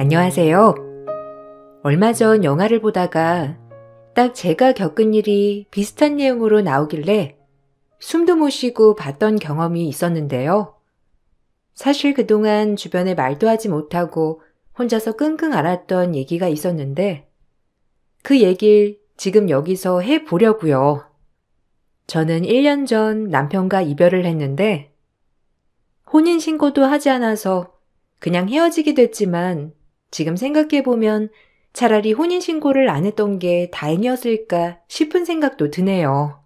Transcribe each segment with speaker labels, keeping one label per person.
Speaker 1: 안녕하세요. 얼마 전 영화를 보다가 딱 제가 겪은 일이 비슷한 내용으로 나오길래 숨도 못 쉬고 봤던 경험이 있었는데요. 사실 그동안 주변에 말도 하지 못하고 혼자서 끙끙 앓았던 얘기가 있었는데 그 얘기를 지금 여기서 해보려고요. 저는 1년 전 남편과 이별을 했는데 혼인신고도 하지 않아서 그냥 헤어지게 됐지만 지금 생각해보면 차라리 혼인신고를 안 했던 게 다행이었을까 싶은 생각도 드네요.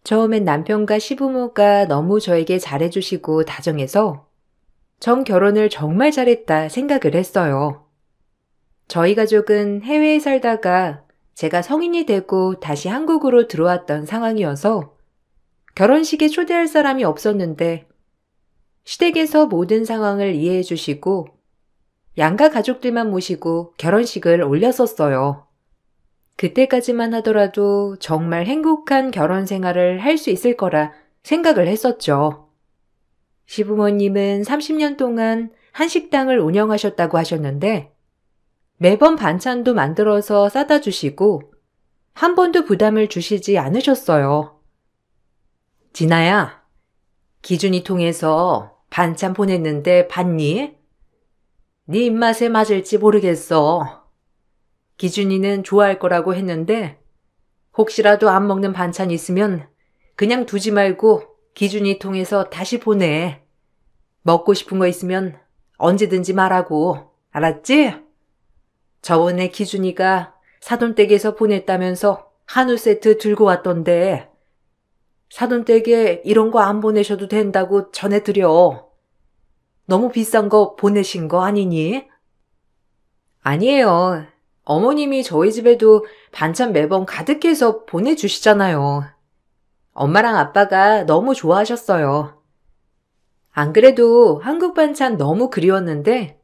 Speaker 1: 처음엔 남편과 시부모가 너무 저에게 잘해주시고 다정해서 전 결혼을 정말 잘했다 생각을 했어요. 저희 가족은 해외에 살다가 제가 성인이 되고 다시 한국으로 들어왔던 상황이어서 결혼식에 초대할 사람이 없었는데 시댁에서 모든 상황을 이해해 주시고 양가 가족들만 모시고 결혼식을 올렸었어요. 그때까지만 하더라도 정말 행복한 결혼 생활을 할 수 있을 거라 생각을 했었죠. 시부모님은 30년 동안 한식당을 운영하셨다고 하셨는데 매번 반찬도 만들어서 싸다 주시고 한 번도 부담을 주시지 않으셨어요. 진아야, 기준이 통해서 반찬 보냈는데 봤니? 네 입맛에 맞을지 모르겠어. 기준이는 좋아할 거라고 했는데 혹시라도 안 먹는 반찬 있으면 그냥 두지 말고 기준이 통해서 다시 보내. 먹고 싶은 거 있으면 언제든지 말하고. 알았지? 저번에 기준이가 사돈댁에서 보냈다면서 한우 세트 들고 왔던데 사돈댁에 이런 거 안 보내셔도 된다고 전해드려. 너무 비싼 거 보내신 거 아니니? 아니에요. 어머님이 저희 집에도 반찬 매번 가득해서 보내주시잖아요. 엄마랑 아빠가 너무 좋아하셨어요. 안 그래도 한국 반찬 너무 그리웠는데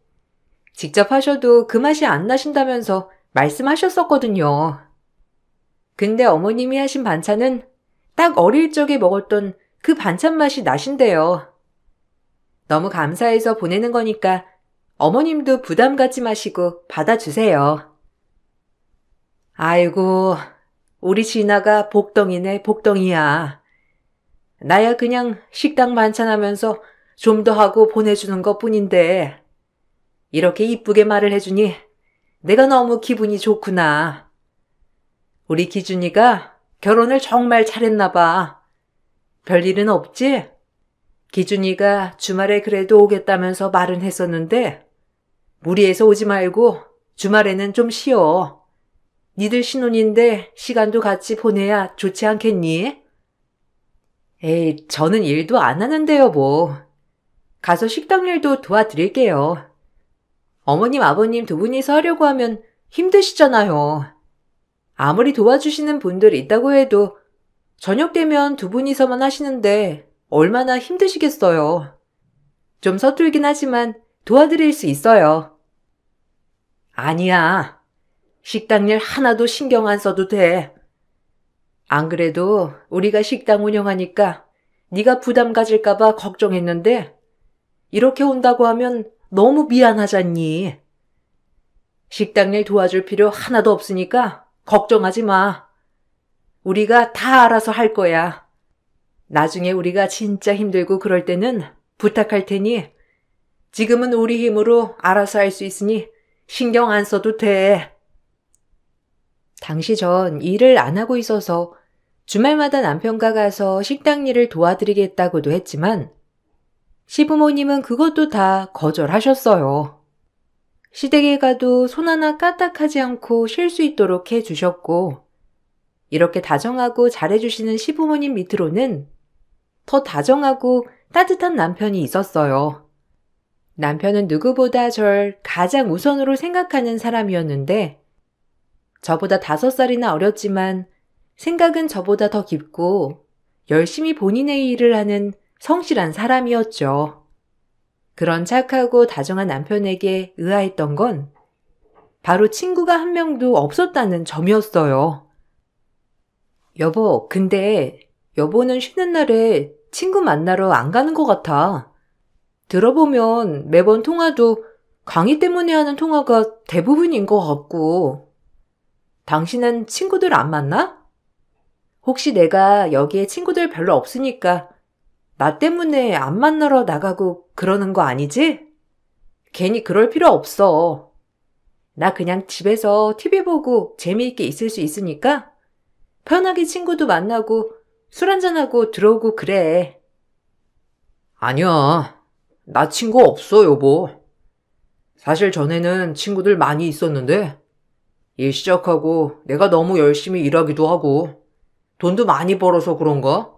Speaker 1: 직접 하셔도 그 맛이 안 나신다면서 말씀하셨었거든요. 근데 어머님이 하신 반찬은 딱 어릴 적에 먹었던 그 반찬 맛이 나신대요. 너무 감사해서 보내는 거니까 어머님도 부담 갖지 마시고 받아주세요. 아이고, 우리 진아가 복덩이네, 복덩이야. 나야 그냥 식당 반찬하면서 좀 더 하고 보내주는 것 뿐인데 이렇게 이쁘게 말을 해주니 내가 너무 기분이 좋구나. 우리 기준이가 결혼을 정말 잘했나 봐. 별일은 없지? 기준이가 주말에 그래도 오겠다면서 말은 했었는데 무리해서 오지 말고 주말에는 좀 쉬어. 니들 신혼인데 시간도 같이 보내야 좋지 않겠니? 에이, 저는 일도 안 하는데요, 뭐. 가서 식당 일도 도와드릴게요. 어머님, 아버님 두 분이서 하려고 하면 힘드시잖아요. 아무리 도와주시는 분들 있다고 해도 저녁 되면 두 분이서만 하시는데 얼마나 힘드시겠어요. 좀 서툴긴 하지만 도와드릴 수 있어요. 아니야. 식당 일 하나도 신경 안 써도 돼. 안 그래도 우리가 식당 운영하니까 네가 부담 가질까 봐 걱정했는데 이렇게 온다고 하면 너무 미안하잖니. 식당 일 도와줄 필요 하나도 없으니까 걱정하지 마. 우리가 다 알아서 할 거야. 나중에 우리가 진짜 힘들고 그럴 때는 부탁할 테니 지금은 우리 힘으로 알아서 할 수 있으니 신경 안 써도 돼. 당시 전 일을 안 하고 있어서 주말마다 남편과 가서 식당 일을 도와드리겠다고도 했지만 시부모님은 그것도 다 거절하셨어요. 시댁에 가도 손 하나 까딱하지 않고 쉴 수 있도록 해주셨고 이렇게 다정하고 잘해주시는 시부모님 밑으로는 더 다정하고 따뜻한 남편이 있었어요. 남편은 누구보다 절 가장 우선으로 생각하는 사람이었는데 저보다 5살이나 어렸지만 생각은 저보다 더 깊고 열심히 본인의 일을 하는 성실한 사람이었죠. 그런 착하고 다정한 남편에게 의아했던 건 바로 친구가 한 명도 없었다는 점이었어요. 여보, 근데 여보는 쉬는 날에 친구 만나러 안 가는 것 같아. 들어보면 매번 통화도 강의 때문에 하는 통화가 대부분인 것 같고. 당신은 친구들 안 만나? 혹시 내가 여기에 친구들 별로 없으니까 나 때문에 안 만나러 나가고 그러는 거 아니지? 괜히 그럴 필요 없어. 나 그냥 집에서 TV 보고 재미있게 있을 수 있으니까 편하게 친구도 만나고 술 한잔하고 들어오고 그래. 아니야. 나 친구 없어, 여보. 사실 전에는 친구들 많이 있었는데 일 시작하고 내가 너무 열심히 일하기도 하고 돈도 많이 벌어서 그런가?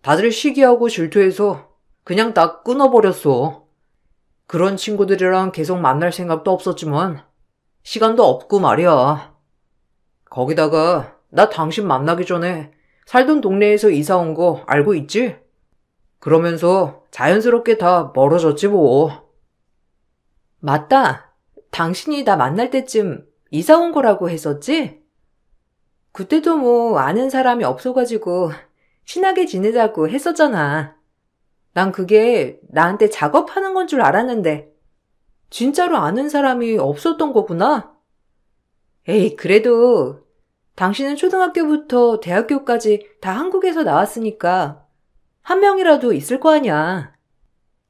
Speaker 1: 다들 시기하고 질투해서 그냥 다 끊어버렸어. 그런 친구들이랑 계속 만날 생각도 없었지만 시간도 없고 말이야. 거기다가 나 당신 만나기 전에 살던 동네에서 이사 온 거 알고 있지? 그러면서 자연스럽게 다 멀어졌지 뭐. 맞다. 당신이 나 만날 때쯤 이사 온 거라고 했었지? 그때도 뭐 아는 사람이 없어가지고 친하게 지내자고 했었잖아. 난 그게 나한테 작업하는 건 줄 알았는데 진짜로 아는 사람이 없었던 거구나? 에이, 그래도 당신은 초등학교부터 대학교까지 다 한국에서 나왔으니까 한 명이라도 있을 거 아니야.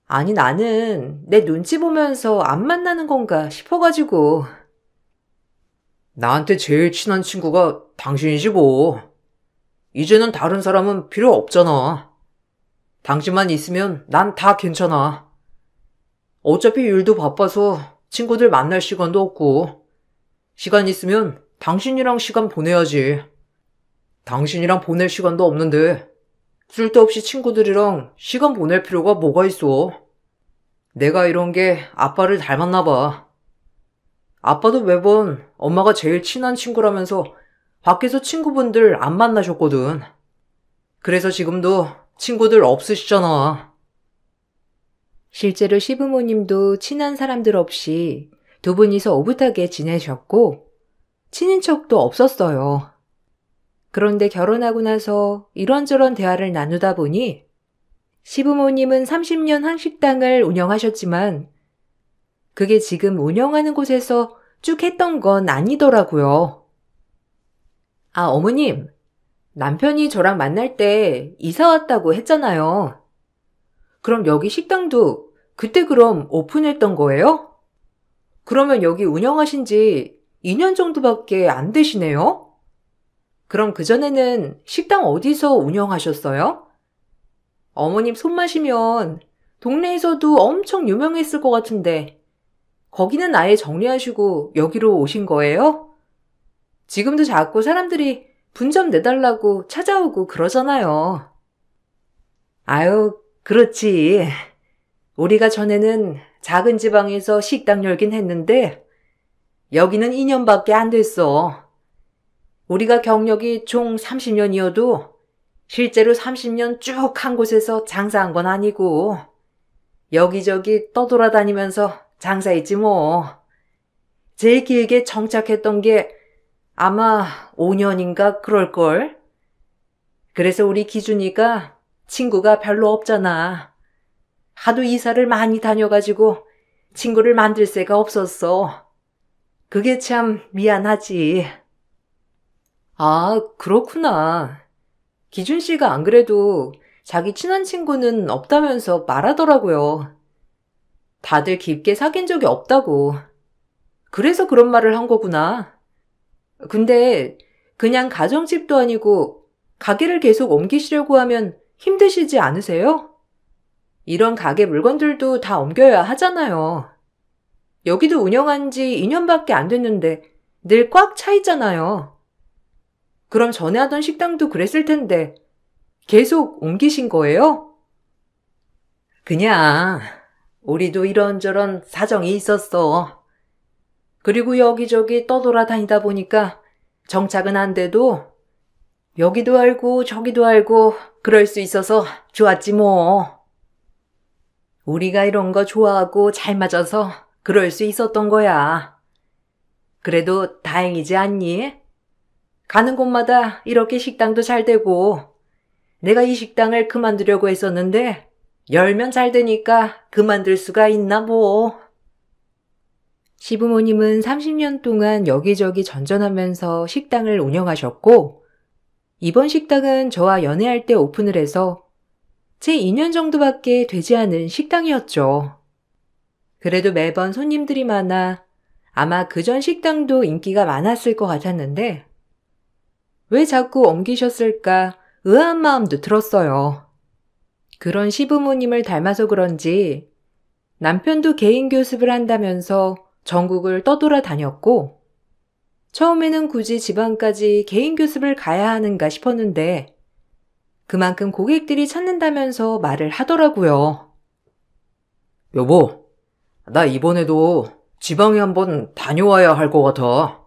Speaker 1: 아니, 나는 내 눈치 보면서 안 만나는 건가 싶어가지고. 나한테 제일 친한 친구가 당신이지 뭐. 이제는 다른 사람은 필요 없잖아. 당신만 있으면 난 다 괜찮아. 어차피 일도 바빠서 친구들 만날 시간도 없고, 시간 있으면 당신이랑 시간 보내야지. 당신이랑 보낼 시간도 없는데 쓸데없이 친구들이랑 시간 보낼 필요가 뭐가 있어. 내가 이런 게 아빠를 닮았나 봐. 아빠도 매번 엄마가 제일 친한 친구라면서 밖에서 친구분들 안 만나셨거든. 그래서 지금도 친구들 없으시잖아. 실제로 시부모님도 친한 사람들 없이 두 분이서 오붓하게 지내셨고 친인척도 없었어요. 그런데 결혼하고 나서 이런저런 대화를 나누다 보니 시부모님은 30년 한식당을 운영하셨지만 그게 지금 운영하는 곳에서 쭉 했던 건 아니더라고요. 아, 어머님, 남편이 저랑 만날 때 이사 왔다고 했잖아요. 그럼 여기 식당도 그때 그럼 오픈했던 거예요? 그러면 여기 운영하신 지 2년 정도밖에 안 되시네요? 그럼 그전에는 식당 어디서 운영하셨어요? 어머님 손맛이면 동네에서도 엄청 유명했을 것 같은데 거기는 아예 정리하시고 여기로 오신 거예요? 지금도 자꾸 사람들이 분점 내달라고 찾아오고 그러잖아요. 아유, 그렇지. 우리가 전에는 작은 지방에서 식당 열긴 했는데 여기는 2년밖에 안 됐어. 우리가 경력이 총 30년이어도 실제로 30년 쭉 한 곳에서 장사한 건 아니고 여기저기 떠돌아다니면서 장사했지 뭐. 제일 길게 정착했던 게 아마 5년인가 그럴걸. 그래서 우리 기준이가 친구가 별로 없잖아. 하도 이사를 많이 다녀가지고 친구를 만들 새가 없었어. 그게 참 미안하지. 아, 그렇구나. 기준 씨가 안 그래도 자기 친한 친구는 없다면서 말하더라고요. 다들 깊게 사귄 적이 없다고. 그래서 그런 말을 한 거구나. 근데 그냥 가정집도 아니고 가게를 계속 옮기시려고 하면 힘드시지 않으세요? 이런 가게 물건들도 다 옮겨야 하잖아요. 여기도 운영한 지 2년밖에 안 됐는데 늘 꽉 차 있잖아요. 그럼 전에 하던 식당도 그랬을 텐데 계속 옮기신 거예요? 그냥 우리도 이런저런 사정이 있었어. 그리고 여기저기 떠돌아다니다 보니까 정착은 안 돼도 여기도 알고 저기도 알고 그럴 수 있어서 좋았지 뭐. 우리가 이런 거 좋아하고 잘 맞아서 그럴 수 있었던 거야. 그래도 다행이지 않니? 가는 곳마다 이렇게 식당도 잘 되고 내가 이 식당을 그만두려고 했었는데 열면 잘 되니까 그만둘 수가 있나 뭐. 시부모님은 30년 동안 여기저기 전전하면서 식당을 운영하셨고, 이번 식당은 저와 연애할 때 오픈을 해서 제 2년 정도밖에 되지 않은 식당이었죠. 그래도 매번 손님들이 많아 아마 그전 식당도 인기가 많았을 것 같았는데, 왜 자꾸 옮기셨을까 의아한 마음도 들었어요. 그런 시부모님을 닮아서 그런지 남편도 개인 교습을 한다면서 전국을 떠돌아 다녔고, 처음에는 굳이 지방까지 개인 교습을 가야 하는가 싶었는데 그만큼 고객들이 찾는다면서 말을 하더라고요.
Speaker 2: 여보, 나 이번에도 지방에 한번 다녀와야 할 것 같아.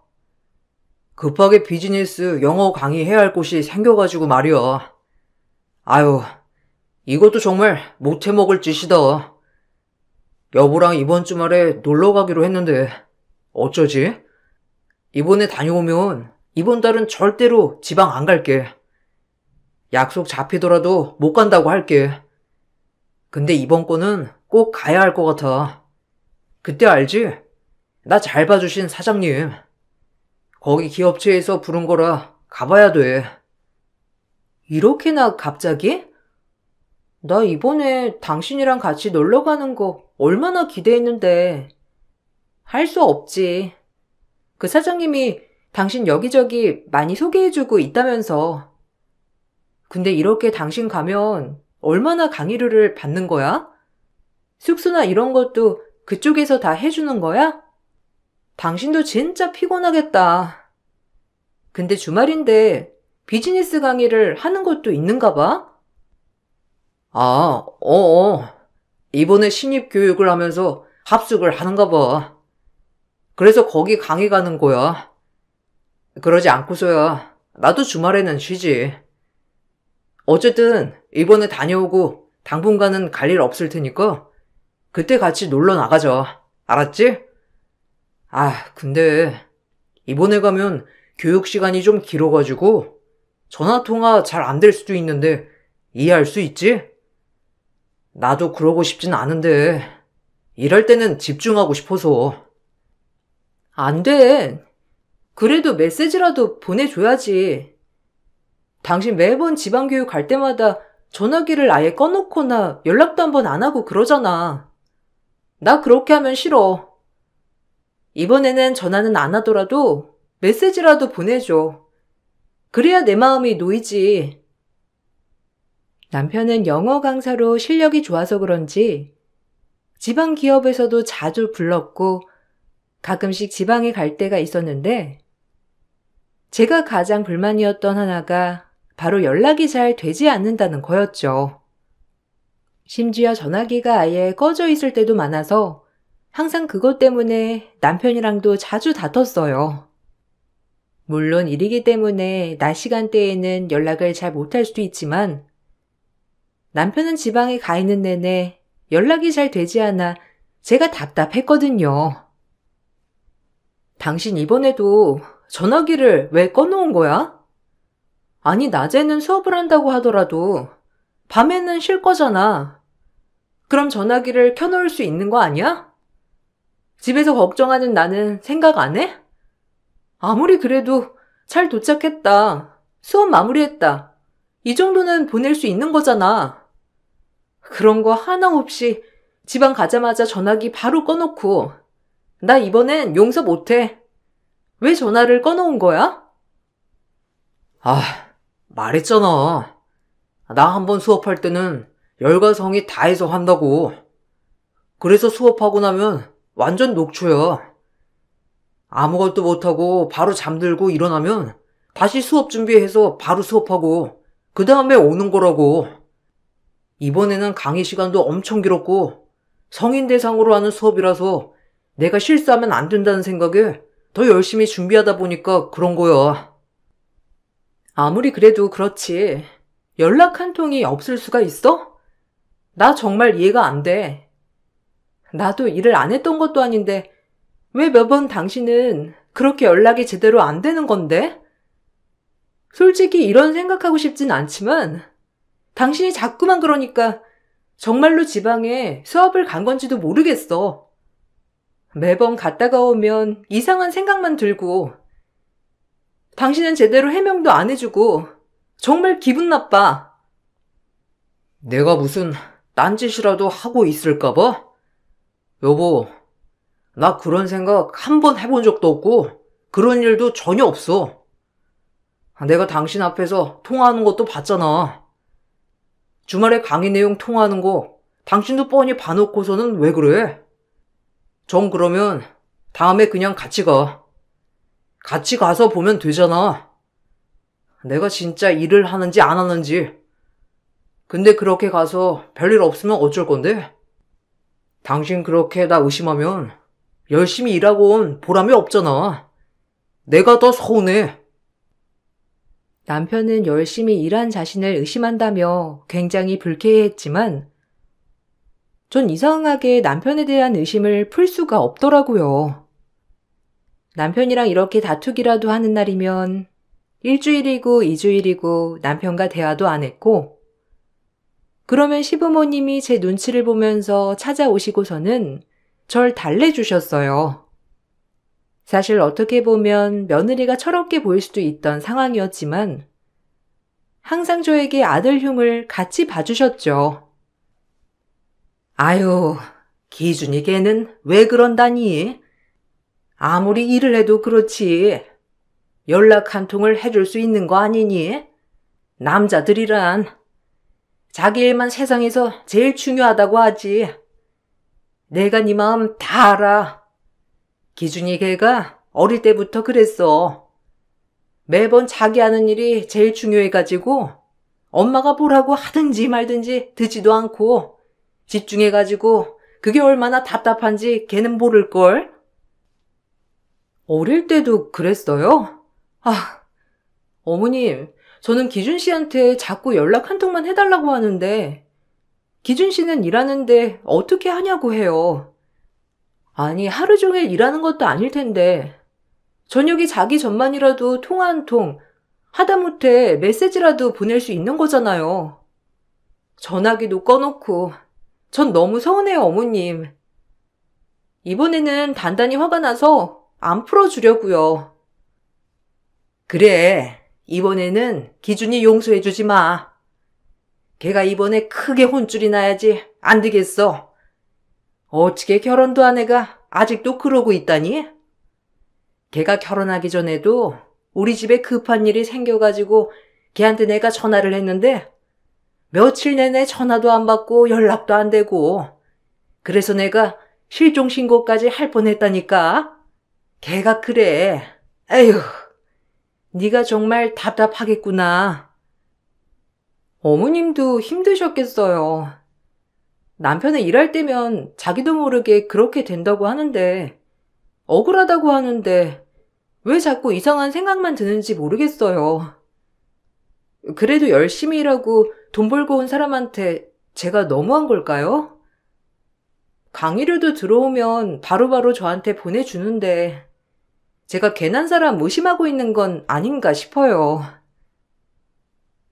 Speaker 2: 급하게 비즈니스 영어 강의해야 할 곳이 생겨가지고 말이야. 아유, 이것도 정말 못해먹을 짓이다. 여보랑 이번 주말에 놀러 가기로 했는데 어쩌지? 이번에 다녀오면 이번 달은 절대로 지방 안 갈게. 약속 잡히더라도 못 간다고 할게. 근데 이번 거는 꼭 가야 할 것 같아. 그때 알지? 나 잘 봐주신 사장님. 거기 기업체에서 부른 거라 가봐야 돼.
Speaker 1: 이렇게나 갑자기? 나 이번에 당신이랑 같이 놀러 가는 거 얼마나 기대했는데. 할 수 없지. 그 사장님이 당신 여기저기 많이 소개해주고 있다면서. 근데 이렇게 당신 가면 얼마나 강의료를 받는 거야? 숙소나 이런 것도 그쪽에서 다 해주는 거야? 당신도 진짜 피곤하겠다. 근데 주말인데 비즈니스 강의를 하는 것도 있는가 봐?
Speaker 2: 이번에 신입 교육을 하면서 합숙을 하는가 봐. 그래서 거기 강의 가는 거야. 그러지 않고서야 나도 주말에는 쉬지. 어쨌든 이번에 다녀오고 당분간은 갈 일 없을 테니까 그때 같이 놀러 나가자. 알았지? 근데 이번에 가면 교육 시간이 좀 길어가지고 전화통화 잘 안 될 수도 있는데 이해할 수 있지? 나도 그러고 싶진 않은데 일할 때는 집중하고 싶어서.
Speaker 1: 안 돼. 그래도 메시지라도 보내줘야지. 당신 매번 지방교육 갈 때마다 전화기를 아예 꺼놓거나 연락도 한 번 안 하고 그러잖아. 나 그렇게 하면 싫어. 이번에는 전화는 안 하더라도 메시지라도 보내줘. 그래야 내 마음이 놓이지. 남편은 영어 강사로 실력이 좋아서 그런지 지방 기업에서도 자주 불렀고 가끔씩 지방에 갈 때가 있었는데, 제가 가장 불만이었던 하나가 바로 연락이 잘 되지 않는다는 거였죠. 심지어 전화기가 아예 꺼져 있을 때도 많아서 항상 그것 때문에 남편이랑도 자주 다퉜어요. 물론 일이기 때문에 낮 시간대에는 연락을 잘 못할 수도 있지만 남편은 지방에 가 있는 내내 연락이 잘 되지 않아 제가 답답했거든요. 당신 이번에도 전화기를 왜 꺼놓은 거야? 아니, 낮에는 수업을 한다고 하더라도 밤에는 쉴 거잖아. 그럼 전화기를 켜놓을 수 있는 거 아니야? 집에서 걱정하는 나는 생각 안 해? 아무리 그래도 잘 도착했다. 수업 마무리했다. 이 정도는 보낼 수 있는 거잖아. 그런 거 하나 없이 지방 가자마자 전화기 바로 꺼놓고 나 이번엔 용서 못해. 왜 전화를 꺼놓은 거야?
Speaker 2: 말했잖아. 나 한번 수업할 때는 열과 성이 다해서 한다고. 그래서 수업하고 나면 완전 녹초야. 아무것도 못하고 바로 잠들고 일어나면 다시 수업 준비해서 바로 수업하고 그 다음에 오는 거라고. 이번에는 강의 시간도 엄청 길었고 성인 대상으로 하는 수업이라서 내가 실수하면 안 된다는 생각에 더 열심히 준비하다 보니까 그런 거야.
Speaker 1: 아무리 그래도 그렇지. 연락 한 통이 없을 수가 있어? 나 정말 이해가 안 돼. 나도 일을 안 했던 것도 아닌데 왜 매번 당신은 그렇게 연락이 제대로 안 되는 건데? 솔직히 이런 생각하고 싶진 않지만 당신이 자꾸만 그러니까 정말로 지방에 수업을 간 건지도 모르겠어. 매번 갔다가 오면 이상한 생각만 들고, 당신은 제대로 해명도 안 해주고, 정말 기분 나빠.
Speaker 2: 내가 무슨 딴짓이라도 하고 있을까봐? 여보, 나 그런 생각 한 번 해본 적도 없고 그런 일도 전혀 없어. 내가 당신 앞에서 통화하는 것도 봤잖아. 주말에 강의 내용 통화하는 거 당신도 뻔히 봐놓고서는 왜 그래? 정 그러면 다음에 그냥 같이 가. 같이 가서 보면 되잖아. 내가 진짜 일을 하는지 안 하는지. 근데 그렇게 가서 별일 없으면 어쩔 건데? 당신 그렇게 나 의심하면 열심히 일하고 온 보람이 없잖아. 내가 더 서운해.
Speaker 1: 남편은 열심히 일한 자신을 의심한다며 굉장히 불쾌해했지만 전 이상하게 남편에 대한 의심을 풀 수가 없더라고요. 남편이랑 이렇게 다투기라도 하는 날이면 1주일이고 2주일이고 남편과 대화도 안 했고, 그러면 시부모님이 제 눈치를 보면서 찾아오시고서는 절 달래주셨어요. 사실 어떻게 보면 며느리가 철없게 보일 수도 있던 상황이었지만 항상 저에게 아들 흉을 같이 봐주셨죠. 아유, 기준이 걔는 왜 그런다니? 아무리 일을 해도 그렇지. 연락 한 통을 해줄 수 있는 거 아니니? 남자들이란 자기 일만 세상에서 제일 중요하다고 하지. 내가 네 마음 다 알아. 기준이 걔가 어릴 때부터 그랬어. 매번 자기 하는 일이 제일 중요해가지고 엄마가 뭐라고 하든지 말든지 듣지도 않고 집중해가지고 그게 얼마나 답답한지 걔는 모를걸? 어릴 때도 그랬어요? 아, 어머님, 저는 기준 씨한테 자꾸 연락 한 통만 해달라고 하는데 기준 씨는 일하는데 어떻게 하냐고 해요. 아니, 하루 종일 일하는 것도 아닐 텐데 저녁에 자기 전만이라도 통화 한 통, 하다못해 메시지라도 보낼 수 있는 거잖아요. 전화기도 꺼놓고 전 너무 서운해요, 어머님. 이번에는 단단히 화가 나서 안 풀어주려고요. 그래, 이번에는 기준이 용서해주지 마. 걔가 이번에 크게 혼쭐이 나야지 안 되겠어. 어떻게 결혼도 안 해가 아직도 그러고 있다니? 걔가 결혼하기 전에도 우리 집에 급한 일이 생겨가지고 걔한테 내가 전화를 했는데 며칠 내내 전화도 안 받고 연락도 안 되고 그래서 내가 실종 신고까지 할 뻔했다니까. 걔가 그래. 에휴, 네가 정말 답답하겠구나. 어머님도 힘드셨겠어요. 남편은 일할 때면 자기도 모르게 그렇게 된다고 하는데 억울하다고 하는데 왜 자꾸 이상한 생각만 드는지 모르겠어요. 그래도 열심히 일하고 돈 벌고 온 사람한테 제가 너무한 걸까요? 강의료도 들어오면 바로바로 저한테 보내주는데 제가 괜한 사람 무심하고 있는 건 아닌가 싶어요.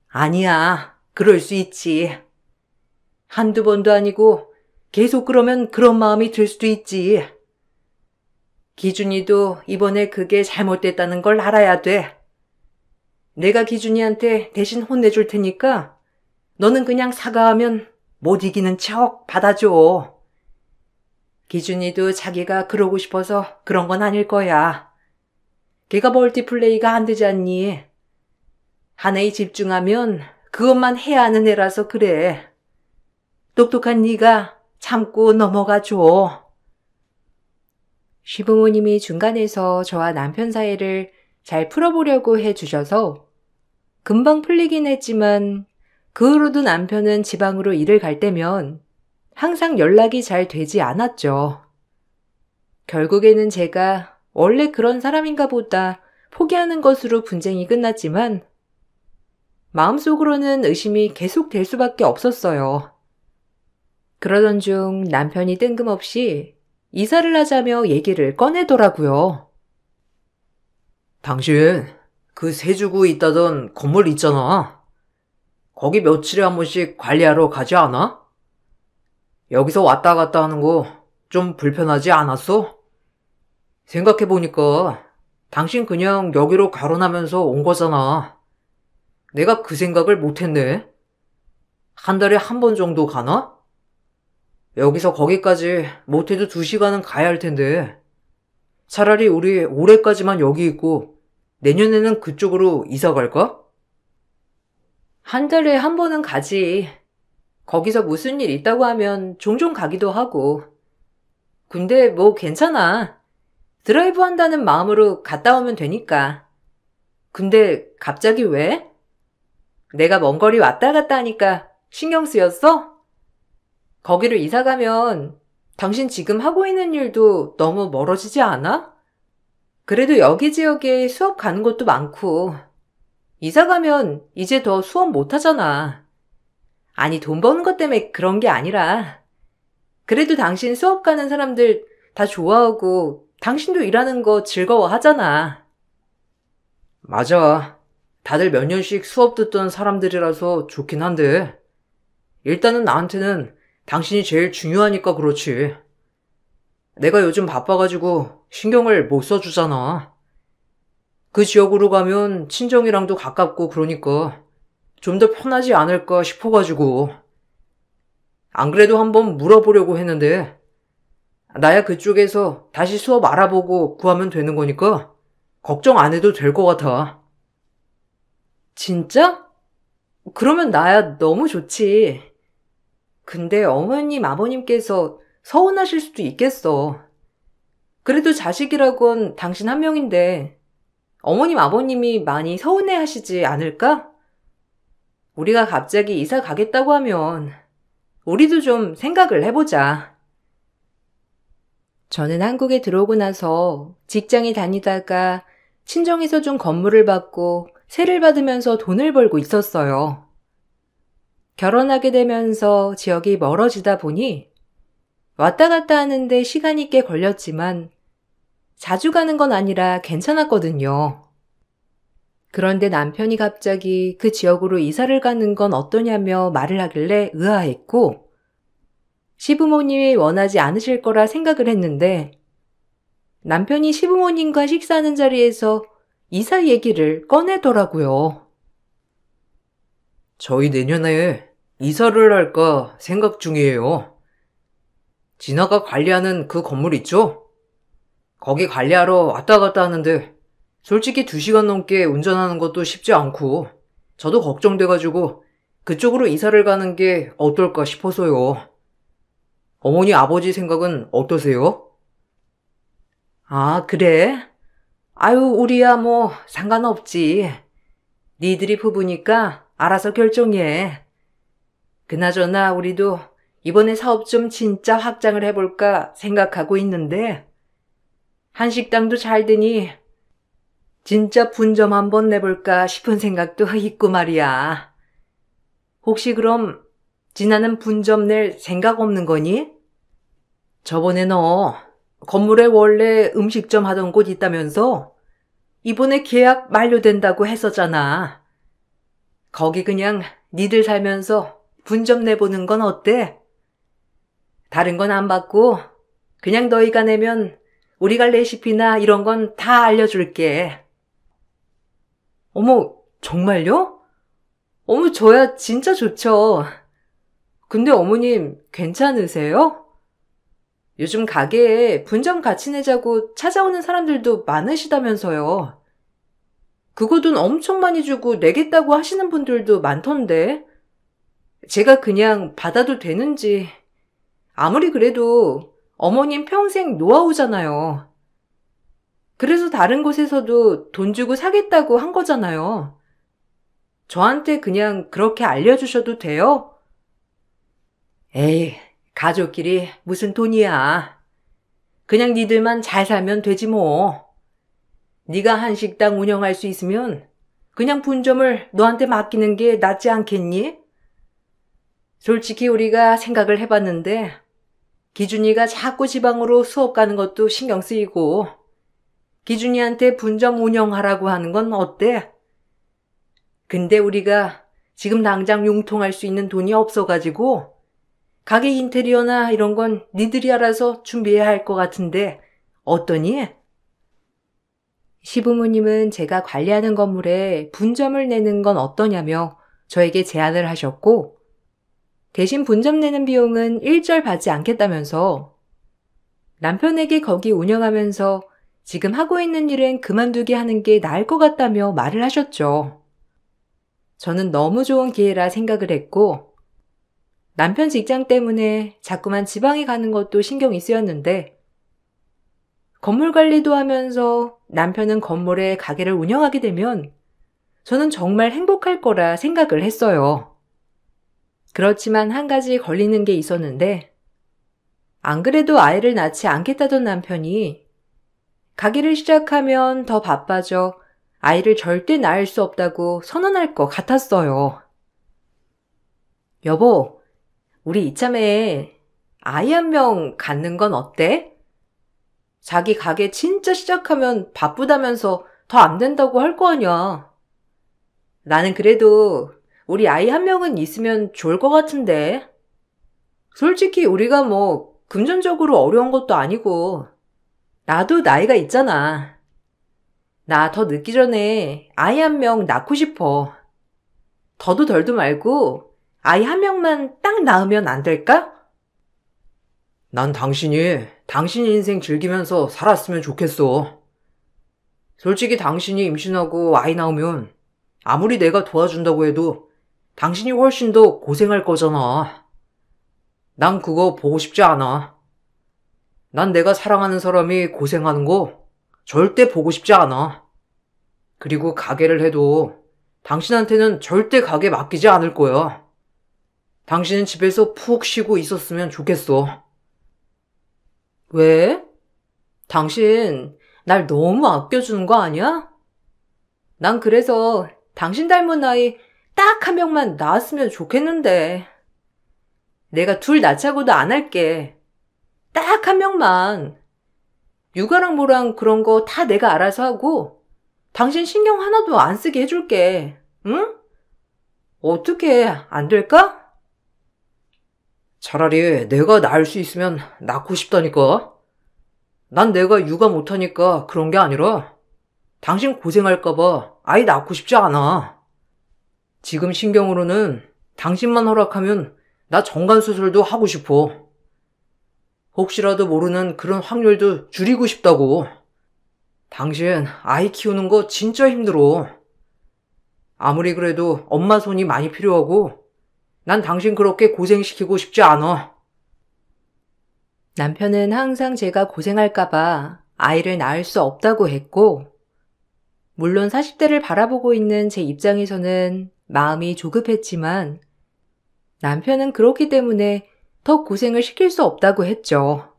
Speaker 1: 아니야, 그럴 수 있지. 한두 번도 아니고 계속 그러면 그런 마음이 들 수도 있지. 기준이도 이번에 그게 잘못됐다는 걸 알아야 돼. 내가 기준이한테 대신 혼내줄 테니까 너는 그냥 사과하면 못 이기는 척 받아줘. 기준이도 자기가 그러고 싶어서 그런 건 아닐 거야. 걔가 멀티플레이가 안 되지 않니? 하나에 집중하면 그것만 해야 하는 애라서 그래. 똑똑한 네가 참고 넘어가 줘. 시부모님이 중간에서 저와 남편 사이를 잘 풀어보려고 해주셔서 금방 풀리긴 했지만 그 후로도 남편은 지방으로 일을 갈 때면 항상 연락이 잘 되지 않았죠. 결국에는 제가 원래 그런 사람인가 보다 포기하는 것으로 분쟁이 끝났지만 마음속으로는 의심이 계속될 수밖에 없었어요. 그러던 중 남편이 뜬금없이 이사를 하자며 얘기를 꺼내더라고요.
Speaker 2: 당신 그 세주구에 있다던 건물 있잖아. 거기 며칠에 한 번씩 관리하러 가지 않아? 여기서 왔다 갔다 하는 거 좀 불편하지 않았어? 생각해보니까 당신 그냥 여기로 결혼하면서 온 거잖아. 내가 그 생각을 못했네. 한 달에 한 번 정도 가나? 여기서 거기까지 못해도 2시간은 가야 할 텐데. 차라리 우리 올해까지만 여기 있고 내년에는 그쪽으로 이사 갈까?
Speaker 1: 한 달에 한 번은 가지. 거기서 무슨 일 있다고 하면 종종 가기도 하고. 근데 뭐 괜찮아. 드라이브 한다는 마음으로 갔다 오면 되니까. 근데 갑자기 왜? 내가 먼 거리 왔다 갔다 하니까 신경 쓰였어? 거기로 이사 가면 당신 지금 하고 있는 일도 너무 멀어지지 않아? 그래도 여기 지역에 수업 가는 곳도 많고, 이사 가면 이제 더 수업 못 하잖아. 아니, 돈 버는 것 때문에 그런 게 아니라, 그래도 당신 수업 가는 사람들 다 좋아하고, 당신도 일하는 거 즐거워하잖아.
Speaker 2: 맞아. 다들 몇 년씩 수업 듣던 사람들이라서 좋긴 한데, 일단은 나한테는 당신이 제일 중요하니까 그렇지. 내가 요즘 바빠가지고 신경을 못 써주잖아. 그 지역으로 가면 친정이랑도 가깝고 그러니까 좀 더 편하지 않을까 싶어가지고. 안 그래도 한번 물어보려고 했는데, 나야 그쪽에서 다시 수업 알아보고 구하면 되는 거니까 걱정 안 해도 될 것 같아.
Speaker 1: 진짜? 그러면 나야 너무 좋지. 근데 어머님, 아버님께서 서운하실 수도 있겠어. 그래도 자식이라곤 당신 한 명인데 어머님, 아버님이 많이 서운해 하시지 않을까? 우리가 갑자기 이사 가겠다고 하면 우리도 좀 생각을 해보자. 저는 한국에 들어오고 나서 직장에 다니다가 친정에서 준 건물을 받고 세를 받으면서 돈을 벌고 있었어요. 결혼하게 되면서 지역이 멀어지다 보니 왔다 갔다 하는데 시간이 꽤 걸렸지만 자주 가는 건 아니라 괜찮았거든요. 그런데 남편이 갑자기 그 지역으로 이사를 가는 건 어떠냐며 말을 하길래 의아했고 시부모님이 원하지 않으실 거라 생각을 했는데 남편이 시부모님과 식사하는 자리에서 이사 얘기를 꺼내더라고요.
Speaker 2: 저희 내년에 이사를 할까 생각 중이에요. 진아가 관리하는 그 건물 있죠? 거기 관리하러 왔다 갔다 하는데 솔직히 2시간 넘게 운전하는 것도 쉽지 않고 저도 걱정돼가지고 그쪽으로 이사를 가는 게 어떨까 싶어서요. 어머니 아버지 생각은 어떠세요?
Speaker 1: 아, 그래? 아유, 우리야 뭐 상관없지. 니들이 부부니까 알아서 결정해. 그나저나 우리도 이번에 사업 좀 진짜 확장을 해볼까 생각하고 있는데 한식당도 잘 되니 진짜 분점 한번 내볼까 싶은 생각도 있고 말이야. 혹시 그럼 진아는 분점 낼 생각 없는 거니? 저번에 너 건물에 원래 음식점 하던 곳 있다면서 이번에 계약 만료된다고 했었잖아. 거기 그냥 니들 살면서 분점 내보는 건 어때? 다른 건 안 받고 그냥 너희가 내면 우리가 레시피나 이런 건 다 알려줄게. 어머, 정말요? 어머, 저야 진짜 좋죠. 근데 어머님 괜찮으세요? 요즘 가게에 분점 같이 내자고 찾아오는 사람들도 많으시다면서요. 그거 돈 엄청 많이 주고 내겠다고 하시는 분들도 많던데. 제가 그냥 받아도 되는지. 아무리 그래도 어머님 평생 노하우잖아요. 그래서 다른 곳에서도 돈 주고 사겠다고 한 거잖아요. 저한테 그냥 그렇게 알려주셔도 돼요? 에이, 가족끼리 무슨 돈이야. 그냥 니들만 잘 살면 되지 뭐. 네가 한식당 운영할 수 있으면 그냥 분점을 너한테 맡기는 게 낫지 않겠니? 솔직히 우리가 생각을 해봤는데 기준이가 자꾸 지방으로 수업 가는 것도 신경 쓰이고 기준이한테 분점 운영하라고 하는 건 어때? 근데 우리가 지금 당장 융통할 수 있는 돈이 없어가지고 가게 인테리어나 이런 건 니들이 알아서 준비해야 할 것 같은데 어떠니? 시부모님은 제가 관리하는 건물에 분점을 내는 건 어떠냐며 저에게 제안을 하셨고, 대신 분점 내는 비용은 일절 받지 않겠다면서 남편에게 거기 운영하면서 지금 하고 있는 일은 그만두게 하는 게 나을 것 같다며 말을 하셨죠. 저는 너무 좋은 기회라 생각을 했고, 남편 직장 때문에 자꾸만 지방에 가는 것도 신경이 쓰였는데, 건물 관리도 하면서 남편은 건물에 가게를 운영하게 되면 저는 정말 행복할 거라 생각을 했어요. 그렇지만 한 가지 걸리는 게 있었는데, 안 그래도 아이를 낳지 않겠다던 남편이 가게를 시작하면 더 바빠져 아이를 절대 낳을 수 없다고 선언할 것 같았어요. 여보, 우리 이참에 아이 한 명 갖는 건 어때? 자기 가게 진짜 시작하면 바쁘다면서 더 안 된다고 할 거 아니야. 나는 그래도 우리 아이 한 명은 있으면 좋을 것 같은데. 솔직히 우리가 뭐 금전적으로 어려운 것도 아니고 나도 나이가 있잖아. 나 더 늦기 전에 아이 한 명 낳고 싶어. 더도 덜도 말고 아이 한 명만 딱 낳으면 안 될까?
Speaker 2: 난 당신 인생 즐기면서 살았으면 좋겠어. 솔직히 당신이 임신하고 아이 낳으면 아무리 내가 도와준다고 해도 당신이 훨씬 더 고생할 거잖아. 난 그거 보고 싶지 않아. 난 내가 사랑하는 사람이 고생하는 거 절대 보고 싶지 않아. 그리고 가게를 해도 당신한테는 절대 가게 맡기지 않을 거야. 당신은 집에서 푹 쉬고 있었으면 좋겠어.
Speaker 1: 왜? 당신 날 너무 아껴주는 거 아니야? 난 그래서 당신 닮은 아이 딱 한 명만 낳았으면 좋겠는데. 내가 둘 낳자고도 안 할게. 딱 한 명만. 육아랑 뭐랑 그런 거 다 내가 알아서 하고 당신 신경 하나도 안 쓰게 해줄게. 응? 어떻게 안 될까?
Speaker 2: 차라리 내가 낳을 수 있으면 낳고 싶다니까. 난 내가 육아 못하니까 그런 게 아니라 당신 고생할까봐 아이 낳고 싶지 않아. 지금 신경으로는 당신만 허락하면 나 정관수술도 하고 싶어. 혹시라도 모르는 그런 확률도 줄이고 싶다고. 당신 아이 키우는 거 진짜 힘들어. 아무리 그래도 엄마 손이 많이 필요하고 난 당신 그렇게 고생시키고 싶지 않아.
Speaker 1: 남편은 항상 제가 고생할까봐 아이를 낳을 수 없다고 했고, 물론 40대를 바라보고 있는 제 입장에서는 마음이 조급했지만, 남편은 그렇기 때문에 더 고생을 시킬 수 없다고 했죠.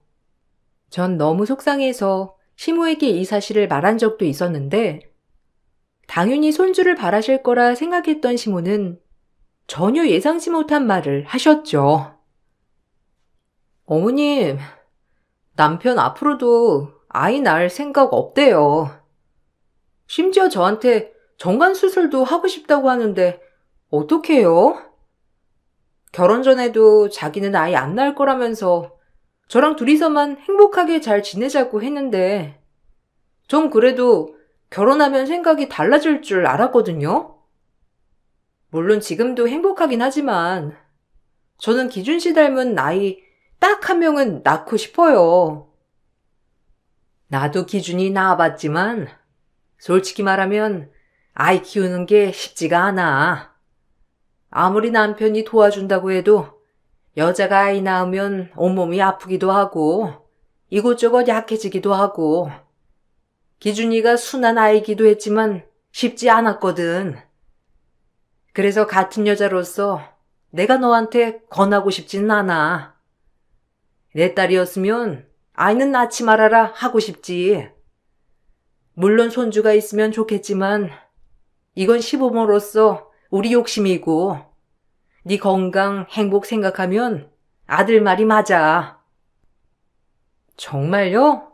Speaker 1: 전 너무 속상해서 시모에게 이 사실을 말한 적도 있었는데, 당연히 손주를 바라실 거라 생각했던 시모는 전혀 예상치 못한 말을 하셨죠. 어머님, 남편 앞으로도 아이 낳을 생각 없대요. 심지어 저한테 정관수술도 하고 싶다고 하는데 어떡해요? 결혼 전에도 자기는 아이 안 낳을 거라면서 저랑 둘이서만 행복하게 잘 지내자고 했는데 전 그래도 결혼하면 생각이 달라질 줄 알았거든요. 물론 지금도 행복하긴 하지만 저는 기준 씨 닮은 아이 딱 한 명은 낳고 싶어요. 나도 기준이 낳아봤지만 솔직히 말하면 아이 키우는 게 쉽지가 않아. 아무리 남편이 도와준다고 해도 여자가 아이 낳으면 온몸이 아프기도 하고 이곳저곳 약해지기도 하고 기준이가 순한 아이기도 했지만 쉽지 않았거든. 그래서 같은 여자로서 내가 너한테 권하고 싶지는 않아. 내 딸이었으면 아이는 낳지 말아라 하고 싶지. 물론 손주가 있으면 좋겠지만 이건 시부모로서 우리 욕심이고 네 건강, 행복 생각하면 아들 말이 맞아. 정말요?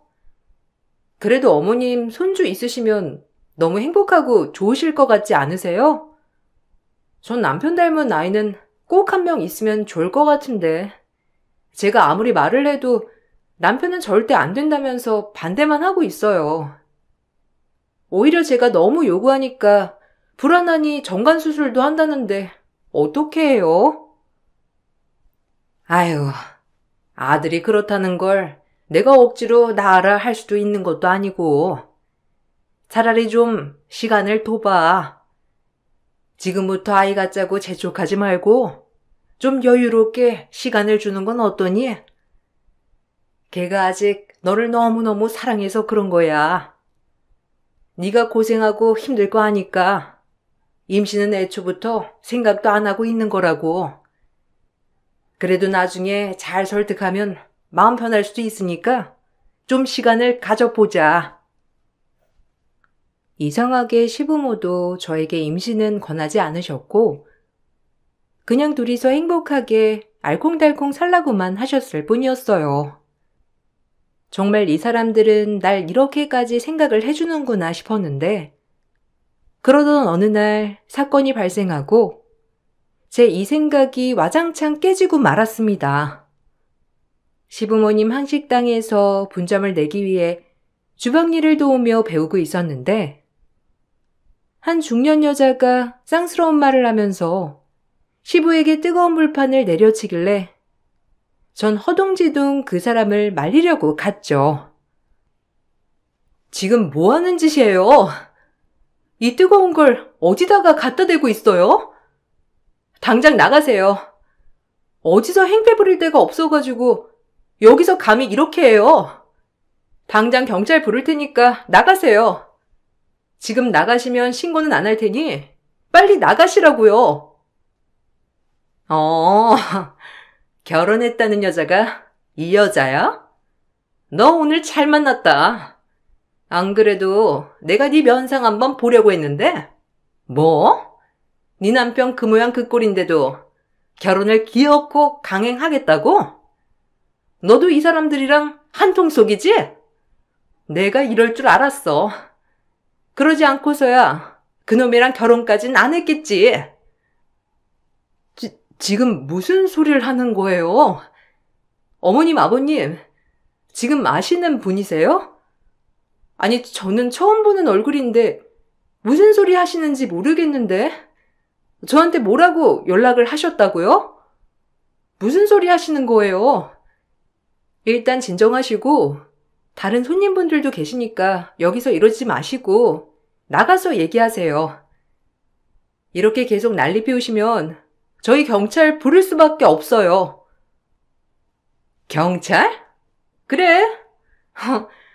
Speaker 1: 그래도 어머님 손주 있으시면 너무 행복하고 좋으실 것 같지 않으세요? 전 남편 닮은 아이는 꼭 한 명 있으면 좋을 것 같은데 제가 아무리 말을 해도 남편은 절대 안 된다면서 반대만 하고 있어요. 오히려 제가 너무 요구하니까 불안하니 정관수술도 한다는데 어떻게 해요? 아유, 아들이 그렇다는 걸 내가 억지로 나아라 할 수도 있는 것도 아니고 차라리 좀 시간을 둬봐. 지금부터 아이 갖자고 재촉하지 말고 좀 여유롭게 시간을 주는 건 어떠니? 걔가 아직 너를 너무너무 사랑해서 그런 거야. 네가 고생하고 힘들 거 아니까 임신은 애초부터 생각도 안 하고 있는 거라고. 그래도 나중에 잘 설득하면 마음 편할 수도 있으니까 좀 시간을 가져보자. 이상하게 시부모도 저에게 임신은 권하지 않으셨고 그냥 둘이서 행복하게 알콩달콩 살라고만 하셨을 뿐이었어요. 정말 이 사람들은 날 이렇게까지 생각을 해주는구나 싶었는데 그러던 어느 날 사건이 발생하고 제 이 생각이 와장창 깨지고 말았습니다. 시부모님 한식당에서 분점을 내기 위해 주방일을 도우며 배우고 있었는데 한 중년 여자가 쌍스러운 말을 하면서 시부에게 뜨거운 물판을 내려치길래 전 허둥지둥 그 사람을 말리려고 갔죠. 지금 뭐 하는 짓이에요? 이 뜨거운 걸 어디다가 갖다 대고 있어요? 당장 나가세요. 어디서 행패 부릴 데가 없어가지고 여기서 감히 이렇게 해요. 당장 경찰 부를 테니까 나가세요. 지금 나가시면 신고는 안 할 테니 빨리 나가시라고요. 결혼했다는 여자가 이 여자야? 너 오늘 잘 만났다. 안 그래도 내가 네 면상 한번 보려고 했는데 뭐? 네 남편 그 모양 그 꼴인데도 결혼을 기어코 강행하겠다고? 너도 이 사람들이랑 한통속이지? 내가 이럴 줄 알았어. 그러지 않고서야 그놈이랑 결혼까진 안 했겠지. 지금 무슨 소리를 하는 거예요? 어머님, 아버님, 지금 아시는 분이세요? 아니, 저는 처음 보는 얼굴인데 무슨 소리 하시는지 모르겠는데 저한테 뭐라고 연락을 하셨다고요? 무슨 소리 하시는 거예요? 일단 진정하시고 다른 손님분들도 계시니까 여기서 이러지 마시고 나가서 얘기하세요. 이렇게 계속 난리 피우시면 저희 경찰 부를 수밖에 없어요. 경찰? 그래.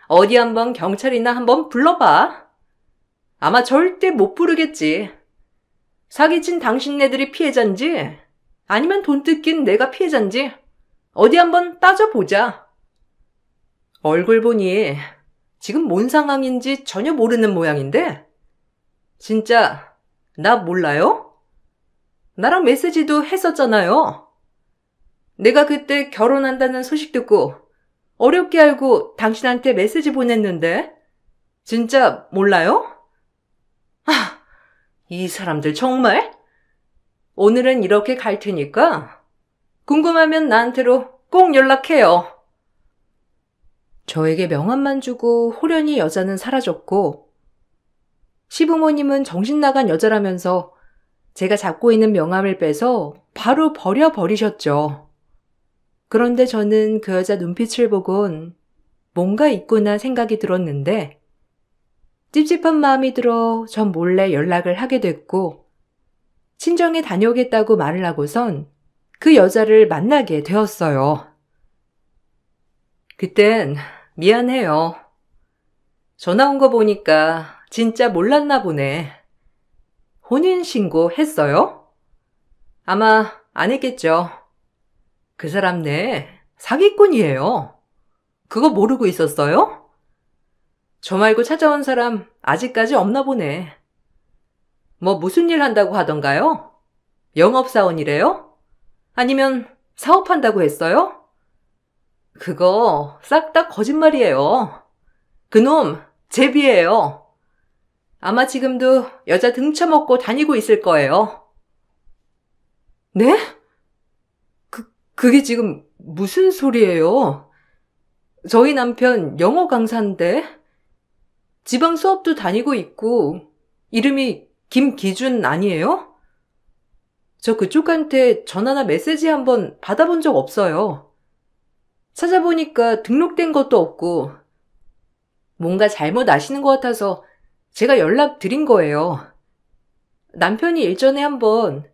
Speaker 1: 어디 한번 경찰이나 한번 불러봐. 아마 절대 못 부르겠지. 사기친 당신네들이 피해자인지 아니면 돈 뜯긴 내가 피해자인지 어디 한번 따져보자. 얼굴 보니 지금 뭔 상황인지 전혀 모르는 모양인데 진짜 나 몰라요? 나랑 메시지도 했었잖아요. 내가 그때 결혼한다는 소식 듣고 어렵게 알고 당신한테 메시지 보냈는데 진짜 몰라요? 이 사람들 정말? 오늘은 이렇게 갈 테니까 궁금하면 나한테로 꼭 연락해요. 저에게 명함만 주고 호련히 여자는 사라졌고 시부모님은 정신 나간 여자라면서 제가 잡고 있는 명함을 빼서 바로 버려버리셨죠. 그런데 저는 그 여자 눈빛을 보곤 뭔가 있구나 생각이 들었는데 찝찝한 마음이 들어 전 몰래 연락을 하게 됐고 친정에 다녀오겠다고 말을 하고선 그 여자를 만나게 되었어요. 그땐 미안해요. 전화 온 거 보니까 진짜 몰랐나 보네. 혼인신고 했어요? 아마 안 했겠죠. 그 사람네 사기꾼이에요. 그거 모르고 있었어요? 저 말고 찾아온 사람 아직까지 없나 보네. 뭐 무슨 일 한다고 하던가요? 영업사원이래요? 아니면 사업한다고 했어요? 그거 싹 다 거짓말이에요. 그놈 제비예요. 아마 지금도 여자 등쳐먹고 다니고 있을 거예요. 네? 그게 지금 무슨 소리예요? 저희 남편 영어 강사인데 지방 수업도 다니고 있고 이름이 김기준 아니에요? 저 그쪽한테 전화나 메시지 한번 받아본 적 없어요. 찾아보니까 등록된 것도 없고 뭔가 잘못 아시는 것 같아서 제가 연락 드린 거예요. 남편이 일전에 한번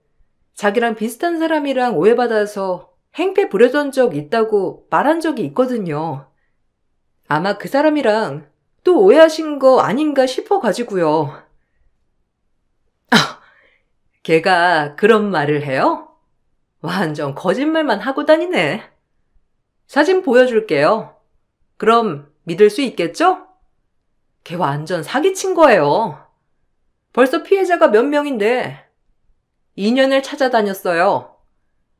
Speaker 1: 자기랑 비슷한 사람이랑 오해받아서 행패 부려던 적 있다고 말한 적이 있거든요. 아마 그 사람이랑 또 오해하신 거 아닌가 싶어가지고요. 걔가 그런 말을 해요? 완전 거짓말만 하고 다니네. 사진 보여줄게요. 그럼 믿을 수 있겠죠? 걔 완전 사기친 거예요. 벌써 피해자가 몇 명인데 2년을 찾아다녔어요.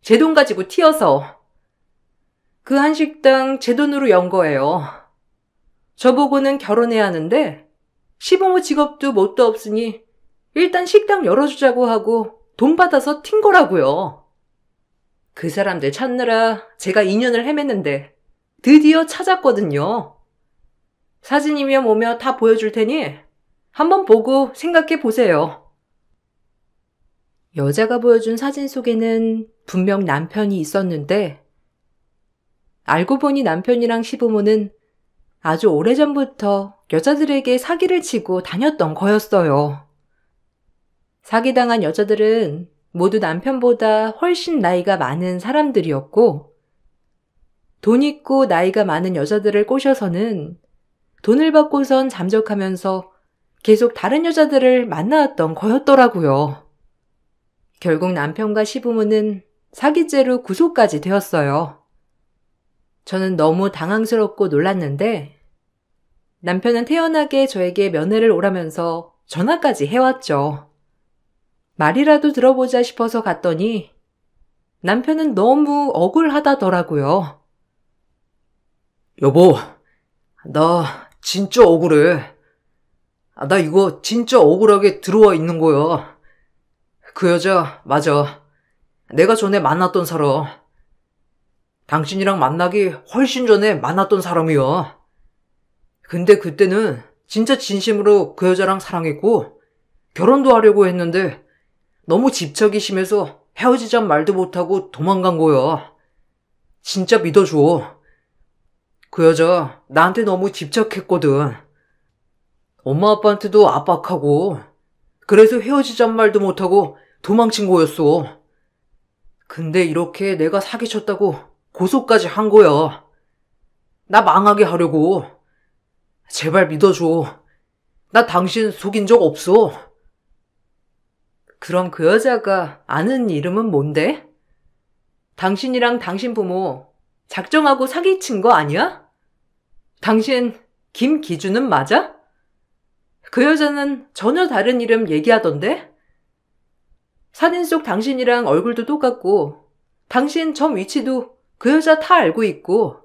Speaker 1: 제 돈 가지고 튀어서. 그 한식당 제 돈으로 연 거예요. 저보고는 결혼해야 하는데 시부모 직업도 뭣도 없으니 일단 식당 열어주자고 하고 돈 받아서 튄 거라고요. 그 사람들 찾느라 제가 2년을 헤맸는데 드디어 찾았거든요. 사진이며 뭐며 다 보여줄 테니 한번 보고 생각해 보세요. 여자가 보여준 사진 속에는 분명 남편이 있었는데 알고 보니 남편이랑 시부모는 아주 오래전부터 여자들에게 사기를 치고 다녔던 거였어요. 사기당한 여자들은 모두 남편보다 훨씬 나이가 많은 사람들이었고 돈 있고 나이가 많은 여자들을 꼬셔서는 돈을 받고선 잠적하면서 계속 다른 여자들을 만나왔던 거였더라고요. 결국 남편과 시부모는 사기죄로 구속까지 되었어요. 저는 너무 당황스럽고 놀랐는데 남편은 태연하게 저에게 면회를 오라면서 전화까지 해왔죠. 말이라도 들어보자 싶어서 갔더니 남편은 너무 억울하다더라고요.
Speaker 2: 여보, 나 진짜 억울해. 나 이거 진짜 억울하게 들어와 있는 거야. 그 여자, 맞아. 내가 전에 만났던 사람. 당신이랑 만나기 훨씬 전에 만났던 사람이야. 근데 그때는 진짜 진심으로 그 여자랑 사랑했고 결혼도 하려고 했는데 너무 집착이 심해서 헤어지자 말도 못하고 도망간 거야. 진짜 믿어줘. 그 여자 나한테 너무 집착했거든. 엄마 아빠한테도 압박하고 그래서 헤어지잔 말도 못하고 도망친 거였어. 근데 이렇게 내가 사기쳤다고 고소까지 한 거야. 나 망하게 하려고. 제발 믿어줘. 나 당신 속인 적 없어.
Speaker 1: 그럼 그 여자가 아는 이름은 뭔데? 당신이랑 당신 부모 작정하고 사기친 거 아니야? 당신 김기준은 맞아? 그 여자는 전혀 다른 이름 얘기하던데? 사진 속 당신이랑 얼굴도 똑같고 당신 점 위치도 그 여자 다 알고 있고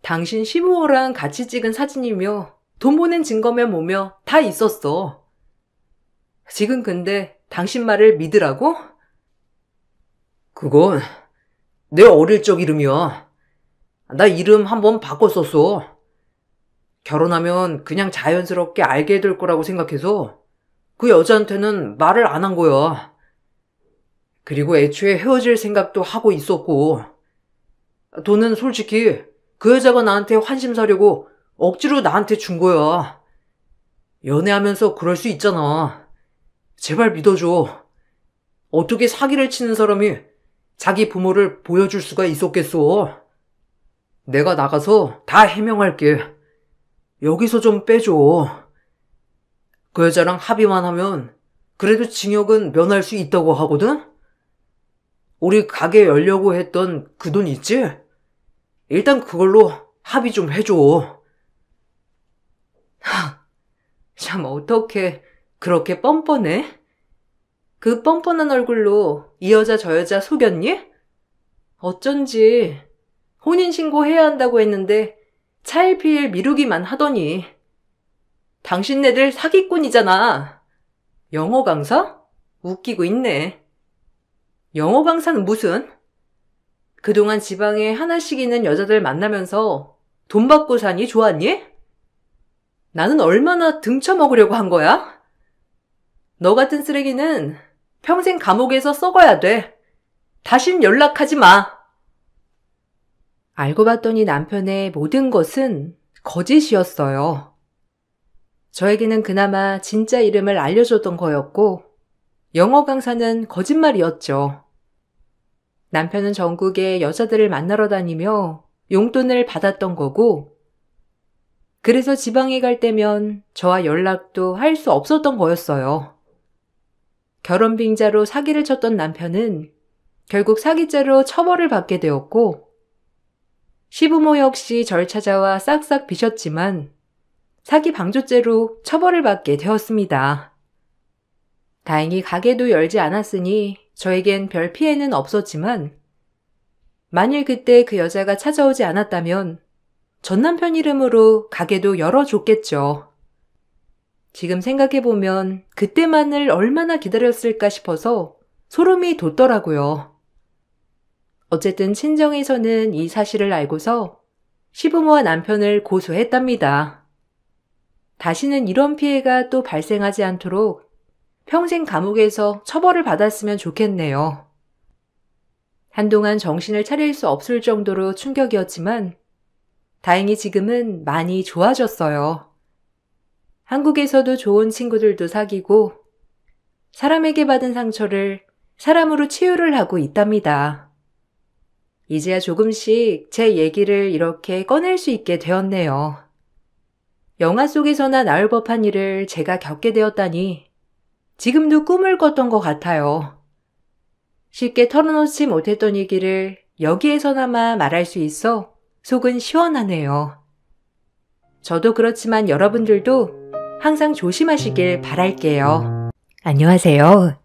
Speaker 1: 당신 시부모랑 같이 찍은 사진이며 돈 보낸 증거며 뭐며 다 있었어. 지금 근데 당신 말을 믿으라고?
Speaker 2: 그건 내 어릴 적 이름이야. 나 이름 한번 바꿨었어. 결혼하면 그냥 자연스럽게 알게 될 거라고 생각해서 그 여자한테는 말을 안 한 거야. 그리고 애초에 헤어질 생각도 하고 있었고 돈은 솔직히 그 여자가 나한테 환심 사려고 억지로 나한테 준 거야. 연애하면서 그럴 수 있잖아. 제발 믿어줘. 어떻게 사기를 치는 사람이 자기 부모를 보여줄 수가 있었겠어. 내가 나가서 다 해명할게. 여기서 좀 빼줘. 그 여자랑 합의만 하면 그래도 징역은 면할 수 있다고 하거든? 우리 가게 열려고 했던 그 돈 있지? 일단 그걸로 합의 좀 해줘.
Speaker 1: 참 어떻게 그렇게 뻔뻔해? 그 뻔뻔한 얼굴로 이 여자 저 여자 속였니? 어쩐지 혼인신고 해야 한다고 했는데 차일피일 미루기만 하더니 당신네들 사기꾼이잖아. 영어 강사? 웃기고 있네. 영어 강사는 무슨? 그동안 지방에 하나씩 있는 여자들 만나면서 돈 받고 사니 좋았니? 나는 얼마나 등쳐먹으려고 한 거야? 너 같은 쓰레기는 평생 감옥에서 썩어야 돼. 다신 연락하지 마. 알고 봤더니 남편의 모든 것은 거짓이었어요. 저에게는 그나마 진짜 이름을 알려줬던 거였고, 영어 강사는 거짓말이었죠. 남편은 전국에 여자들을 만나러 다니며 용돈을 받았던 거고, 그래서 지방에 갈 때면 저와 연락도 할 수 없었던 거였어요. 결혼 빙자로 사기를 쳤던 남편은 결국 사기죄로 처벌을 받게 되었고, 시부모 역시 절 찾아와 싹싹 비셨지만 사기 방조죄로 처벌을 받게 되었습니다. 다행히 가게도 열지 않았으니 저에겐 별 피해는 없었지만, 만일 그때 그 여자가 찾아오지 않았다면 전 남편 이름으로 가게도 열어줬겠죠. 지금 생각해보면 그때만을 얼마나 기다렸을까 싶어서 소름이 돋더라고요. 어쨌든 친정에서는 이 사실을 알고서 시부모와 남편을 고소했답니다. 다시는 이런 피해가 또 발생하지 않도록 평생 감옥에서 처벌을 받았으면 좋겠네요. 한동안 정신을 차릴 수 없을 정도로 충격이었지만 다행히 지금은 많이 좋아졌어요. 한국에서도 좋은 친구들도 사귀고 사람에게 받은 상처를 사람으로 치유를 하고 있답니다. 이제야 조금씩 제 얘기를 이렇게 꺼낼 수 있게 되었네요. 영화 속에서나 나올 법한 일을 제가 겪게 되었다니 지금도 꿈을 꿨던 것 같아요. 쉽게 털어놓지 못했던 얘기를 여기에서나마 말할 수 있어 속은 시원하네요. 저도 그렇지만 여러분들도 항상 조심하시길 바랄게요. 안녕하세요.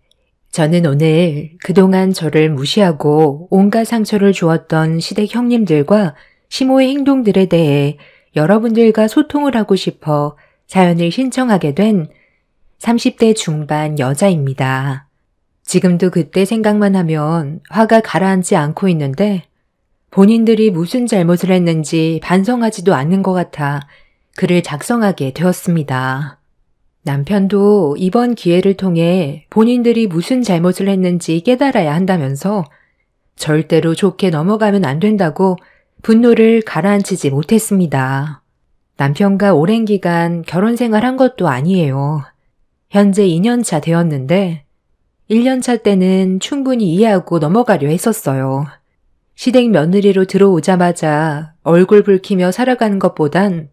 Speaker 1: 저는 오늘 그동안 저를 무시하고 온갖 상처를 주었던 시댁 형님들과 시모의 행동들에 대해 여러분들과 소통을 하고 싶어 사연을 신청하게 된 30대 중반 여자입니다. 지금도 그때 생각만 하면 화가 가라앉지 않고 있는데 본인들이 무슨 잘못을 했는지 반성하지도 않는 것 같아 글을 작성하게 되었습니다. 남편도 이번 기회를 통해 본인들이 무슨 잘못을 했는지 깨달아야 한다면서 절대로 좋게 넘어가면 안 된다고 분노를 가라앉히지 못했습니다. 남편과 오랜 기간 결혼 생활한 것도 아니에요. 현재 2년차 되었는데 1년차 때는 충분히 이해하고 넘어가려 했었어요. 시댁 며느리로 들어오자마자 얼굴 붉히며 살아가는 것보단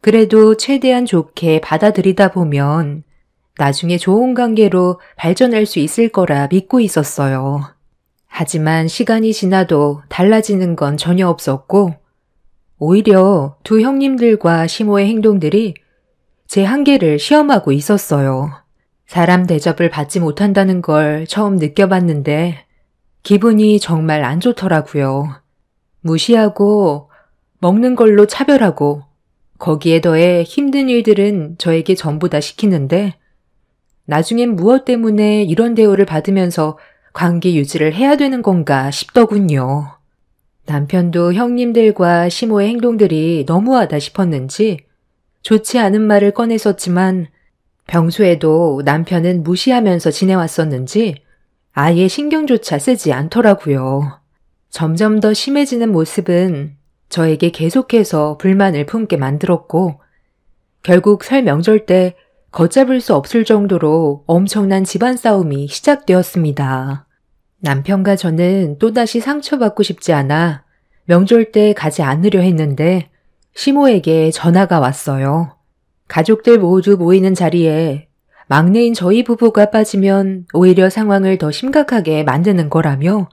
Speaker 1: 그래도 최대한 좋게 받아들이다 보면 나중에 좋은 관계로 발전할 수 있을 거라 믿고 있었어요. 하지만 시간이 지나도 달라지는 건 전혀 없었고 오히려 두 형님들과 시모의 행동들이 제 한계를 시험하고 있었어요. 사람 대접을 받지 못한다는 걸 처음 느껴봤는데 기분이 정말 안 좋더라고요. 무시하고 먹는 걸로 차별하고 거기에 더해 힘든 일들은 저에게 전부 다 시키는데 나중엔 무엇 때문에 이런 대우를 받으면서 관계 유지를 해야 되는 건가 싶더군요. 남편도 형님들과 시모의 행동들이 너무하다 싶었는지 좋지 않은 말을 꺼냈었지만 평소에도 남편은 무시하면서 지내왔었는지 아예 신경조차 쓰지 않더라고요. 점점 더 심해지는 모습은 저에게 계속해서 불만을 품게 만들었고 결국 설 명절 때 걷잡을 수 없을 정도로 엄청난 집안 싸움이 시작되었습니다. 남편과 저는 또다시 상처받고 싶지 않아 명절 때 가지 않으려 했는데 시모에게 전화가 왔어요. 가족들 모두 모이는 자리에 막내인 저희 부부가 빠지면 오히려 상황을 더 심각하게 만드는 거라며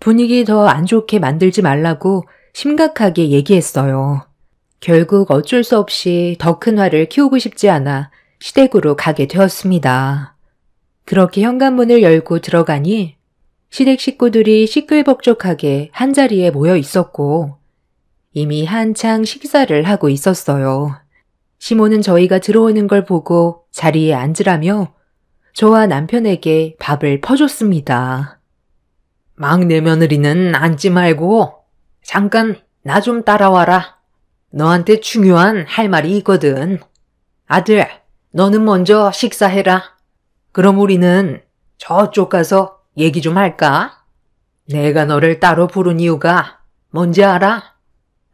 Speaker 1: 분위기 더 안 좋게 만들지 말라고 심각하게 얘기했어요. 결국 어쩔 수 없이 더 큰 화를 키우고 싶지 않아 시댁으로 가게 되었습니다. 그렇게 현관문을 열고 들어가니 시댁 식구들이 시끌벅적하게 한자리에 모여 있었고 이미 한창 식사를 하고 있었어요. 시모는 저희가 들어오는 걸 보고 자리에 앉으라며 저와 남편에게 밥을 퍼줬습니다. 막내 며느리는 앉지 말고 잠깐 나 좀 따라와라. 너한테 중요한 할 말이 있거든. 아들, 너는 먼저 식사해라. 그럼 우리는 저쪽 가서 얘기 좀 할까? 내가 너를 따로 부른 이유가 뭔지 알아?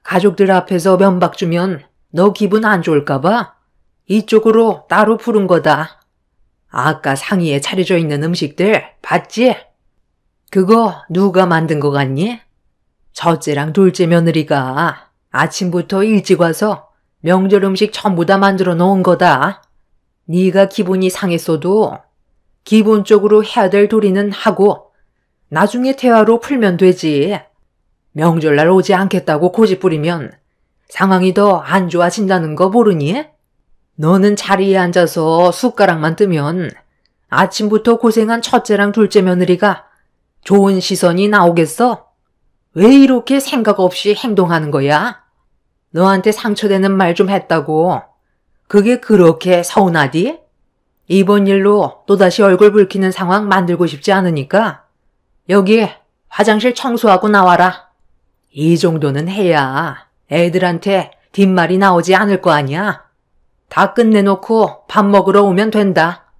Speaker 1: 가족들 앞에서 면박 주면 너 기분 안 좋을까 봐 이쪽으로 따로 부른 거다. 아까 상의에 차려져 있는 음식들 봤지? 그거 누가 만든 거 같니? 첫째랑 둘째 며느리가 아침부터 일찍 와서 명절 음식 전부 다 만들어 놓은 거다. 네가 기분이 상했어도 기본적으로 해야 될 도리는 하고 나중에 대화로 풀면 되지. 명절날 오지 않겠다고 고집 부리면 상황이 더 안 좋아진다는 거 모르니? 너는 자리에 앉아서 숟가락만 뜨면 아침부터 고생한 첫째랑 둘째 며느리가 좋은 시선이 나오겠어? 왜 이렇게 생각 없이 행동하는 거야? 너한테 상처되는 말 좀 했다고 그게 그렇게 서운하디? 이번 일로 또다시 얼굴 붉히는 상황 만들고 싶지 않으니까 여기 화장실 청소하고 나와라. 이 정도는 해야 애들한테 뒷말이 나오지 않을 거 아니야. 다 끝내놓고 밥 먹으러 오면 된다.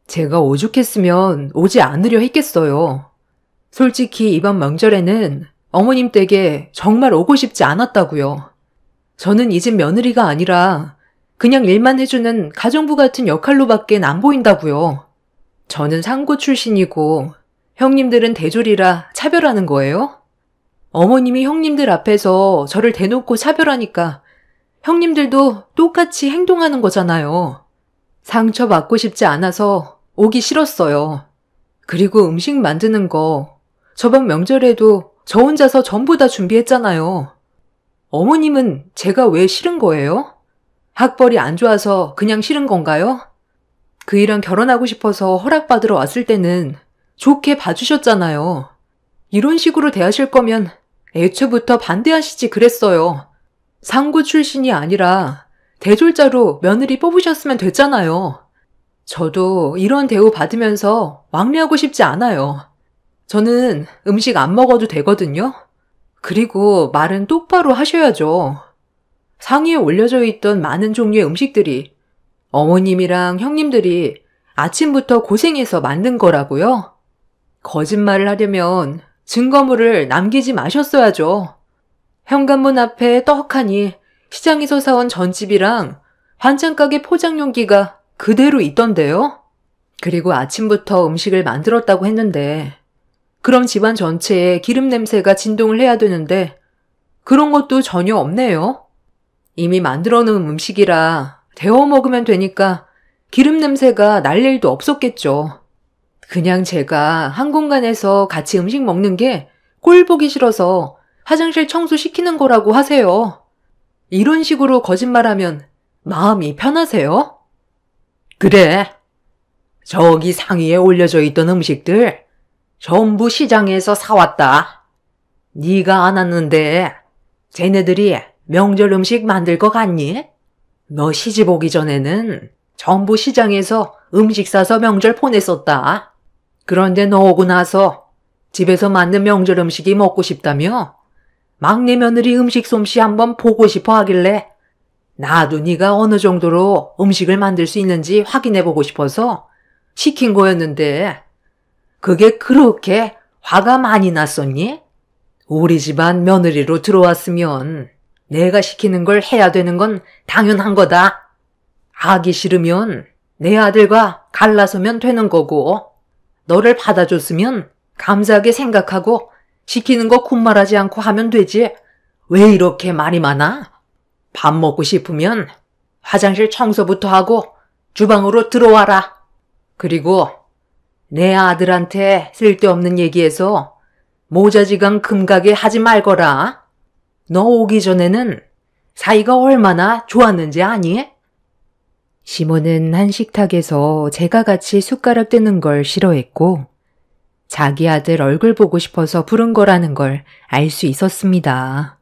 Speaker 1: 제가 오죽했으면 오지 않으려 했겠어요. 솔직히 이번 명절에는 어머님 댁에 정말 오고 싶지 않았다고요. 저는 이 집 며느리가 아니라 그냥 일만 해주는 가정부 같은 역할로밖엔 안 보인다고요. 저는 상고 출신이고 형님들은 대졸이라 차별하는 거예요? 어머님이 형님들 앞에서 저를 대놓고 차별하니까 형님들도 똑같이 행동하는 거잖아요. 상처받고 싶지 않아서 오기 싫었어요. 그리고 음식 만드는 거 저번 명절에도 저 혼자서 전부 다 준비했잖아요. 어머님은 제가 왜 싫은 거예요? 학벌이 안 좋아서 그냥 싫은 건가요? 그 일랑 결혼하고 싶어서 허락받으러 왔을 때는 좋게 봐주셨잖아요. 이런 식으로 대하실 거면 애초부터 반대하시지 그랬어요. 상고 출신이 아니라 대졸자로 며느리 뽑으셨으면 됐잖아요. 저도 이런 대우 받으면서 왕래하고 싶지 않아요. 저는 음식 안 먹어도 되거든요. 그리고 말은 똑바로 하셔야죠. 상위에 올려져 있던 많은 종류의 음식들이 어머님이랑 형님들이 아침부터 고생해서 만든 거라고요? 거짓말을 하려면 증거물을 남기지 마셨어야죠. 현관문 앞에 떡하니 시장에서 사온 전집이랑 반찬가게 포장용기가 그대로 있던데요? 그리고 아침부터 음식을 만들었다고 했는데 그럼 집안 전체에 기름 냄새가 진동을 해야 되는데 그런 것도 전혀 없네요. 이미 만들어 놓은 음식이라 데워 먹으면 되니까 기름 냄새가 날 일도 없었겠죠. 그냥 제가 한 공간에서 같이 음식 먹는 게 꼴 보기 싫어서 화장실 청소시키는 거라고 하세요. 이런 식으로 거짓말하면 마음이 편하세요? 그래. 저기 상위에 올려져 있던 음식들 전부 시장에서 사왔다. 네가 안 왔는데 쟤네들이 명절 음식 만들 거 같니? 너 시집 오기 전에는 전부 시장에서 음식 사서 명절 보냈었다. 그런데 너 오고 나서 집에서 만든 명절 음식이 먹고 싶다며 막내 며느리 음식 솜씨 한번 보고 싶어 하길래 나도 네가 어느 정도로 음식을 만들 수 있는지 확인해보고 싶어서 시킨 거였는데 그게 그렇게 화가 많이 났었니? 우리 집안 며느리로 들어왔으면 내가 시키는 걸 해야 되는 건 당연한 거다. 하기 싫으면 내 아들과 갈라서면 되는 거고 너를 받아줬으면 감사하게 생각하고 시키는 거 군말하지 않고 하면 되지. 왜 이렇게 말이 많아? 밥 먹고 싶으면 화장실 청소부터 하고 주방으로 들어와라. 그리고 내 아들한테 쓸데없는 얘기해서 모자지간 금가게 하지 말거라. 너 오기 전에는 사이가 얼마나 좋았는지 아니? 시모는 한 식탁에서 제가 같이 숟가락 뜨는 걸 싫어했고 자기 아들 얼굴 보고 싶어서 부른 거라는 걸 알 수 있었습니다.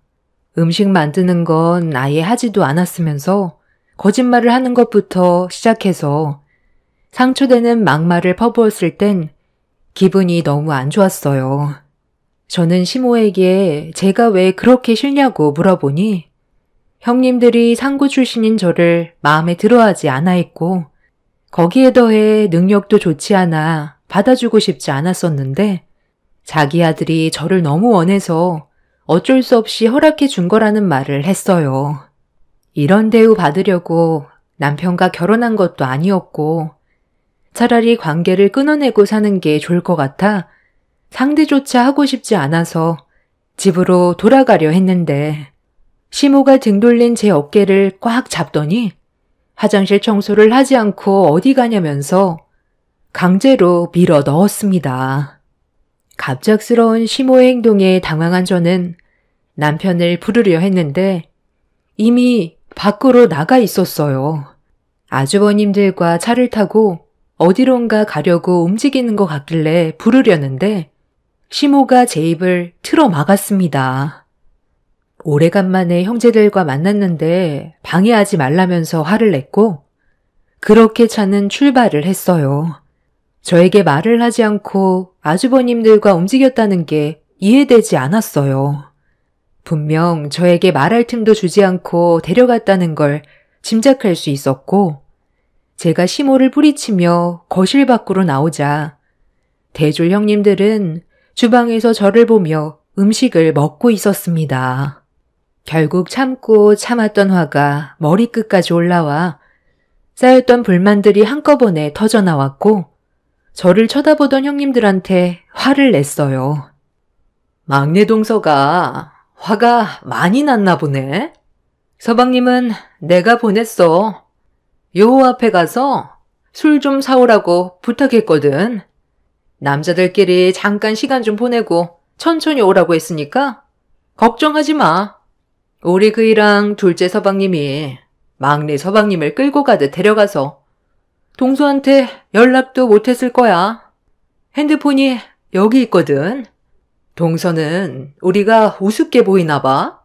Speaker 1: 음식 만드는 건 아예 하지도 않았으면서 거짓말을 하는 것부터 시작해서 상처되는 막말을 퍼부었을 땐 기분이 너무 안 좋았어요. 저는 시모에게 제가 왜 그렇게 싫냐고 물어보니 형님들이 상구 출신인 저를 마음에 들어하지 않아 했고 거기에 더해 능력도 좋지 않아 받아주고 싶지 않았었는데 자기 아들이 저를 너무 원해서 어쩔 수 없이 허락해 준 거라는 말을 했어요. 이런 대우 받으려고 남편과 결혼한 것도 아니었고 차라리 관계를 끊어내고 사는 게 좋을 것 같아 상대조차 하고 싶지 않아서 집으로 돌아가려 했는데 시모가 등 돌린 제 어깨를 꽉 잡더니 화장실 청소를 하지 않고 어디 가냐면서 강제로 밀어 넣었습니다. 갑작스러운 시모의 행동에 당황한 저는 남편을 부르려 했는데 이미 밖으로 나가 있었어요. 아주버님들과 차를 타고 어디론가 가려고 움직이는 것 같길래 부르려는데 시모가 제 입을 틀어 막았습니다. 오래간만에 형제들과 만났는데 방해하지 말라면서 화를 냈고 그렇게 차는 출발을 했어요. 저에게 말을 하지 않고 아주버님들과 움직였다는 게 이해되지 않았어요. 분명 저에게 말할 틈도 주지 않고 데려갔다는 걸 짐작할 수 있었고 제가 시모를 뿌리치며 거실 밖으로 나오자 대졸 형님들은 주방에서 저를 보며 음식을 먹고 있었습니다. 결국 참고 참았던 화가 머리끝까지 올라와 쌓였던 불만들이 한꺼번에 터져나왔고 저를 쳐다보던 형님들한테 화를 냈어요. 막내 동서가 화가 많이 났나 보네. 서방님은 내가 보냈어. 요 앞에 가서 술 좀 사오라고 부탁했거든. 남자들끼리 잠깐 시간 좀 보내고 천천히 오라고 했으니까 걱정하지 마. 우리 그이랑 둘째 서방님이 막내 서방님을 끌고 가듯 데려가서 동서한테 연락도 못했을 거야. 핸드폰이 여기 있거든. 동서는 우리가 우습게 보이나 봐.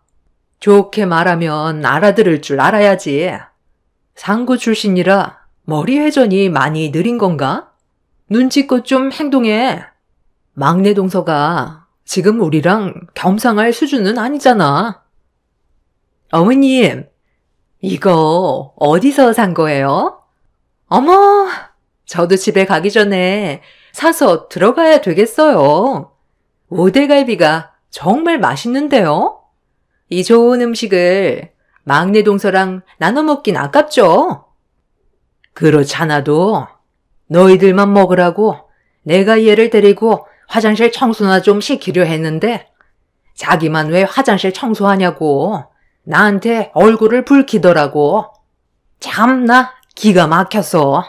Speaker 1: 좋게 말하면 알아들을 줄 알아야지. 상구 출신이라 머리 회전이 많이 느린 건가? 눈치껏 좀 행동해. 막내 동서가 지금 우리랑 겸상할 수준은 아니잖아. 어머님, 이거 어디서 산 거예요? 어머, 저도 집에 가기 전에 사서 들어가야 되겠어요. 오대갈비가 정말 맛있는데요? 이 좋은 음식을 막내 동서랑 나눠 먹긴 아깝죠? 그렇잖아도 너희들만 먹으라고 내가 얘를 데리고 화장실 청소나 좀 시키려 했는데 자기만 왜 화장실 청소하냐고 나한테 얼굴을 붉히더라고. 참나 기가 막혔어.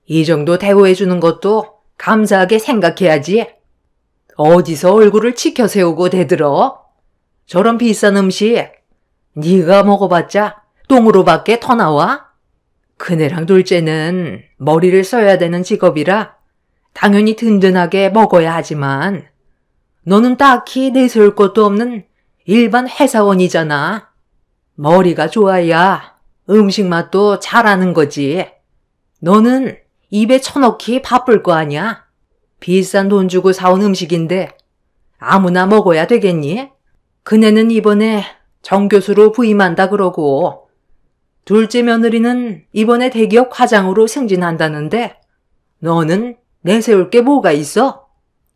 Speaker 1: 이 정도 대우해주는 것도 감사하게 생각해야지. 어디서 얼굴을 치켜 세우고 대들어? 저런 비싼 음식 네가 먹어봤자 똥으로밖에 더 나와? 큰애랑 둘째는 머리를 써야 되는 직업이라 당연히 든든하게 먹어야 하지만 너는 딱히 내세울 것도 없는 일반 회사원이잖아. 머리가 좋아야 음식 맛도 잘하는 거지. 너는 입에 쳐넣기 바쁠 거 아니야? 비싼 돈 주고 사온 음식인데 아무나 먹어야 되겠니? 그네는 이번에 정교수로 부임한다 그러고 둘째 며느리는 이번에 대기업 과장으로 승진한다는데 너는 내세울 게 뭐가 있어?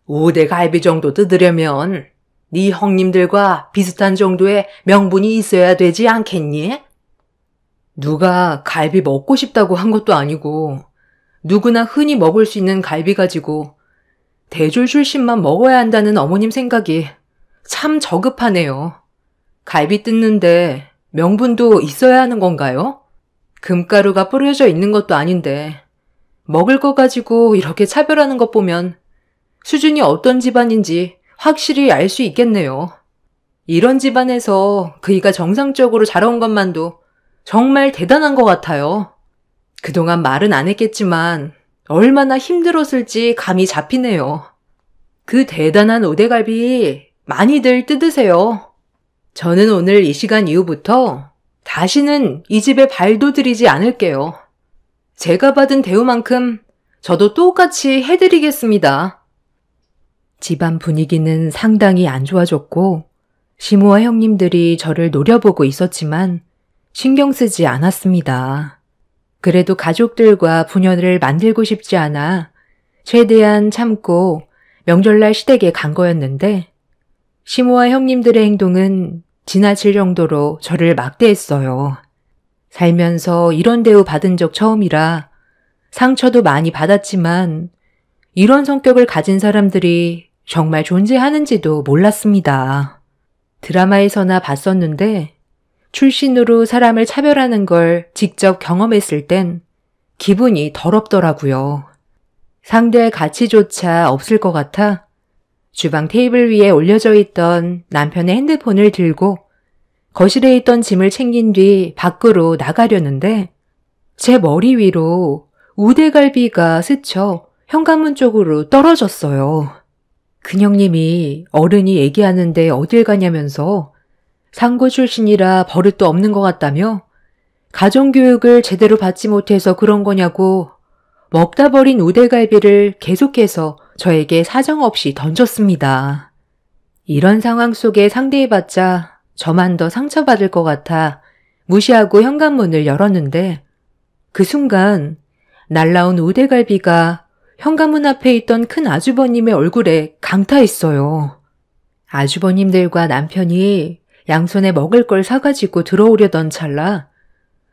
Speaker 1: 5대 갈비 정도 뜯으려면 네 형님들과 비슷한 정도의 명분이 있어야 되지 않겠니? 누가 갈비 먹고 싶다고 한 것도 아니고 누구나 흔히 먹을 수 있는 갈비 가지고 대졸 출신만 먹어야 한다는 어머님 생각이 참 저급하네요. 갈비 뜯는데 명분도 있어야 하는 건가요? 금가루가 뿌려져 있는 것도 아닌데 먹을 거 가지고 이렇게 차별하는 것 보면 수준이 어떤 집안인지 확실히 알 수 있겠네요. 이런 집안에서 그이가 정상적으로 자라온 것만도 정말 대단한 것 같아요. 그동안 말은 안 했겠지만 얼마나 힘들었을지 감이 잡히네요. 그 대단한 오대갈비 많이들 뜯으세요. 저는 오늘 이 시간 이후부터 다시는 이 집에 발도 들이지 않을게요. 제가 받은 대우만큼 저도 똑같이 해드리겠습니다. 집안 분위기는 상당히 안 좋아졌고 시모와 형님들이 저를 노려보고 있었지만 신경 쓰지 않았습니다. 그래도 가족들과 분연을 만들고 싶지 않아 최대한 참고 명절날 시댁에 간 거였는데 시모와 형님들의 행동은 지나칠 정도로 저를 막대했어요. 살면서 이런 대우 받은 적 처음이라 상처도 많이 받았지만 이런 성격을 가진 사람들이 정말 존재하는지도 몰랐습니다. 드라마에서나 봤었는데 출신으로 사람을 차별하는 걸 직접 경험했을 땐 기분이 더럽더라고요. 상대할 가치조차 없을 것 같아 주방 테이블 위에 올려져 있던 남편의 핸드폰을 들고 거실에 있던 짐을 챙긴 뒤 밖으로 나가려는데 제 머리 위로 우대갈비가 스쳐 현관문 쪽으로 떨어졌어요. 큰형님이 어른이 얘기하는데 어딜 가냐면서 상고 출신이라 버릇도 없는 것 같다며 가정교육을 제대로 받지 못해서 그런 거냐고 먹다 버린 우대갈비를 계속해서 저에게 사정없이 던졌습니다. 이런 상황 속에 상대해봤자 저만 더 상처받을 것 같아 무시하고 현관문을 열었는데 그 순간 날라온 우대갈비가 현관문 앞에 있던 큰 아주버님의 얼굴에 강타했어요. 아주버님들과 남편이 양손에 먹을 걸 사가지고 들어오려던 찰나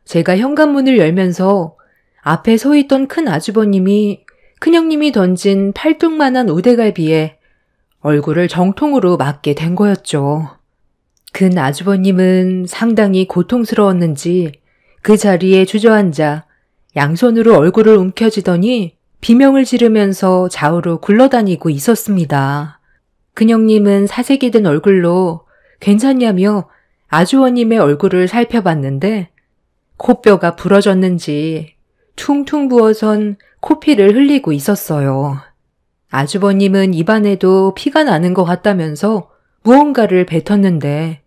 Speaker 1: 제가 현관문을 열면서 앞에 서 있던 큰 아주버님이 큰형님이 던진 팔뚝만한 우대갈비에 얼굴을 정통으로 맞게 된 거였죠. 큰 아주버님은 상당히 고통스러웠는지 그 자리에 주저앉아 양손으로 얼굴을 움켜쥐더니 비명을 지르면서 좌우로 굴러다니고 있었습니다. 큰형님은 사색이 든 얼굴로 괜찮냐며 아주버님의 얼굴을 살펴봤는데 코뼈가 부러졌는지 퉁퉁 부어선 코피를 흘리고 있었어요. 아주버님은 입안에도 피가 나는 것 같다면서 무언가를 뱉었는데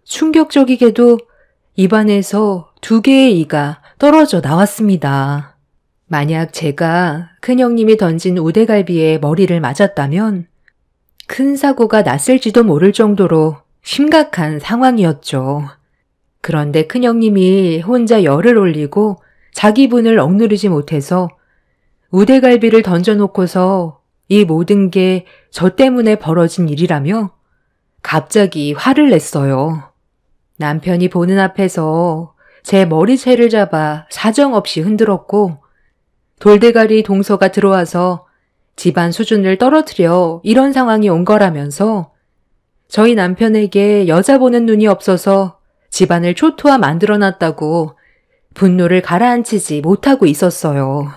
Speaker 1: 충격적이게도 입안에서 2개의 이가 떨어져 나왔습니다. 만약 제가 큰형님이 던진 우대갈비에 머리를 맞았다면 큰 사고가 났을지도 모를 정도로 심각한 상황이었죠. 그런데 큰형님이 혼자 열을 올리고 자기 분을 억누르지 못해서 우대갈비를 던져놓고서 이 모든 게 저 때문에 벌어진 일이라며 갑자기 화를 냈어요. 남편이 보는 앞에서 제 머리채를 잡아 사정없이 흔들었고 돌대가리 동서가 들어와서 집안 수준을 떨어뜨려 이런 상황이 온 거라면서 저희 남편에게 여자 보는 눈이 없어서 집안을 초토화 만들어놨다고 분노를 가라앉히지 못하고 있었어요.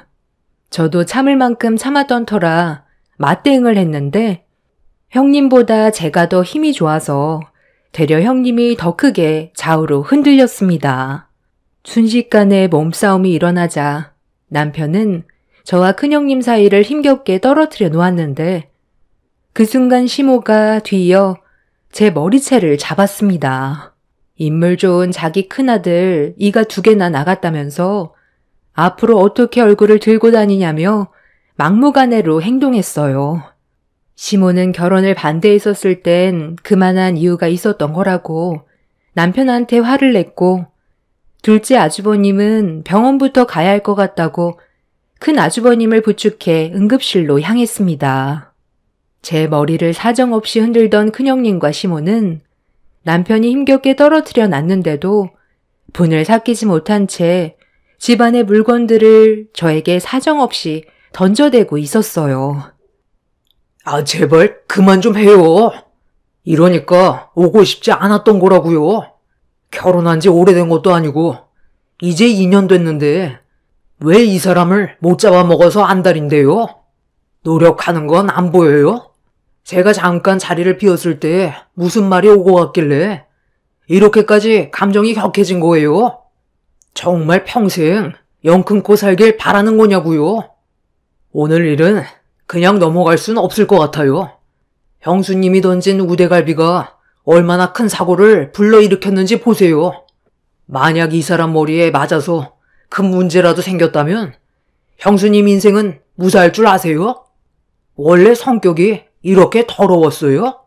Speaker 1: 저도 참을 만큼 참았던 터라 맞대응을 했는데 형님보다 제가 더 힘이 좋아서 되려 형님이 더 크게 좌우로 흔들렸습니다. 순식간에 몸싸움이 일어나자 남편은 저와 큰형님 사이를 힘겹게 떨어뜨려 놓았는데 그 순간 시모가 뒤이어 제 머리채를 잡았습니다. 인물 좋은 자기 큰아들 이가 2개나 나갔다면서 앞으로 어떻게 얼굴을 들고 다니냐며 막무가내로 행동했어요. 시모는 결혼을 반대했었을 땐 그만한 이유가 있었던 거라고 남편한테 화를 냈고 둘째 아주버님은 병원부터 가야 할 것 같다고 큰 아주버님을 부축해 응급실로 향했습니다. 제 머리를 사정없이 흔들던 큰형님과 시모는 남편이 힘겹게 떨어뜨려 놨는데도 분을 삭히지 못한 채 집안의 물건들을 저에게 사정없이 던져대고 있었어요.
Speaker 2: 아, 제발 그만 좀 해요. 이러니까 오고 싶지 않았던 거라고요. 결혼한 지 오래된 것도 아니고 이제 2년 됐는데 왜 이 사람을 못 잡아먹어서 안달인데요? 노력하는 건 안 보여요? 제가 잠깐 자리를 비웠을 때 무슨 말이 오고 갔길래 이렇게까지 감정이 격해진 거예요? 정말 평생 영 끊고 살길 바라는 거냐고요? 오늘 일은 그냥 넘어갈 순 없을 것 같아요. 형수님이 던진 우대갈비가 얼마나 큰 사고를 불러일으켰는지 보세요. 만약 이 사람 머리에 맞아서 큰 문제라도 생겼다면 형수님 인생은 무사할 줄 아세요? 원래 성격이 이렇게 더러웠어요?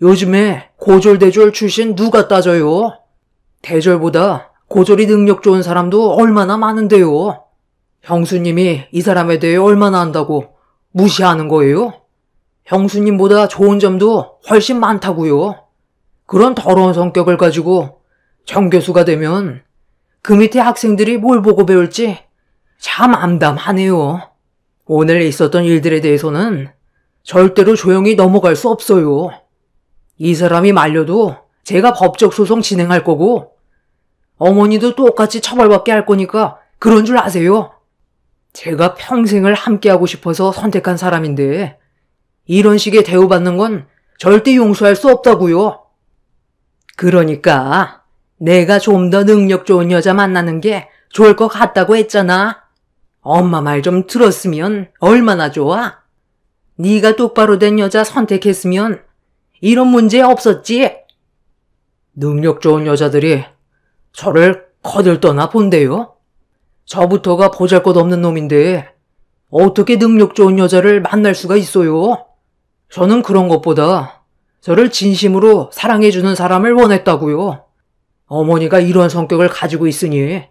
Speaker 2: 요즘에 고졸대졸 출신 누가 따져요? 대졸보다 고졸이 능력 좋은 사람도 얼마나 많은데요. 형수님이 이 사람에 대해 얼마나 안다고 무시하는 거예요? 형수님보다 좋은 점도 훨씬 많다고요. 그런 더러운 성격을 가지고 정교수가 되면 그 밑에 학생들이 뭘 보고 배울지 참 암담하네요. 오늘 있었던 일들에 대해서는 절대로 조용히 넘어갈 수 없어요. 이 사람이 말려도 제가 법적 소송 진행할 거고 어머니도 똑같이 처벌받게 할 거니까 그런 줄 아세요. 제가 평생을 함께하고 싶어서 선택한 사람인데 이런 식의 대우받는 건 절대 용서할 수 없다고요. 그러니까 내가 좀 더 능력 좋은 여자 만나는 게 좋을 것 같다고 했잖아. 엄마 말 좀 들었으면 얼마나 좋아. 네가 똑바로 된 여자 선택했으면 이런 문제 없었지. 능력 좋은 여자들이 저를 거들떠나 본대요. 저부터가 보잘것없는 놈인데 어떻게 능력 좋은 여자를 만날 수가 있어요? 저는 그런 것보다 저를 진심으로 사랑해주는 사람을 원했다고요. 어머니가 이런 성격을 가지고 있으니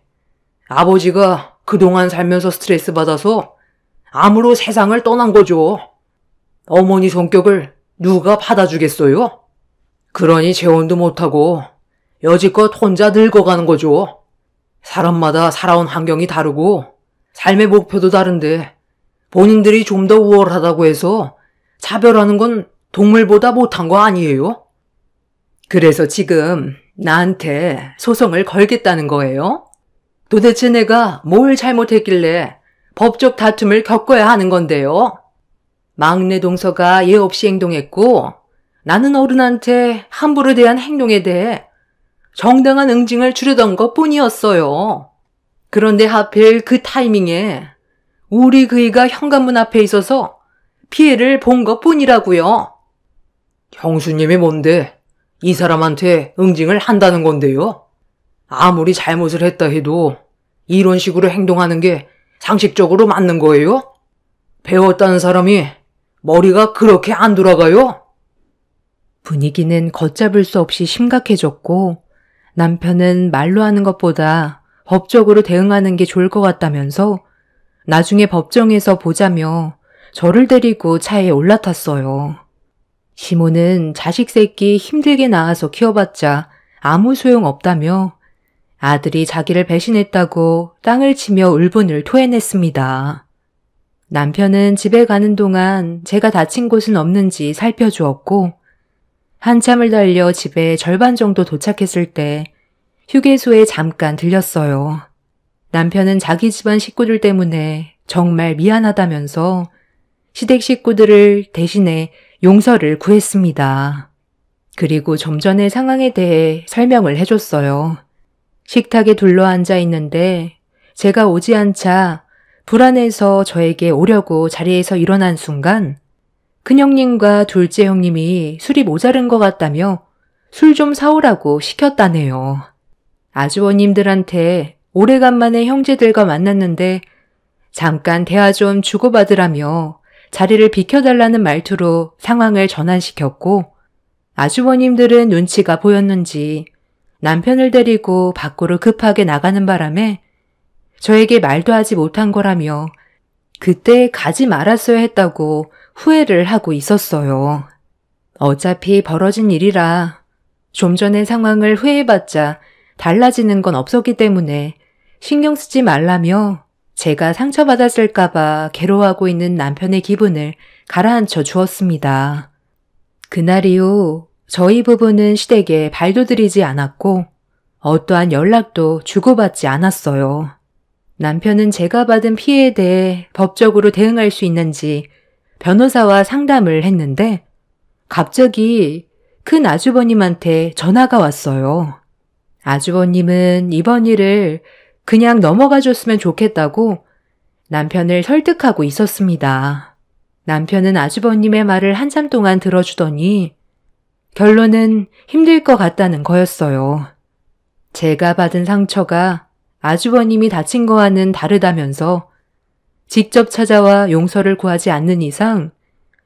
Speaker 2: 아버지가 그동안 살면서 스트레스 받아서 암으로 세상을 떠난 거죠. 어머니 성격을 누가 받아주겠어요? 그러니 재혼도 못하고 여지껏 혼자 늙어가는 거죠. 사람마다 살아온 환경이 다르고 삶의 목표도 다른데 본인들이 좀 더 우월하다고 해서 차별하는 건 동물보다 못한 거 아니에요? 그래서 지금 나한테 소송을 걸겠다는 거예요? 도대체 내가 뭘 잘못했길래 법적 다툼을 겪어야 하는 건데요? 막내 동서가 예 없이 행동했고 나는 어른한테 함부로 대한 행동에 대해 정당한 응징을 주려던 것 뿐이었어요. 그런데 하필 그 타이밍에 우리 그이가 현관문 앞에 있어서 피해를 본 것 뿐이라고요. 형수님이 뭔데 이 사람한테 응징을 한다는 건데요? 아무리 잘못을 했다 해도 이런 식으로 행동하는 게 상식적으로 맞는 거예요? 배웠다는 사람이 머리가 그렇게 안 돌아가요?
Speaker 1: 분위기는 걷잡을 수 없이 심각해졌고 남편은 말로 하는 것보다 법적으로 대응하는 게 좋을 것 같다면서 나중에 법정에서 보자며 저를 데리고 차에 올라탔어요. 시모는 자식 새끼 힘들게 낳아서 키워봤자 아무 소용 없다며 아들이 자기를 배신했다고 땅을 치며 울분을 토해냈습니다. 남편은 집에 가는 동안 제가 다친 곳은 없는지 살펴주었고 한참을 달려 집에 절반 정도 도착했을 때 휴게소에 잠깐 들렸어요. 남편은 자기 집안 식구들 때문에 정말 미안하다면서 시댁 식구들을 대신해 용서를 구했습니다. 그리고 좀 전의 상황에 대해 설명을 해줬어요. 식탁에 둘러앉아 있는데 제가 오지 않자 불안해서 저에게 오려고 자리에서 일어난 순간 큰형님과 둘째 형님이 술이 모자른 것 같다며 술 좀 사오라고 시켰다네요. 아주버님들한테 오래간만에 형제들과 만났는데 잠깐 대화 좀 주고받으라며 자리를 비켜달라는 말투로 상황을 전환시켰고 아주버님들은 눈치가 보였는지 남편을 데리고 밖으로 급하게 나가는 바람에 저에게 말도 하지 못한 거라며 그때 가지 말았어야 했다고 후회를 하고 있었어요. 어차피 벌어진 일이라 좀 전의 상황을 후회해봤자 달라지는 건 없었기 때문에 신경 쓰지 말라며 제가 상처받았을까봐 괴로워하고 있는 남편의 기분을 가라앉혀 주었습니다. 그날 이후 저희 부부는 시댁에 발도 들이지 않았고 어떠한 연락도 주고받지 않았어요. 남편은 제가 받은 피해에 대해 법적으로 대응할 수 있는지 변호사와 상담을 했는데 갑자기 큰 아주버님한테 전화가 왔어요. 아주버님은 이번 일을 그냥 넘어가 줬으면 좋겠다고 남편을 설득하고 있었습니다. 남편은 아주버님의 말을 한참 동안 들어주더니 결론은 힘들 것 같다는 거였어요. 제가 받은 상처가 아주버님이 다친 거와는 다르다면서 직접 찾아와 용서를 구하지 않는 이상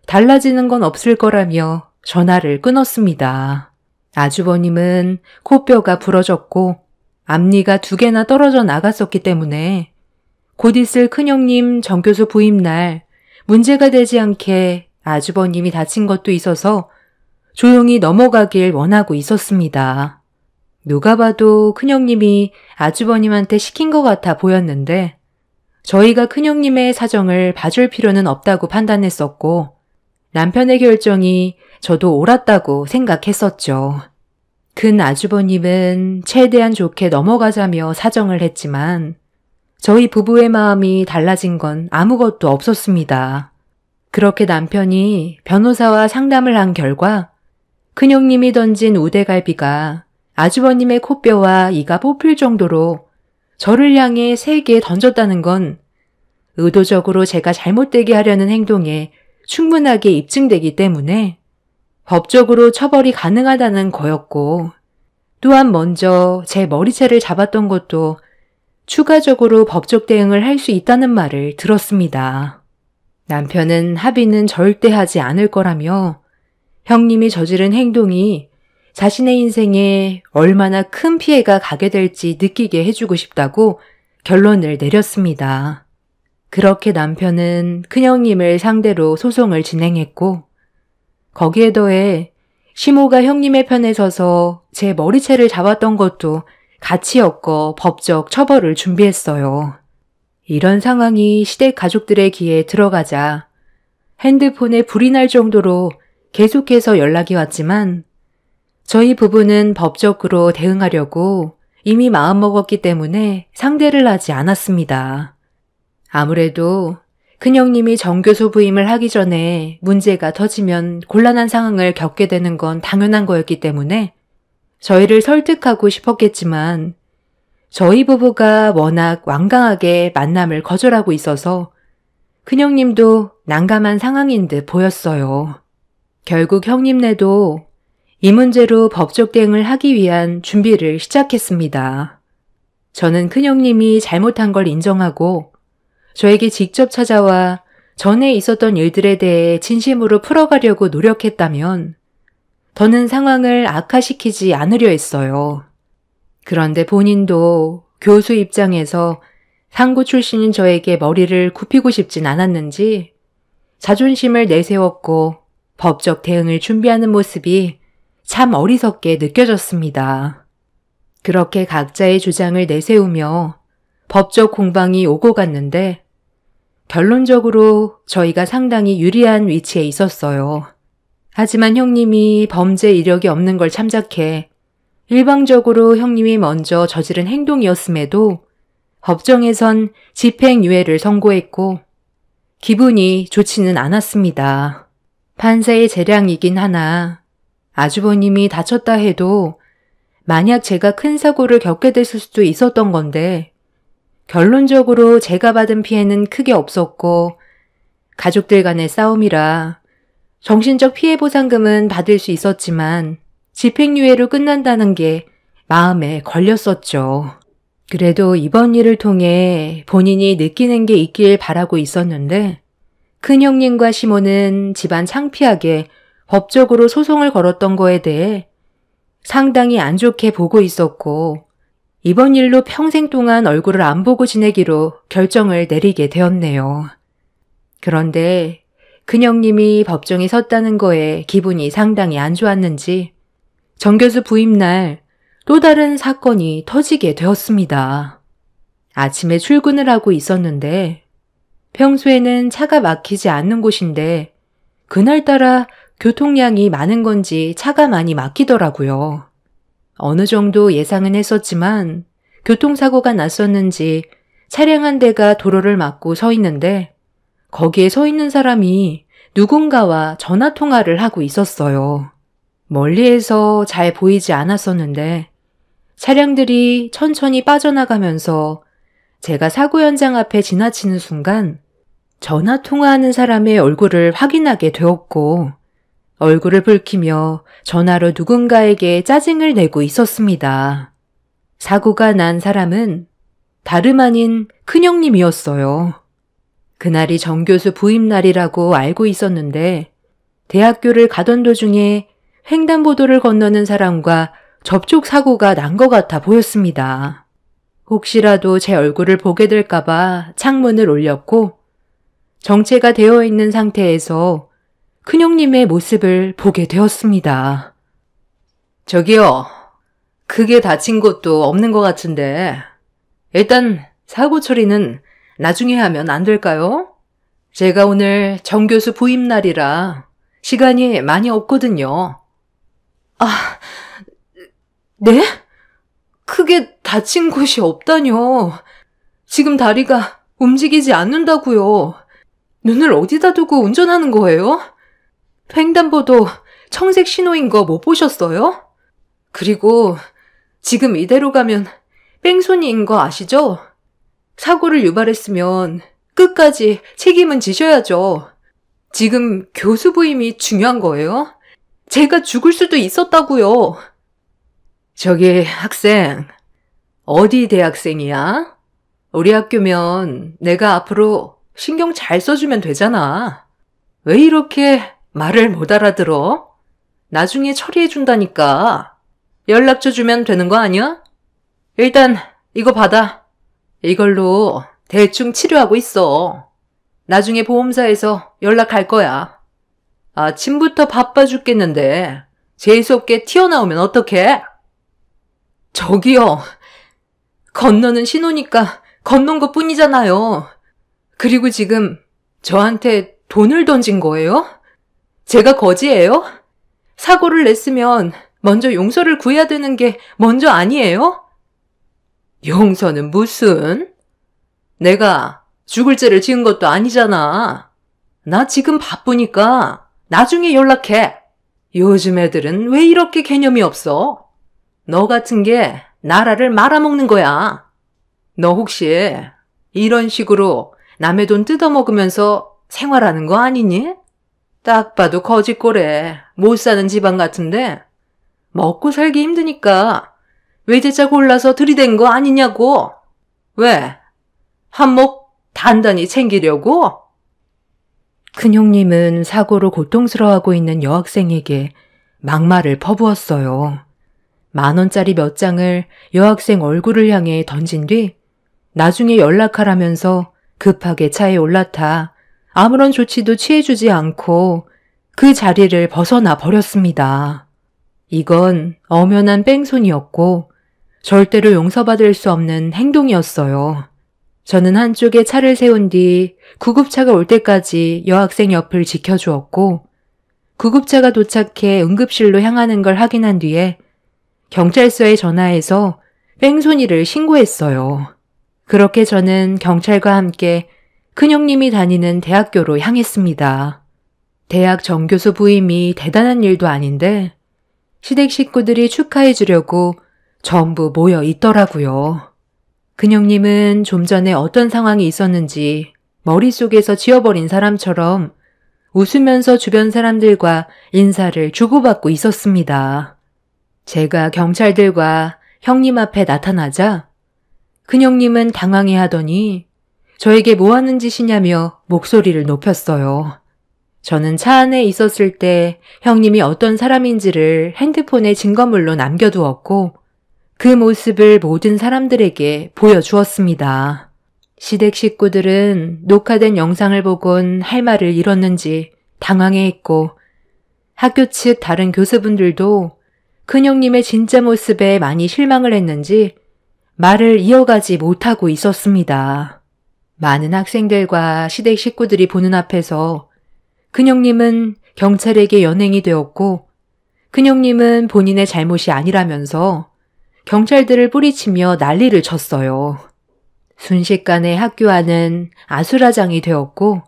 Speaker 1: 달라지는 건 없을 거라며 전화를 끊었습니다. 아주버님은 코뼈가 부러졌고 앞니가 2개나 떨어져 나갔었기 때문에 곧 있을 큰형님 정교수 부임날 문제가 되지 않게 아주버님이 다친 것도 있어서 조용히 넘어가길 원하고 있었습니다. 누가 봐도 큰형님이 아주버님한테 시킨 것 같아 보였는데 저희가 큰형님의 사정을 봐줄 필요는 없다고 판단했었고 남편의 결정이 저도 옳았다고 생각했었죠. 큰 아주버님은 최대한 좋게 넘어가자며 사정을 했지만 저희 부부의 마음이 달라진 건 아무것도 없었습니다. 그렇게 남편이 변호사와 상담을 한 결과 큰형님이 던진 우대갈비가 아주버님의 코뼈와 이가 뽑힐 정도로 저를 향해 세게 던졌다는 건 의도적으로 제가 잘못되게 하려는 행동에 충분하게 입증되기 때문에 법적으로 처벌이 가능하다는 거였고 또한 먼저 제 머리채를 잡았던 것도 추가적으로 법적 대응을 할 수 있다는 말을 들었습니다. 남편은 합의는 절대 하지 않을 거라며 형님이 저지른 행동이 자신의 인생에 얼마나 큰 피해가 가게 될지 느끼게 해주고 싶다고 결론을 내렸습니다. 그렇게 남편은 큰형님을 상대로 소송을 진행했고 거기에 더해 시모가 형님의 편에 서서 제 머리채를 잡았던 것도 같이 엮어 법적 처벌을 준비했어요. 이런 상황이 시댁 가족들의 귀에 들어가자 핸드폰에 불이 날 정도로 계속해서 연락이 왔지만 저희 부부는 법적으로 대응하려고 이미 마음먹었기 때문에 상대를 하지 않았습니다. 아무래도 큰형님이 정교수 부임을 하기 전에 문제가 터지면 곤란한 상황을 겪게 되는 건 당연한 거였기 때문에 저희를 설득하고 싶었겠지만 저희 부부가 워낙 완강하게 만남을 거절하고 있어서 큰형님도 난감한 상황인 듯 보였어요. 결국 형님네도 이 문제로 법적 대응을 하기 위한 준비를 시작했습니다. 저는 큰형님이 잘못한 걸 인정하고 저에게 직접 찾아와 전에 있었던 일들에 대해 진심으로 풀어가려고 노력했다면 더는 상황을 악화시키지 않으려 했어요. 그런데 본인도 교수 입장에서 상고 출신인 저에게 머리를 굽히고 싶진 않았는지 자존심을 내세웠고 법적 대응을 준비하는 모습이 참 어리석게 느껴졌습니다. 그렇게 각자의 주장을 내세우며 법적 공방이 오고 갔는데 결론적으로 저희가 상당히 유리한 위치에 있었어요. 하지만 형님이 범죄 이력이 없는 걸 참작해 일방적으로 형님이 먼저 저지른 행동이었음에도 법정에선 집행유예를 선고했고 기분이 좋지는 않았습니다. 판사의 재량이긴 하나 아주버님이 다쳤다 해도 만약 제가 큰 사고를 겪게 됐을 수도 있었던 건데 결론적으로 제가 받은 피해는 크게 없었고 가족들 간의 싸움이라 정신적 피해 보상금은 받을 수 있었지만 집행유예로 끝난다는 게 마음에 걸렸었죠. 그래도 이번 일을 통해 본인이 느끼는 게 있길 바라고 있었는데 큰형님과 시모는 집안 창피하게 법적으로 소송을 걸었던 거에 대해 상당히 안 좋게 보고 있었고 이번 일로 평생 동안 얼굴을 안 보고 지내기로 결정을 내리게 되었네요. 그런데 큰형님이 법정에 섰다는 거에 기분이 상당히 안 좋았는지 정교수 부임날 또 다른 사건이 터지게 되었습니다. 아침에 출근을 하고 있었는데 평소에는 차가 막히지 않는 곳인데 그날따라 교통량이 많은 건지 차가 많이 막히더라고요. 어느 정도 예상은 했었지만 교통사고가 났었는지 차량 한 대가 도로를 막고 서 있는데 거기에 서 있는 사람이 누군가와 전화통화를 하고 있었어요. 멀리에서 잘 보이지 않았었는데 차량들이 천천히 빠져나가면서 제가 사고 현장 앞에 지나치는 순간 전화통화하는 사람의 얼굴을 확인하게 되었고 얼굴을 붉히며 전화로 누군가에게 짜증을 내고 있었습니다. 사고가 난 사람은 다름 아닌 큰형님이었어요. 그날이 정교수 부임날이라고 알고 있었는데 대학교를 가던 도중에 횡단보도를 건너는 사람과 접촉 사고가 난 것 같아 보였습니다. 혹시라도 제 얼굴을 보게 될까봐 창문을 올렸고 정체가 되어 있는 상태에서 큰형님의 모습을 보게 되었습니다.
Speaker 2: 저기요, 크게 다친 것도 없는 것 같은데 일단 사고 처리는 나중에 하면 안 될까요? 제가 오늘 정 교수 부임 날이라 시간이 많이 없거든요.
Speaker 1: 네? 크게 다친 곳이 없다뇨. 지금 다리가 움직이지 않는다고요. 눈을 어디다 두고 운전하는 거예요? 횡단보도 청색 신호인 거 못 보셨어요? 그리고 지금 이대로 가면 뺑소니인 거 아시죠? 사고를 유발했으면 끝까지 책임은 지셔야죠. 지금 교수 부임이 중요한 거예요? 제가 죽을 수도 있었다고요.
Speaker 2: 저기 학생, 어디 대학생이야? 우리 학교면 내가 앞으로 신경 잘 써주면 되잖아. 왜 이렇게 말을 못 알아들어? 나중에 처리해준다니까. 연락처 주면 되는 거 아니야? 일단 이거 받아. 이걸로 대충 치료하고 있어. 나중에 보험사에서 연락할 거야. 아침부터 바빠 죽겠는데 재수없게 튀어나오면 어떡해?
Speaker 1: 저기요. 건너는 신호니까 건넌 것 뿐이잖아요. 그리고 지금 저한테 돈을 던진 거예요? 제가 거지예요? 사고를 냈으면 먼저 용서를 구해야 되는 게 먼저 아니에요?
Speaker 2: 용서는 무슨? 내가 죽을 죄를 지은 것도 아니잖아. 나 지금 바쁘니까 나중에 연락해. 요즘 애들은 왜 이렇게 개념이 없어? 너 같은 게 나라를 말아먹는 거야. 너 혹시 이런 식으로 남의 돈 뜯어먹으면서 생활하는 거 아니니? 딱 봐도 거짓골에 못 사는 집안 같은데 먹고 살기 힘드니까 외제차 골라서 들이댄 거 아니냐고. 왜? 한몫 단단히 챙기려고?
Speaker 1: 큰형님은 사고로 고통스러워하고 있는 여학생에게 막말을 퍼부었어요. 10,000원짜리 몇 장을 여학생 얼굴을 향해 던진 뒤 나중에 연락하라면서 급하게 차에 올라타 아무런 조치도 취해주지 않고 그 자리를 벗어나 버렸습니다. 이건 엄연한 뺑소니였고 절대로 용서받을 수 없는 행동이었어요. 저는 한쪽에 차를 세운 뒤 구급차가 올 때까지 여학생 옆을 지켜주었고 구급차가 도착해 응급실로 향하는 걸 확인한 뒤에 경찰서에 전화해서 뺑소니를 신고했어요. 그렇게 저는 경찰과 함께 큰형님이 다니는 대학교로 향했습니다. 대학 정교수 부임이 대단한 일도 아닌데 시댁 식구들이 축하해 주려고 전부 모여 있더라고요. 큰형님은 좀 전에 어떤 상황이 있었는지 머릿속에서 지워버린 사람처럼 웃으면서 주변 사람들과 인사를 주고받고 있었습니다. 제가 경찰들과 형님 앞에 나타나자 큰형님은 당황해하더니 저에게 뭐 하는 짓이냐며 목소리를 높였어요. 저는 차 안에 있었을 때 형님이 어떤 사람인지를 핸드폰에 증거물로 남겨두었고 그 모습을 모든 사람들에게 보여주었습니다. 시댁 식구들은 녹화된 영상을 보곤 할 말을 잃었는지 당황해했고 학교 측 다른 교수분들도 큰형님의 진짜 모습에 많이 실망을 했는지 말을 이어가지 못하고 있었습니다. 많은 학생들과 시댁 식구들이 보는 앞에서 큰형님은 경찰에게 연행이 되었고 큰형님은 본인의 잘못이 아니라면서 경찰들을 뿌리치며 난리를 쳤어요. 순식간에 학교 안은 아수라장이 되었고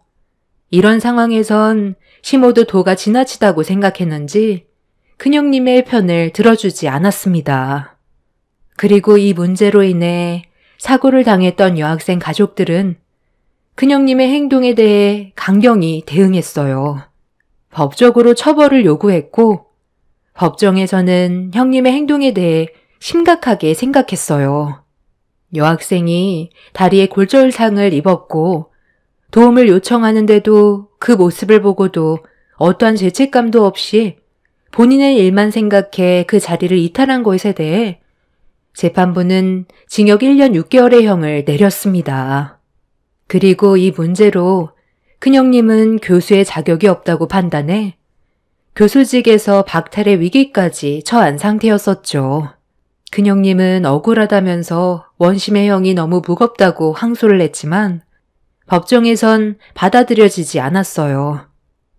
Speaker 1: 이런 상황에선 시모도 도가 지나치다고 생각했는지 큰형님의 편을 들어주지 않았습니다. 그리고 이 문제로 인해 사고를 당했던 여학생 가족들은 큰형님의 행동에 대해 강경히 대응했어요. 법적으로 처벌을 요구했고 법정에서는 형님의 행동에 대해 심각하게 생각했어요. 여학생이 다리에 골절상을 입었고 도움을 요청하는데도 그 모습을 보고도 어떠한 죄책감도 없이 본인의 일만 생각해 그 자리를 이탈한 것에 대해 재판부는 징역 1년 6개월의 형을 내렸습니다. 그리고 이 문제로 큰형님은 교수의 자격이 없다고 판단해 교수직에서 박탈의 위기까지 처한 상태였었죠. 큰형님은 억울하다면서 원심의 형이 너무 무겁다고 항소를 했지만 법정에선 받아들여지지 않았어요.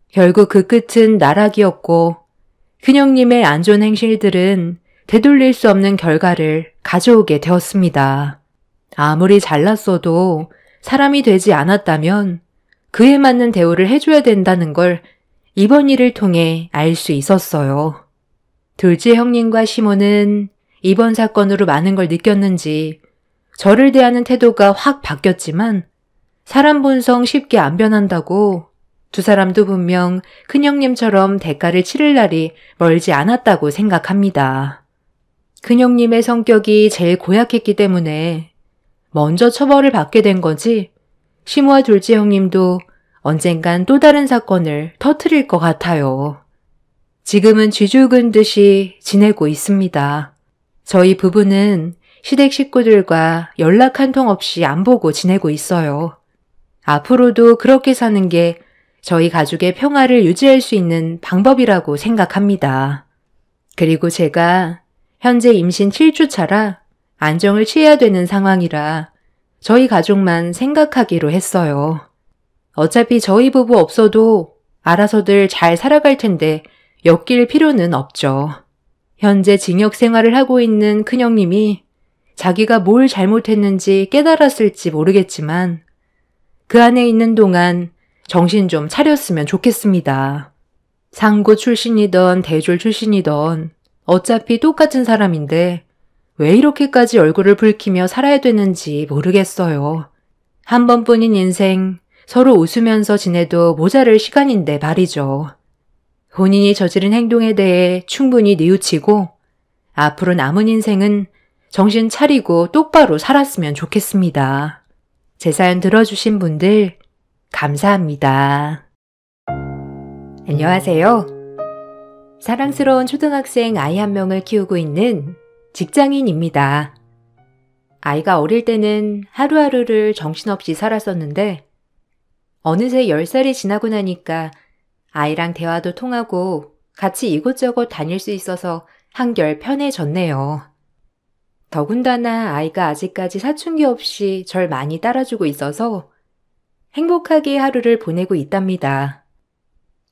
Speaker 1: 결국 그 끝은 나락이었고 큰형님의 안 좋은 행실들은 되돌릴 수 없는 결과를 가져오게 되었습니다. 아무리 잘났어도 사람이 되지 않았다면 그에 맞는 대우를 해줘야 된다는 걸 이번 일을 통해 알 수 있었어요. 둘째 형님과 시모는 이번 사건으로 많은 걸 느꼈는지 저를 대하는 태도가 확 바뀌었지만 사람 본성 쉽게 안 변한다고 두 사람도 분명 큰형님처럼 대가를 치를 날이 멀지 않았다고 생각합니다. 큰형님의 성격이 제일 고약했기 때문에 먼저 처벌을 받게 된 거지 시모와 둘째 형님도 언젠간 또 다른 사건을 터뜨릴 것 같아요. 지금은 쥐죽은 듯이 지내고 있습니다. 저희 부부는 시댁 식구들과 연락 한 통 없이 안 보고 지내고 있어요. 앞으로도 그렇게 사는 게 저희 가족의 평화를 유지할 수 있는 방법이라고 생각합니다. 그리고 제가 현재 임신 7주차라 안정을 취해야 되는 상황이라 저희 가족만 생각하기로 했어요. 어차피 저희 부부 없어도 알아서들 잘 살아갈 텐데 엮일 필요는 없죠. 현재 징역 생활을 하고 있는 큰형님이 자기가 뭘 잘못했는지 깨달았을지 모르겠지만 그 안에 있는 동안 정신 좀 차렸으면 좋겠습니다. 상고 출신이던 대졸 출신이던 어차피 똑같은 사람인데 왜 이렇게까지 얼굴을 붉히며 살아야 되는지 모르겠어요. 한 번뿐인 인생 서로 웃으면서 지내도 모자랄 시간인데 말이죠. 본인이 저지른 행동에 대해 충분히 뉘우치고 앞으로 남은 인생은 정신 차리고 똑바로 살았으면 좋겠습니다. 제 사연 들어주신 분들 감사합니다. 안녕하세요. 사랑스러운 초등학생 아이 한 명을 키우고 있는 직장인입니다. 아이가 어릴 때는 하루하루를 정신없이 살았었는데 어느새 10살이 지나고 나니까 아이랑 대화도 통하고 같이 이곳저곳 다닐 수 있어서 한결 편해졌네요. 더군다나 아이가 아직까지 사춘기 없이 절 많이 따라주고 있어서 행복하게 하루를 보내고 있답니다.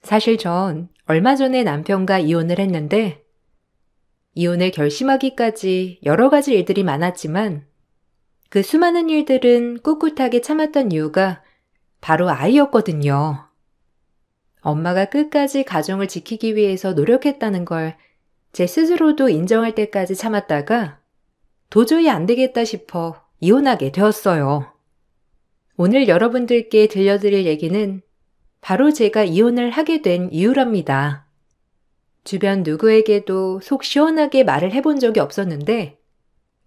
Speaker 1: 사실 전 얼마 전에 남편과 이혼을 했는데 이혼을 결심하기까지 여러 가지 일들이 많았지만 그 수많은 일들은 꿋꿋하게 참았던 이유가 바로 아이였거든요. 엄마가 끝까지 가정을 지키기 위해서 노력했다는 걸 제 스스로도 인정할 때까지 참았다가 도저히 안 되겠다 싶어 이혼하게 되었어요. 오늘 여러분들께 들려드릴 얘기는 바로 제가 이혼을 하게 된 이유랍니다. 주변 누구에게도 속 시원하게 말을 해본 적이 없었는데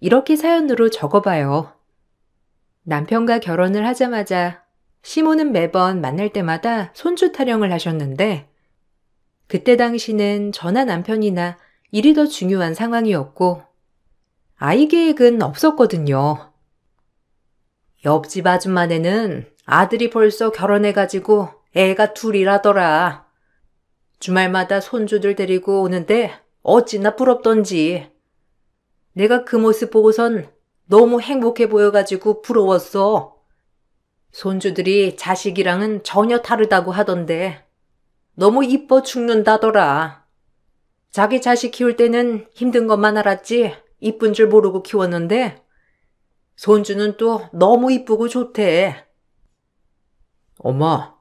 Speaker 1: 이렇게 사연으로 적어봐요. 남편과 결혼을 하자마자 시모는 매번 만날 때마다 손주 타령을 하셨는데 그때 당시는 저나 남편이나 일이 더 중요한 상황이었고 아이 계획은 없었거든요. 옆집 아줌마네는 아들이 벌써 결혼해가지고 애가 둘이라더라. 주말마다 손주들 데리고 오는데 어찌나 부럽던지. 내가 그 모습 보고선 너무 행복해 보여가지고 부러웠어. 손주들이 자식이랑은 전혀 다르다고 하던데 너무 이뻐 죽는다더라. 자기 자식 키울 때는 힘든 것만 알았지 이쁜 줄 모르고 키웠는데 손주는 또 너무 이쁘고 좋대.
Speaker 2: 엄마,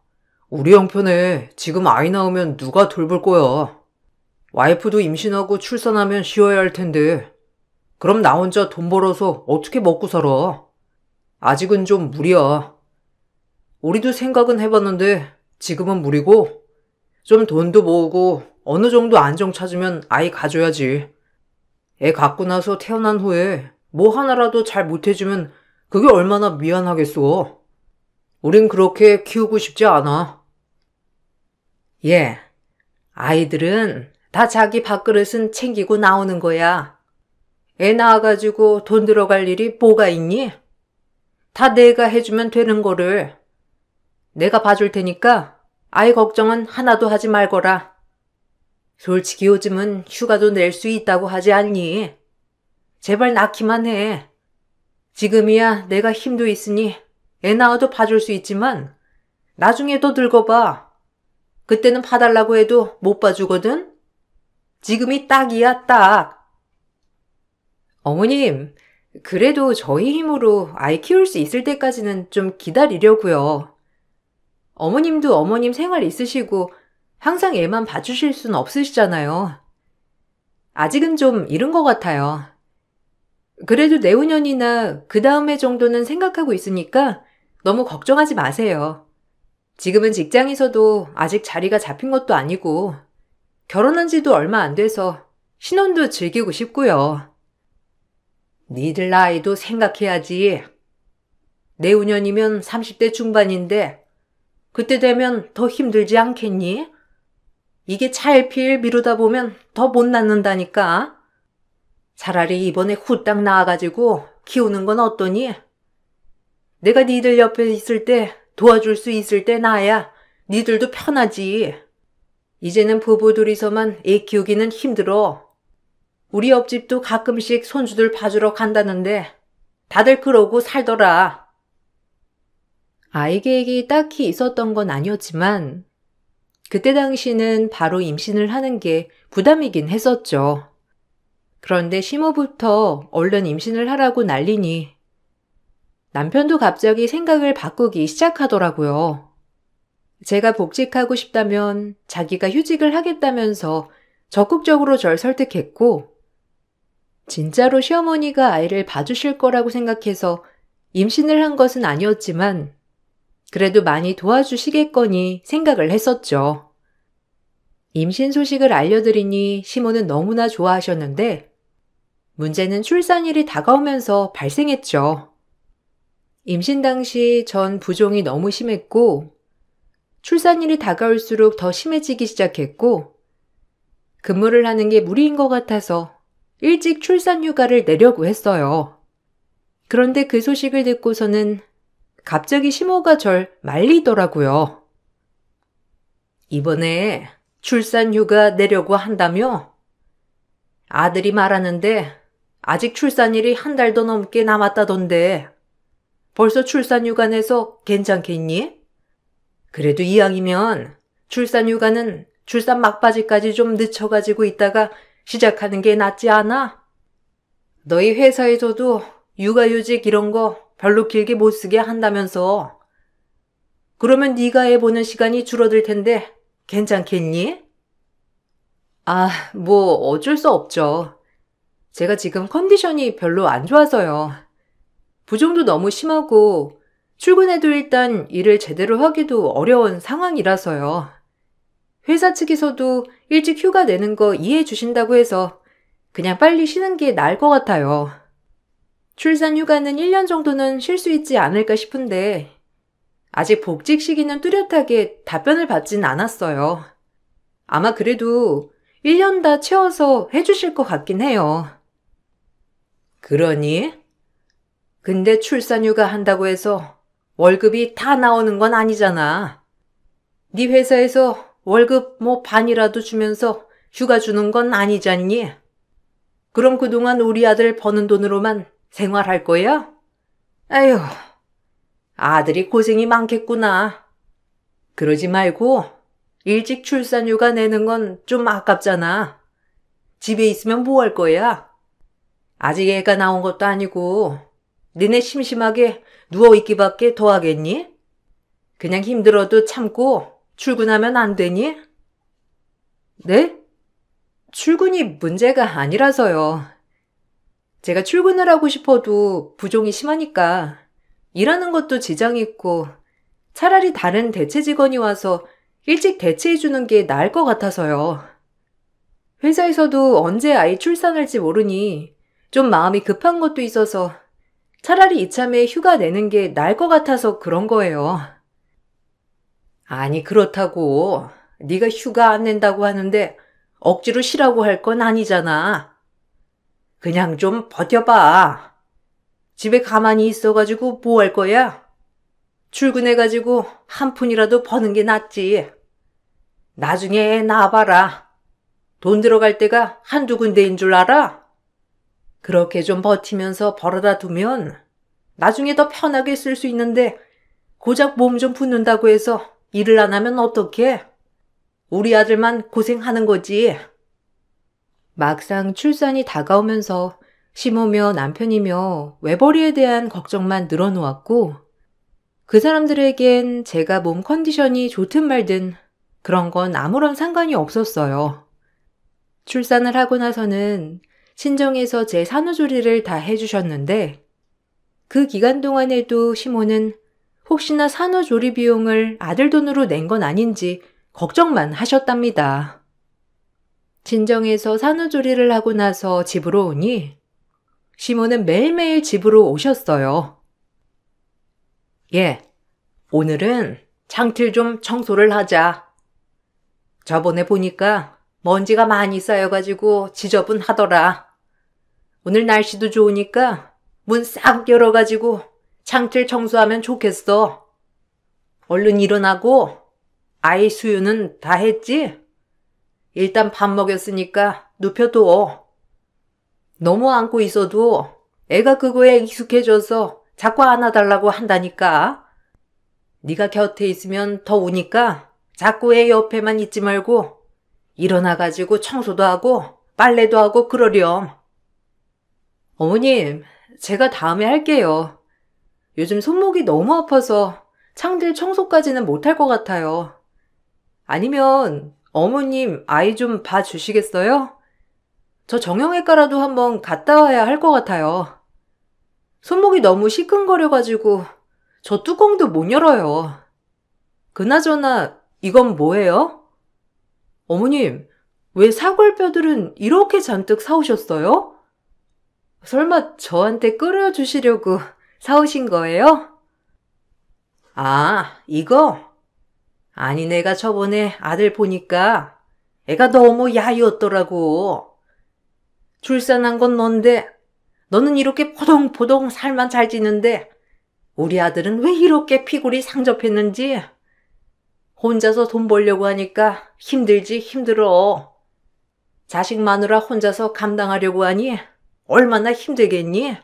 Speaker 2: 우리 형편에 지금 아이 낳으면 누가 돌볼 거야? 와이프도 임신하고 출산하면 쉬어야 할 텐데 그럼 나 혼자 돈 벌어서 어떻게 먹고 살아? 아직은 좀 무리야. 우리도 생각은 해봤는데 지금은 무리고 좀 돈도 모으고 어느 정도 안정 찾으면 아이 가져야지. 애 갖고 나서 태어난 후에 뭐 하나라도 잘 못해주면 그게 얼마나 미안하겠어. 우린 그렇게 키우고 싶지 않아.
Speaker 1: 예, 아이들은 다 자기 밥그릇은 챙기고 나오는 거야. 애 낳아가지고 돈 들어갈 일이 뭐가 있니? 다 내가 해주면 되는 거를. 내가 봐줄 테니까 아이 걱정은 하나도 하지 말거라. 솔직히 요즘은 휴가도 낼 수 있다고 하지 않니? 제발 낳기만 해. 지금이야 내가 힘도 있으니 애 낳아도 봐줄 수 있지만 나중에 더 늙어봐. 그때는 봐달라고 해도 못 봐주거든? 지금이 딱이야, 딱. 어머님, 그래도 저희 힘으로 아이 키울 수 있을 때까지는 좀 기다리려고요. 어머님도 어머님 생활 있으시고 항상 애만 봐주실 순 없으시잖아요. 아직은 좀 이른 것 같아요. 그래도 내후년이나 그 다음 해 정도는 생각하고 있으니까 너무 걱정하지 마세요. 지금은 직장에서도 아직 자리가 잡힌 것도 아니고 결혼한 지도 얼마 안 돼서 신혼도 즐기고 싶고요. 니들 나이도 생각해야지. 내후년이면 30대 중반인데 그때 되면 더 힘들지 않겠니? 이게 차일피일 미루다 보면 더 못 낳는다니까. 차라리 이번에 후딱 낳아가지고 키우는 건 어떠니? 내가 니들 옆에 있을 때 도와줄 수 있을 때 나야 니들도 편하지. 이제는 부부 둘이서만 애 키우기는 힘들어. 우리 옆집도 가끔씩 손주들 봐주러 간다는데 다들 그러고 살더라. 아이 계획이 딱히 있었던 건 아니었지만 그때 당시는 바로 임신을 하는 게 부담이긴 했었죠. 그런데 심호부터 얼른 임신을 하라고 난리니 남편도 갑자기 생각을 바꾸기 시작하더라고요. 제가 복직하고 싶다면 자기가 휴직을 하겠다면서 적극적으로 절 설득했고 진짜로 시어머니가 아이를 봐주실 거라고 생각해서 임신을 한 것은 아니었지만 그래도 많이 도와주시겠거니 생각을 했었죠. 임신 소식을 알려드리니 시모는 너무나 좋아하셨는데 문제는 출산일이 다가오면서 발생했죠. 임신 당시 전 부종이 너무 심했고 출산일이 다가올수록 더 심해지기 시작했고 근무를 하는 게 무리인 것 같아서 일찍 출산 휴가를 내려고 했어요. 그런데 그 소식을 듣고서는 갑자기 시모가 절 말리더라고요. 이번에 출산 휴가 내려고 한다며? 아들이 말하는데 아직 출산일이 한 달도 넘게 남았다던데 벌써 출산 휴가 내서 괜찮겠니? 그래도 이왕이면 출산 휴가는 출산 막바지까지 좀 늦춰가지고 있다가 시작하는 게 낫지 않아? 너희 회사에서도 육아휴직 이런 거 별로 길게 못 쓰게 한다면서. 그러면 네가 애 보는 시간이 줄어들 텐데 괜찮겠니? 뭐 어쩔 수 없죠. 제가 지금 컨디션이 별로 안 좋아서요. 부종도 너무 심하고 출근해도 일단 일을 제대로 하기도 어려운 상황이라서요. 회사 측에서도 일찍 휴가 내는 거 이해해 주신다고 해서 그냥 빨리 쉬는 게 나을 것 같아요. 출산 휴가는 1년 정도는 쉴 수 있지 않을까 싶은데 아직 복직 시기는 뚜렷하게 답변을 받진 않았어요. 아마 그래도 1년 다 채워서 해주실 것 같긴 해요. 그러니? 근데 출산 휴가 한다고 해서 월급이 다 나오는 건 아니잖아. 네 회사에서 월급 뭐 반이라도 주면서 휴가 주는 건 아니잖니? 그럼 그동안 우리 아들 버는 돈으로만 생활할 거야? 아휴, 아들이 고생이 많겠구나. 그러지 말고 일찍 출산 휴가 내는 건 좀 아깝잖아. 집에 있으면 뭐 할 거야? 아직 애가 나온 것도 아니고 니네 심심하게 누워있기밖에 더 하겠니? 그냥 힘들어도 참고 출근하면 안 되니? 네? 출근이 문제가 아니라서요. 제가 출근을 하고 싶어도 부종이 심하니까 일하는 것도 지장이 있고 차라리 다른 대체 직원이 와서 일찍 대체해주는 게 나을 것 같아서요. 회사에서도 언제 아이 출산할지 모르니 좀 마음이 급한 것도 있어서 차라리 이참에 휴가 내는 게 나을 것 같아서 그런 거예요. 아니 그렇다고 네가 휴가 안 낸다고 하는데 억지로 쉬라고 할 건 아니잖아. 그냥 좀 버텨봐. 집에 가만히 있어가지고 뭐 할 거야? 출근해가지고 한 푼이라도 버는 게 낫지. 나중에 애 낳아봐라. 돈 들어갈 때가 한두 군데인 줄 알아? 그렇게 좀 버티면서 벌어다 두면 나중에 더 편하게 쓸 수 있는데 고작 몸 좀 붓는다고 해서 일을 안 하면 어떡해? 우리 아들만 고생하는 거지.
Speaker 3: 막상 출산이 다가오면서 시모며 남편이며 외벌이에 대한 걱정만 늘어놓았고 그 사람들에겐 제가 몸 컨디션이 좋든 말든 그런 건 아무런 상관이 없었어요. 출산을 하고 나서는 친정에서 제 산후조리를 다 해주셨는데 그 기간 동안에도 시모는 혹시나 산후조리 비용을 아들 돈으로 낸 건 아닌지 걱정만 하셨답니다. 친정에서 산후조리를 하고 나서 집으로 오니 시모는 매일매일 집으로 오셨어요.
Speaker 1: 예, 오늘은 창틀 좀 청소를 하자. 저번에 보니까 먼지가 많이 쌓여가지고 지저분하더라. 오늘 날씨도 좋으니까 문 싹 열어가지고 창틀 청소하면 좋겠어. 얼른 일어나고 아이 수유는 다 했지? 일단 밥 먹였으니까 눕혀둬. 너무 안고 있어도 애가 그거에 익숙해져서 자꾸 안아달라고 한다니까. 네가 곁에 있으면 더 우니까 자꾸 애 옆에만 있지 말고 일어나가지고 청소도 하고 빨래도 하고 그러렴.
Speaker 3: 어머님, 제가 다음에 할게요. 요즘 손목이 너무 아파서 창틀 청소까지는 못할 것 같아요. 아니면 어머님 아이 좀 봐주시겠어요? 저 정형외과라도 한번 갔다 와야 할 것 같아요. 손목이 너무 시큰거려가지고 저 뚜껑도 못 열어요. 그나저나 이건 뭐예요? 어머님, 왜 사골뼈들은 이렇게 잔뜩 사오셨어요? 설마 저한테 끓여주시려고 사오신 거예요?
Speaker 1: 아, 이거? 아니, 내가 저번에 아들 보니까 애가 너무 야이었더라고. 출산한 건 넌데 너는 이렇게 포동포동 살만 잘 찌는데 우리 아들은 왜 이렇게 피골이 상접했는지. 혼자서 돈 벌려고 하니까 힘들지 힘들어. 자식 마누라 혼자서 감당하려고 하니 얼마나 힘들겠니?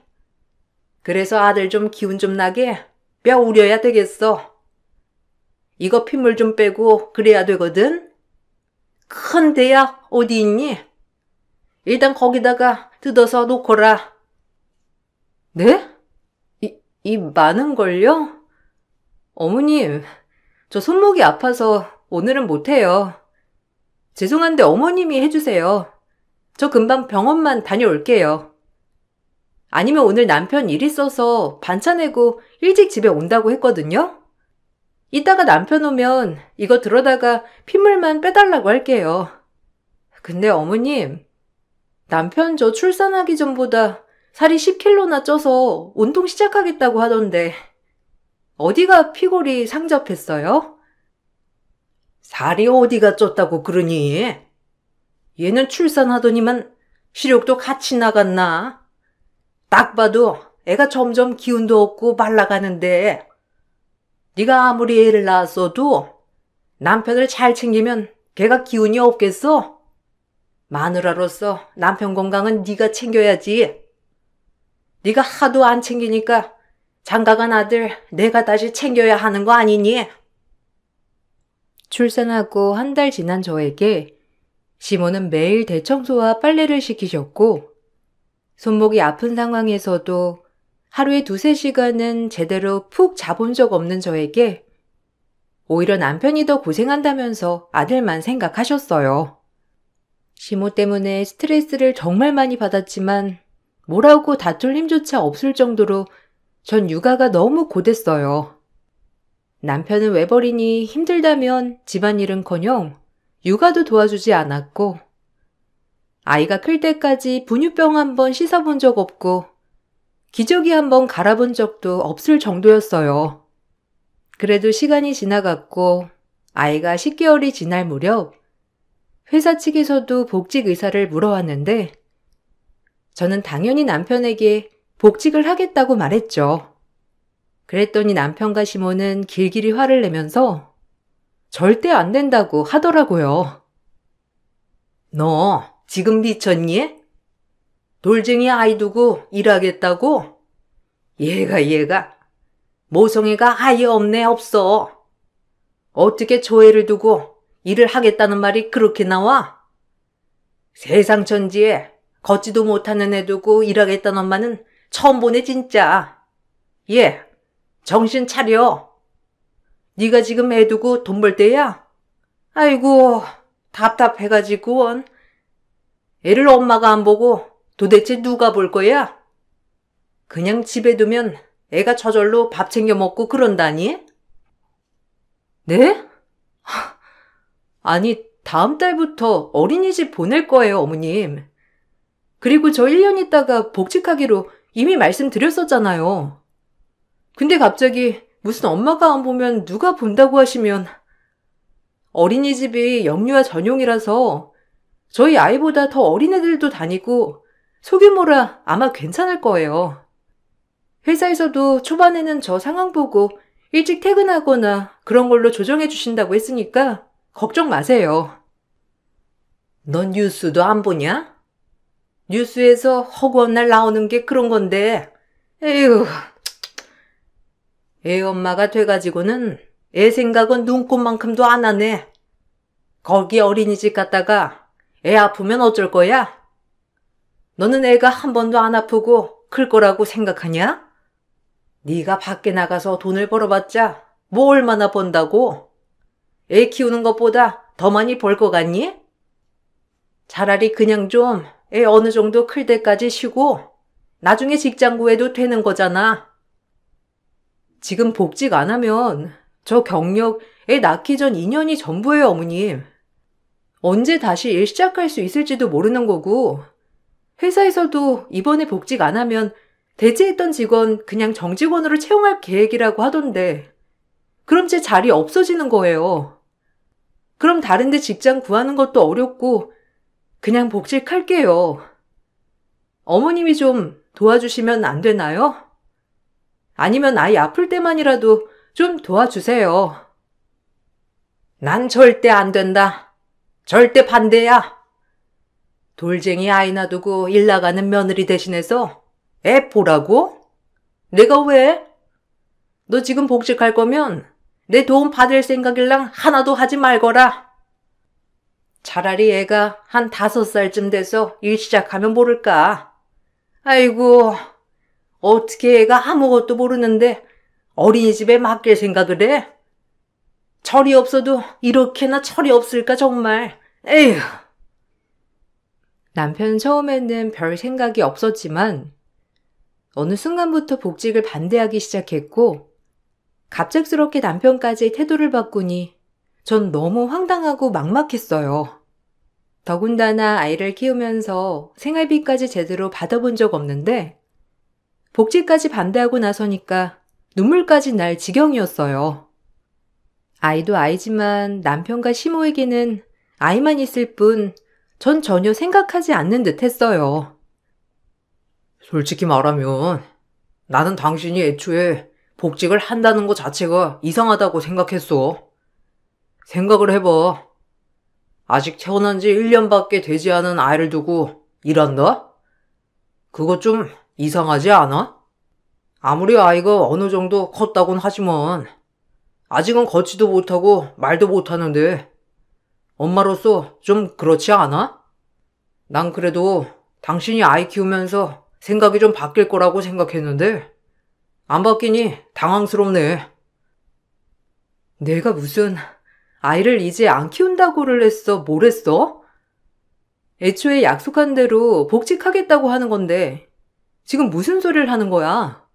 Speaker 1: 그래서 아들 좀 기운 좀 나게 뼈 우려야 되겠어. 이거 핏물 좀 빼고 그래야 되거든. 큰 대야 어디 있니? 일단 거기다가 뜯어서 놓거라.
Speaker 3: 네? 이 많은 걸요? 어머님, 저 손목이 아파서 오늘은 못해요. 죄송한데 어머님이 해주세요. 저 금방 병원만 다녀올게요. 아니면 오늘 남편 일 있어서 반차 내고 일찍 집에 온다고 했거든요. 이따가 남편 오면 이거 들어다가 핏물만 빼달라고 할게요. 근데 어머님, 남편 저 출산하기 전보다 살이 10kg나 쪄서 운동 시작하겠다고 하던데 어디가 피골이 상접했어요?
Speaker 1: 살이 어디가 쪘다고 그러니? 얘는 출산하더니만 시력도 같이 나갔나? 딱 봐도 애가 점점 기운도 없고 말라가는데 네가 아무리 애를 낳았어도 남편을 잘 챙기면 걔가 기운이 없겠어? 마누라로서 남편 건강은 네가 챙겨야지. 네가 하도 안 챙기니까 장가간 아들 내가 다시 챙겨야 하는 거 아니니?
Speaker 3: 출산하고 한 달 지난 저에게 시모는 매일 대청소와 빨래를 시키셨고 손목이 아픈 상황에서도 하루에 2~3시간은 제대로 푹 자본 적 없는 저에게 오히려 남편이 더 고생한다면서 아들만 생각하셨어요. 시모 때문에 스트레스를 정말 많이 받았지만 뭐라고 다툴 힘조차 없을 정도로 전 육아가 너무 고됐어요. 남편은 외벌이니 힘들다면 집안일은커녕 육아도 도와주지 않았고 아이가 클 때까지 분유병 한번 씻어본 적 없고 기저귀 한번 갈아본 적도 없을 정도였어요. 그래도 시간이 지나갔고 아이가 10개월이 지날 무렵 회사 측에서도 복직 의사를 물어왔는데 저는 당연히 남편에게 복직을 하겠다고 말했죠. 그랬더니 남편과 시모는 길길이 화를 내면서 절대 안 된다고 하더라고요.
Speaker 1: 너 지금 미쳤니? 돌쟁이 아이 두고 일하겠다고? 얘가 모성애가 아예 없네 없어. 어떻게 저 애를 두고 일을 하겠다는 말이 그렇게 나와? 세상 천지에 걷지도 못하는 애 두고 일하겠다는 엄마는 처음 보네 진짜. 얘 정신 차려. 네가 지금 애 두고 돈 벌 때야? 아이고 답답해가지고 애를 엄마가 안 보고 도대체 누가 볼 거야? 그냥 집에 두면 애가 저절로 밥 챙겨 먹고 그런다니?
Speaker 3: 네? 아니, 다음 달부터 어린이집 보낼 거예요, 어머님. 그리고 저 1년 있다가 복직하기로 이미 말씀드렸었잖아요. 근데 갑자기 무슨 엄마가 안 보면 누가 본다고 하시면 어린이집이 영유아 전용이라서 저희 아이보다 더 어린 애들도 다니고 소규모라 아마 괜찮을 거예요. 회사에서도 초반에는 저 상황 보고 일찍 퇴근하거나 그런 걸로 조정해 주신다고 했으니까 걱정 마세요.
Speaker 1: 넌 뉴스도 안 보냐? 뉴스에서 허구한 날 나오는 게 그런 건데. 에휴. 애 엄마가 돼가지고는 애 생각은 눈꼽만큼도 안 하네. 거기 어린이집 갔다가 애 아프면 어쩔 거야? 너는 애가 한 번도 안 아프고 클 거라고 생각하냐? 네가 밖에 나가서 돈을 벌어봤자 뭐 얼마나 번다고? 애 키우는 것보다 더 많이 벌 거 같니? 차라리 그냥 좀 애 어느 정도 클 때까지 쉬고 나중에 직장 구해도 되는 거잖아.
Speaker 3: 지금 복직 안 하면 저 경력 애 낳기 전 2년이 전부예요, 어머님. 언제 다시 일 시작할 수 있을지도 모르는 거고 회사에서도 이번에 복직 안 하면 대체했던 직원 그냥 정직원으로 채용할 계획이라고 하던데 그럼 제 자리 없어지는 거예요. 그럼 다른 데 직장 구하는 것도 어렵고 그냥 복직할게요. 어머님이 좀 도와주시면 안 되나요? 아니면 아이 아플 때만이라도 좀 도와주세요.
Speaker 1: 난 절대 안 된다. 절대 반대야. 돌쟁이 아이 놔두고 일 나가는 며느리 대신해서 애 보라고? 내가 왜? 너 지금 복직할 거면 내 도움 받을 생각일랑 하나도 하지 말거라. 차라리 애가 한 5살쯤 돼서 일 시작하면 모를까. 아이고, 어떻게 애가 아무것도 모르는데 어린이집에 맡길 생각을 해? 철이 없어도 이렇게나 철이 없을까 정말. 에휴.
Speaker 3: 남편은 처음에는 별 생각이 없었지만 어느 순간부터 복직을 반대하기 시작했고 갑작스럽게 남편까지 태도를 바꾸니 전 너무 황당하고 막막했어요. 더군다나 아이를 키우면서 생활비까지 제대로 받아본 적 없는데 복직까지 반대하고 나서니까 눈물까지 날 지경이었어요. 아이도 아이지만 남편과 시모에게는 아이만 있을 뿐 전 전혀 생각하지 않는 듯 했어요.
Speaker 2: 솔직히 말하면 나는 당신이 애초에 복직을 한다는 것 자체가 이상하다고 생각했어. 생각을 해봐. 아직 태어난 지 1년밖에 되지 않은 아이를 두고 일한다? 그거 좀 이상하지 않아? 아무리 아이가 어느 정도 컸다곤 하지만 아직은 걷지도 못하고 말도 못하는데 엄마로서 좀 그렇지 않아? 난 그래도 당신이 아이 키우면서 생각이 좀 바뀔 거라고 생각했는데 안 바뀌니 당황스럽네.
Speaker 3: 내가 무슨 아이를 이제 안 키운다고를 했어? 뭘 했어? 애초에 약속한 대로 복직하겠다고 하는 건데 지금 무슨 소리를 하는 거야?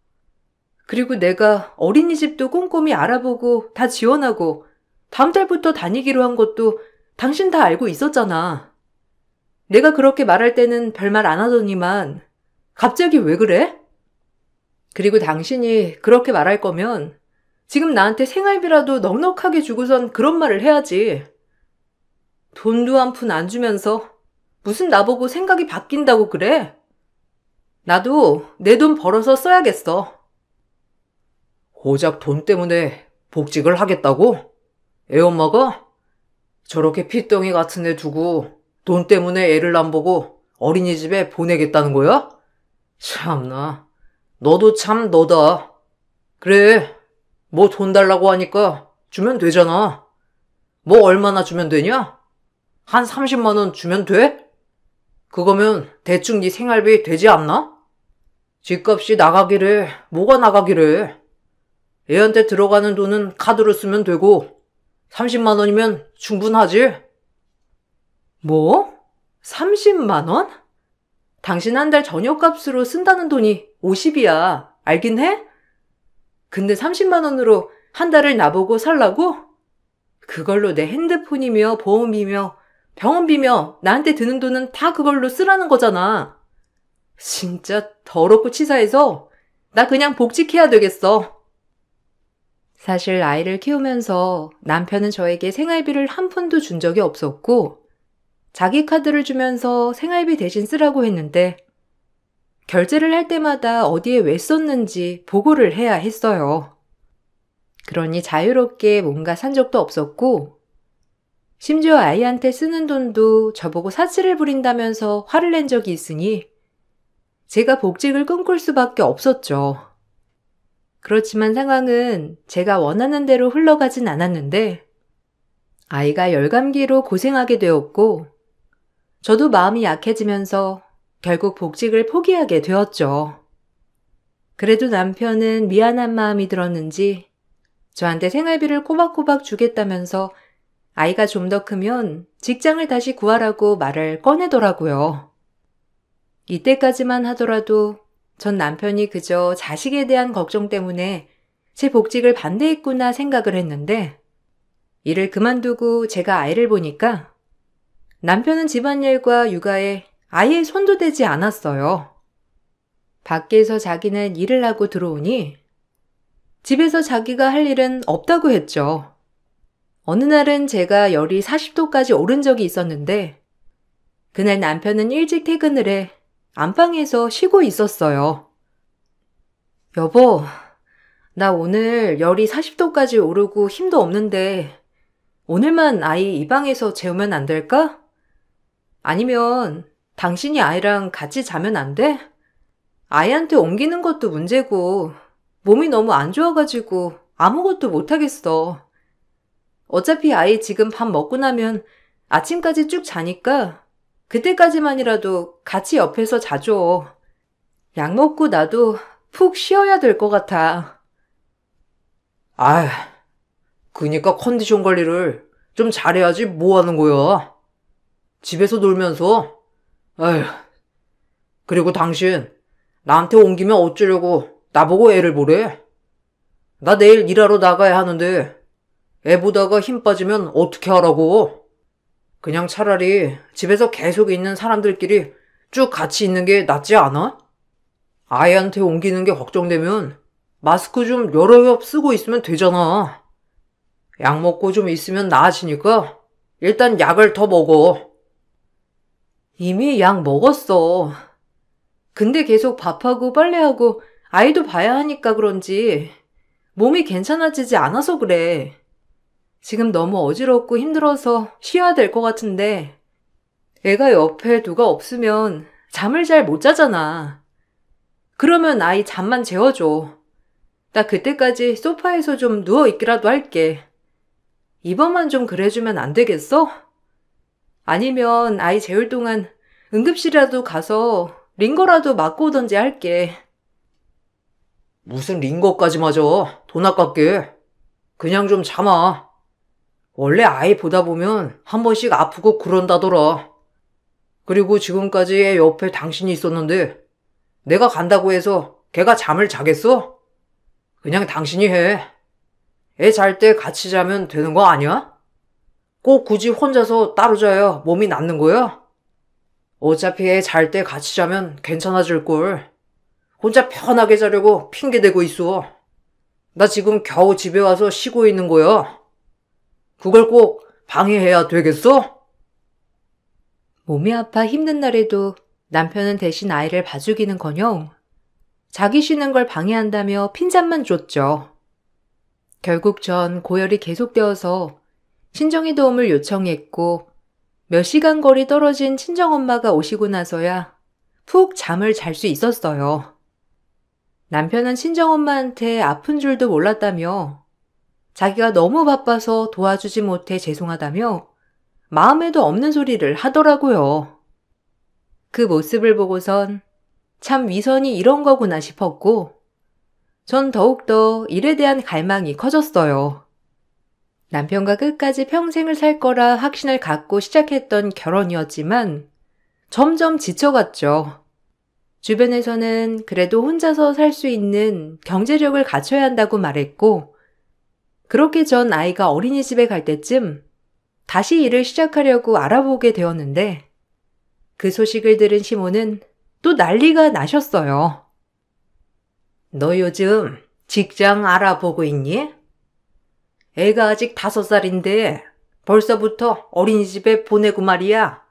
Speaker 3: 그리고 내가 어린이집도 꼼꼼히 알아보고 다 지원하고 다음 달부터 다니기로 한 것도 당신 다 알고 있었잖아. 내가 그렇게 말할 때는 별말 안 하더니만 갑자기 왜 그래? 그리고 당신이 그렇게 말할 거면 지금 나한테 생활비라도 넉넉하게 주고선 그런 말을 해야지.
Speaker 1: 돈도 한 푼 안 주면서 무슨 나보고 생각이 바뀐다고 그래? 나도 내 돈 벌어서 써야겠어.
Speaker 2: 고작 돈 때문에 복직을 하겠다고? 애 엄마가? 저렇게 핏덩이 같은 애 두고 돈 때문에 애를 안 보고 어린이집에 보내겠다는 거야? 참나, 너도 참 너다. 그래, 뭐 돈 달라고 하니까 주면 되잖아. 뭐 얼마나 주면 되냐? 한 30만 원 주면 돼? 그거면 대충 네 생활비 되지 않나? 집값이 나가기래, 뭐가 나가기래. 애한테 들어가는 돈은 카드로 쓰면 되고 30만 원이면 충분하지?
Speaker 1: 뭐? 30만 원? 당신 한 달 저녁값으로 쓴다는 돈이 50이야. 알긴 해? 근데 30만 원으로 한 달을 나보고 살라고? 그걸로 내 핸드폰이며 보험비며 병원비며 나한테 드는 돈은 다 그걸로 쓰라는 거잖아. 진짜 더럽고 치사해서 나 그냥 복직해야 되겠어. 사실 아이를 키우면서 남편은 저에게 생활비를 한 푼도 준 적이 없었고 자기 카드를 주면서 생활비 대신 쓰라고 했는데 결제를 할 때마다 어디에 왜 썼는지 보고를 해야 했어요. 그러니 자유롭게 뭔가 산 적도 없었고 심지어 아이한테 쓰는 돈도 저보고 사치를 부린다면서 화를 낸 적이 있으니 제가 복직을 꿈꿀 수밖에 없었죠. 그렇지만 상황은 제가 원하는 대로 흘러가진 않았는데 아이가 열감기로 고생하게 되었고 저도 마음이 약해지면서 결국 복직을 포기하게 되었죠. 그래도 남편은 미안한 마음이 들었는지 저한테 생활비를 꼬박꼬박 주겠다면서 아이가 좀 더 크면 직장을 다시 구하라고 말을 꺼내더라고요. 이때까지만 하더라도 전 남편이 그저 자식에 대한 걱정 때문에 제 복직을 반대했구나 생각을 했는데 일을 그만두고 제가 아이를 보니까 남편은 집안일과 육아에 아예 손도 대지 않았어요. 밖에서 자기는 일을 하고 들어오니 집에서 자기가 할 일은 없다고 했죠. 어느 날은 제가 열이 40도까지 오른 적이 있었는데 그날 남편은 일찍 퇴근을 해 안방에서 쉬고 있었어요. 여보, 나 오늘 열이 40도까지 오르고 힘도 없는데 오늘만 아이 이 방에서 재우면 안 될까? 아니면 당신이 아이랑 같이 자면 안 돼? 아이한테 옮기는 것도 문제고 몸이 너무 안 좋아가지고 아무것도 못하겠어. 어차피 아이 지금 밥 먹고 나면 아침까지 쭉 자니까 그때까지만이라도 같이 옆에서 자줘. 약 먹고 나도 푹 쉬어야 될 것 같아.
Speaker 2: 아휴, 그니까 컨디션 관리를 좀 잘해야지 뭐 하는 거야. 집에서 놀면서. 아휴, 그리고 당신 나한테 옮기면 어쩌려고 나보고 애를 보래? 나 내일 일하러 나가야 하는데 애 보다가 힘 빠지면 어떻게 하라고? 그냥 차라리 집에서 계속 있는 사람들끼리 쭉 같이 있는 게 낫지 않아? 아이한테 옮기는 게 걱정되면 마스크 좀 여러 겹 쓰고 있으면 되잖아. 약 먹고 좀 있으면 나아지니까 일단 약을 더 먹어.
Speaker 1: 이미 약 먹었어. 근데 계속 밥하고 빨래하고 아이도 봐야 하니까 그런지 몸이 괜찮아지지 않아서 그래. 지금 너무 어지럽고 힘들어서 쉬어야 될 것 같은데 애가 옆에 누가 없으면 잠을 잘 못 자잖아. 그러면 아이 잠만 재워줘. 나 그때까지 소파에서 좀 누워있기라도 할게. 이번만 좀 그래주면 안 되겠어? 아니면 아이 재울 동안 응급실이라도 가서 링거라도 맞고 오던지 할게.
Speaker 2: 무슨 링거까지 맞아. 돈 아깝게. 그냥 좀 참아. 원래 아이 보다 보면 한 번씩 아프고 그런다더라. 그리고 지금까지 애 옆에 당신이 있었는데 내가 간다고 해서 걔가 잠을 자겠어? 그냥 당신이 해. 애 잘 때 같이 자면 되는 거 아니야? 꼭 굳이 혼자서 따로 자야 몸이 낫는 거야? 어차피 애 잘 때 같이 자면 괜찮아질걸. 혼자 편하게 자려고 핑계대고 있어. 나 지금 겨우 집에 와서 쉬고 있는 거야. 그걸 꼭 방해해야 되겠어?
Speaker 3: 몸이 아파 힘든 날에도 남편은 대신 아이를 봐주기는커녕 자기 쉬는 걸 방해한다며 핀잔만 줬죠. 결국 전 고열이 계속되어서 친정의 도움을 요청했고 몇 시간 거리 떨어진 친정엄마가 오시고 나서야 푹 잠을 잘 수 있었어요. 남편은 친정엄마한테 아픈 줄도 몰랐다며 자기가 너무 바빠서 도와주지 못해 죄송하다며 마음에도 없는 소리를 하더라고요. 그 모습을 보고선 참 위선이 이런 거구나 싶었고 전 더욱더 일에 대한 갈망이 커졌어요. 남편과 끝까지 평생을 살 거라 확신을 갖고 시작했던 결혼이었지만 점점 지쳐갔죠. 주변에서는 그래도 혼자서 살 수 있는 경제력을 갖춰야 한다고 말했고 그렇게 전 아이가 어린이집에 갈 때쯤 다시 일을 시작하려고 알아보게 되었는데 그 소식을 들은 시모는 또 난리가 나셨어요.
Speaker 1: 너 요즘 직장 알아보고 있니? 애가 아직 5살인데 벌써부터 어린이집에 보내고 말이야.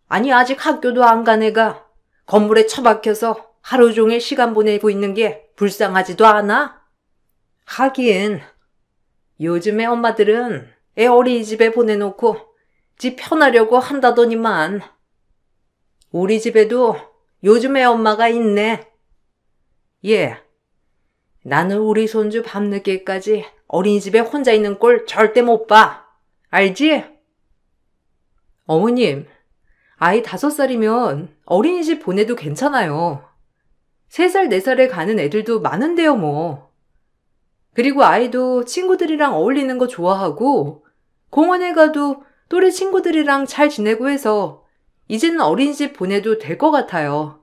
Speaker 1: 아니 아직 학교도 안 간 애가 건물에 처박혀서 하루 종일 시간 보내고 있는 게 불쌍하지도 않아? 하긴 요즘에 엄마들은 애 어린이집에 보내놓고 집 편하려고 한다더니만. 우리 집에도 요즘에 엄마가 있네. 예, 나는 우리 손주 밤늦게까지 어린이집에 혼자 있는 꼴 절대 못 봐. 알지?
Speaker 3: 어머님, 아이 5살이면 어린이집 보내도 괜찮아요. 3살, 4살에 가는 애들도 많은데요, 뭐. 그리고 아이도 친구들이랑 어울리는 거 좋아하고 공원에 가도 또래 친구들이랑 잘 지내고 해서 이제는 어린이집 보내도 될 것 같아요.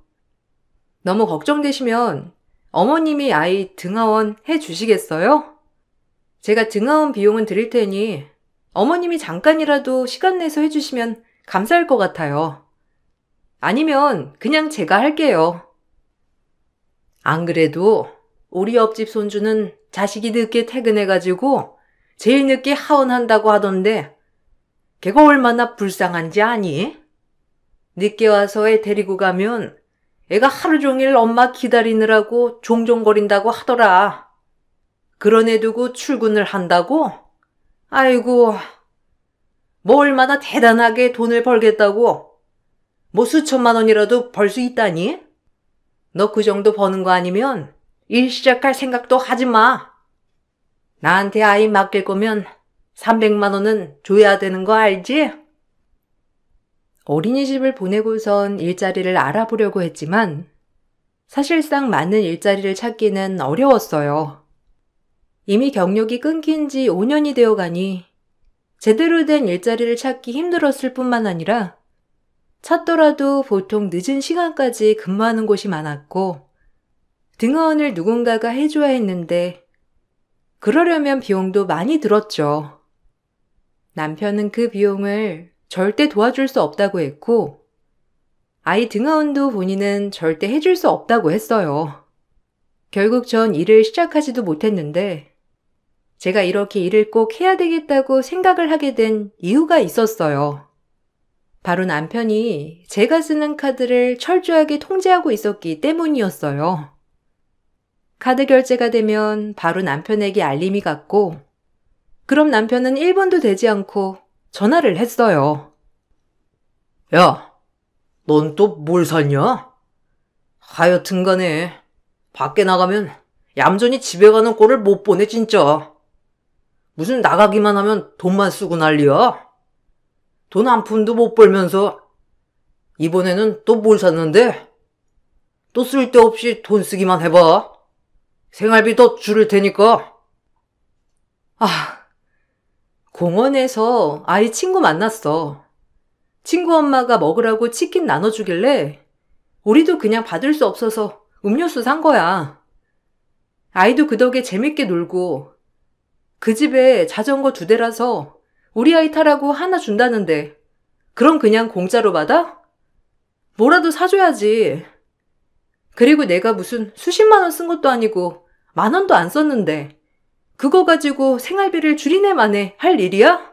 Speaker 3: 너무 걱정되시면 어머님이 아이 등하원 해주시겠어요? 제가 등하원 비용은 드릴 테니 어머님이 잠깐이라도 시간 내서 해주시면 감사할 것 같아요. 아니면 그냥 제가 할게요.
Speaker 1: 안 그래도 우리 옆집 손주는 자식이 늦게 퇴근해가지고 제일 늦게 하원한다고 하던데 걔가 얼마나 불쌍한지 아니? 늦게 와서 애 데리고 가면 애가 하루 종일 엄마 기다리느라고 종종거린다고 하더라. 그런 애 두고 출근을 한다고? 아이고, 뭐 얼마나 대단하게 돈을 벌겠다고? 뭐 수천만 원이라도 벌 수 있다니? 너 그 정도 버는 거 아니면 일 시작할 생각도 하지 마. 나한테 아이 맡길 거면 300만 원은 줘야 되는 거 알지?
Speaker 3: 어린이집을 보내고선 일자리를 알아보려고 했지만 사실상 맞는 일자리를 찾기는 어려웠어요. 이미 경력이 끊긴 지 5년이 되어 가니 제대로 된 일자리를 찾기 힘들었을 뿐만 아니라 찾더라도 보통 늦은 시간까지 근무하는 곳이 많았고 등하원을 누군가가 해줘야 했는데 그러려면 비용도 많이 들었죠. 남편은 그 비용을 절대 도와줄 수 없다고 했고 아이 등하원도 본인은 절대 해줄 수 없다고 했어요. 결국 전 일을 시작하지도 못했는데 제가 이렇게 일을 꼭 해야 되겠다고 생각을 하게 된 이유가 있었어요. 바로 남편이 제가 쓰는 카드를 철저하게 통제하고 있었기 때문이었어요. 카드 결제가 되면 바로 남편에게 알림이 갔고 그럼 남편은 1분도 되지 않고 전화를 했어요.
Speaker 2: 야, 넌 또 뭘 샀냐? 하여튼 간에 밖에 나가면 얌전히 집에 가는 꼴을 못 보네 진짜. 무슨 나가기만 하면 돈만 쓰고 난리야. 돈 한 푼도 못 벌면서 이번에는 또 뭘 샀는데? 또 쓸데없이 돈 쓰기만 해봐. 생활비 더 줄일 테니까.
Speaker 3: 공원에서 아이 친구 만났어. 친구 엄마가 먹으라고 치킨 나눠주길래 우리도 그냥 받을 수 없어서 음료수 산 거야. 아이도 그 덕에 재밌게 놀고 그 집에 자전거 2대라서 우리 아이 타라고 하나 준다는데 그럼 그냥 공짜로 받아? 뭐라도 사줘야지. 그리고 내가 무슨 수십만 원 쓴 것도 아니고 10,000원도 안 썼는데 그거 가지고 생활비를 줄이네 마네 할 일이야?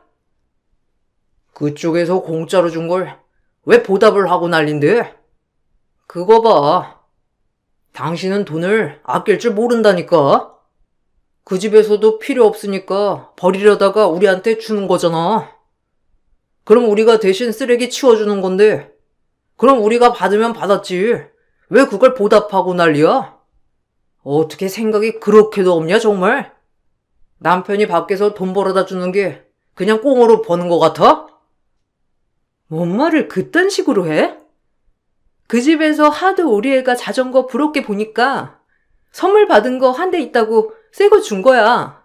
Speaker 2: 그쪽에서 공짜로 준 걸 왜 보답을 하고 난린데? 그거 봐. 당신은 돈을 아낄 줄 모른다니까? 그 집에서도 필요 없으니까 버리려다가 우리한테 주는 거잖아. 그럼 우리가 대신 쓰레기 치워주는 건데, 그럼 우리가 받으면 받았지. 왜 그걸 보답하고 난리야? 어떻게 생각이 그렇게도 없냐, 정말? 남편이 밖에서 돈 벌어다 주는 게 그냥 꽁으로 버는 것 같아?
Speaker 1: 뭔 말을 그딴 식으로 해? 그 집에서 하도 우리 애가 자전거 부럽게 보니까 선물 받은 거 한 대 있다고 새 거 준 거야.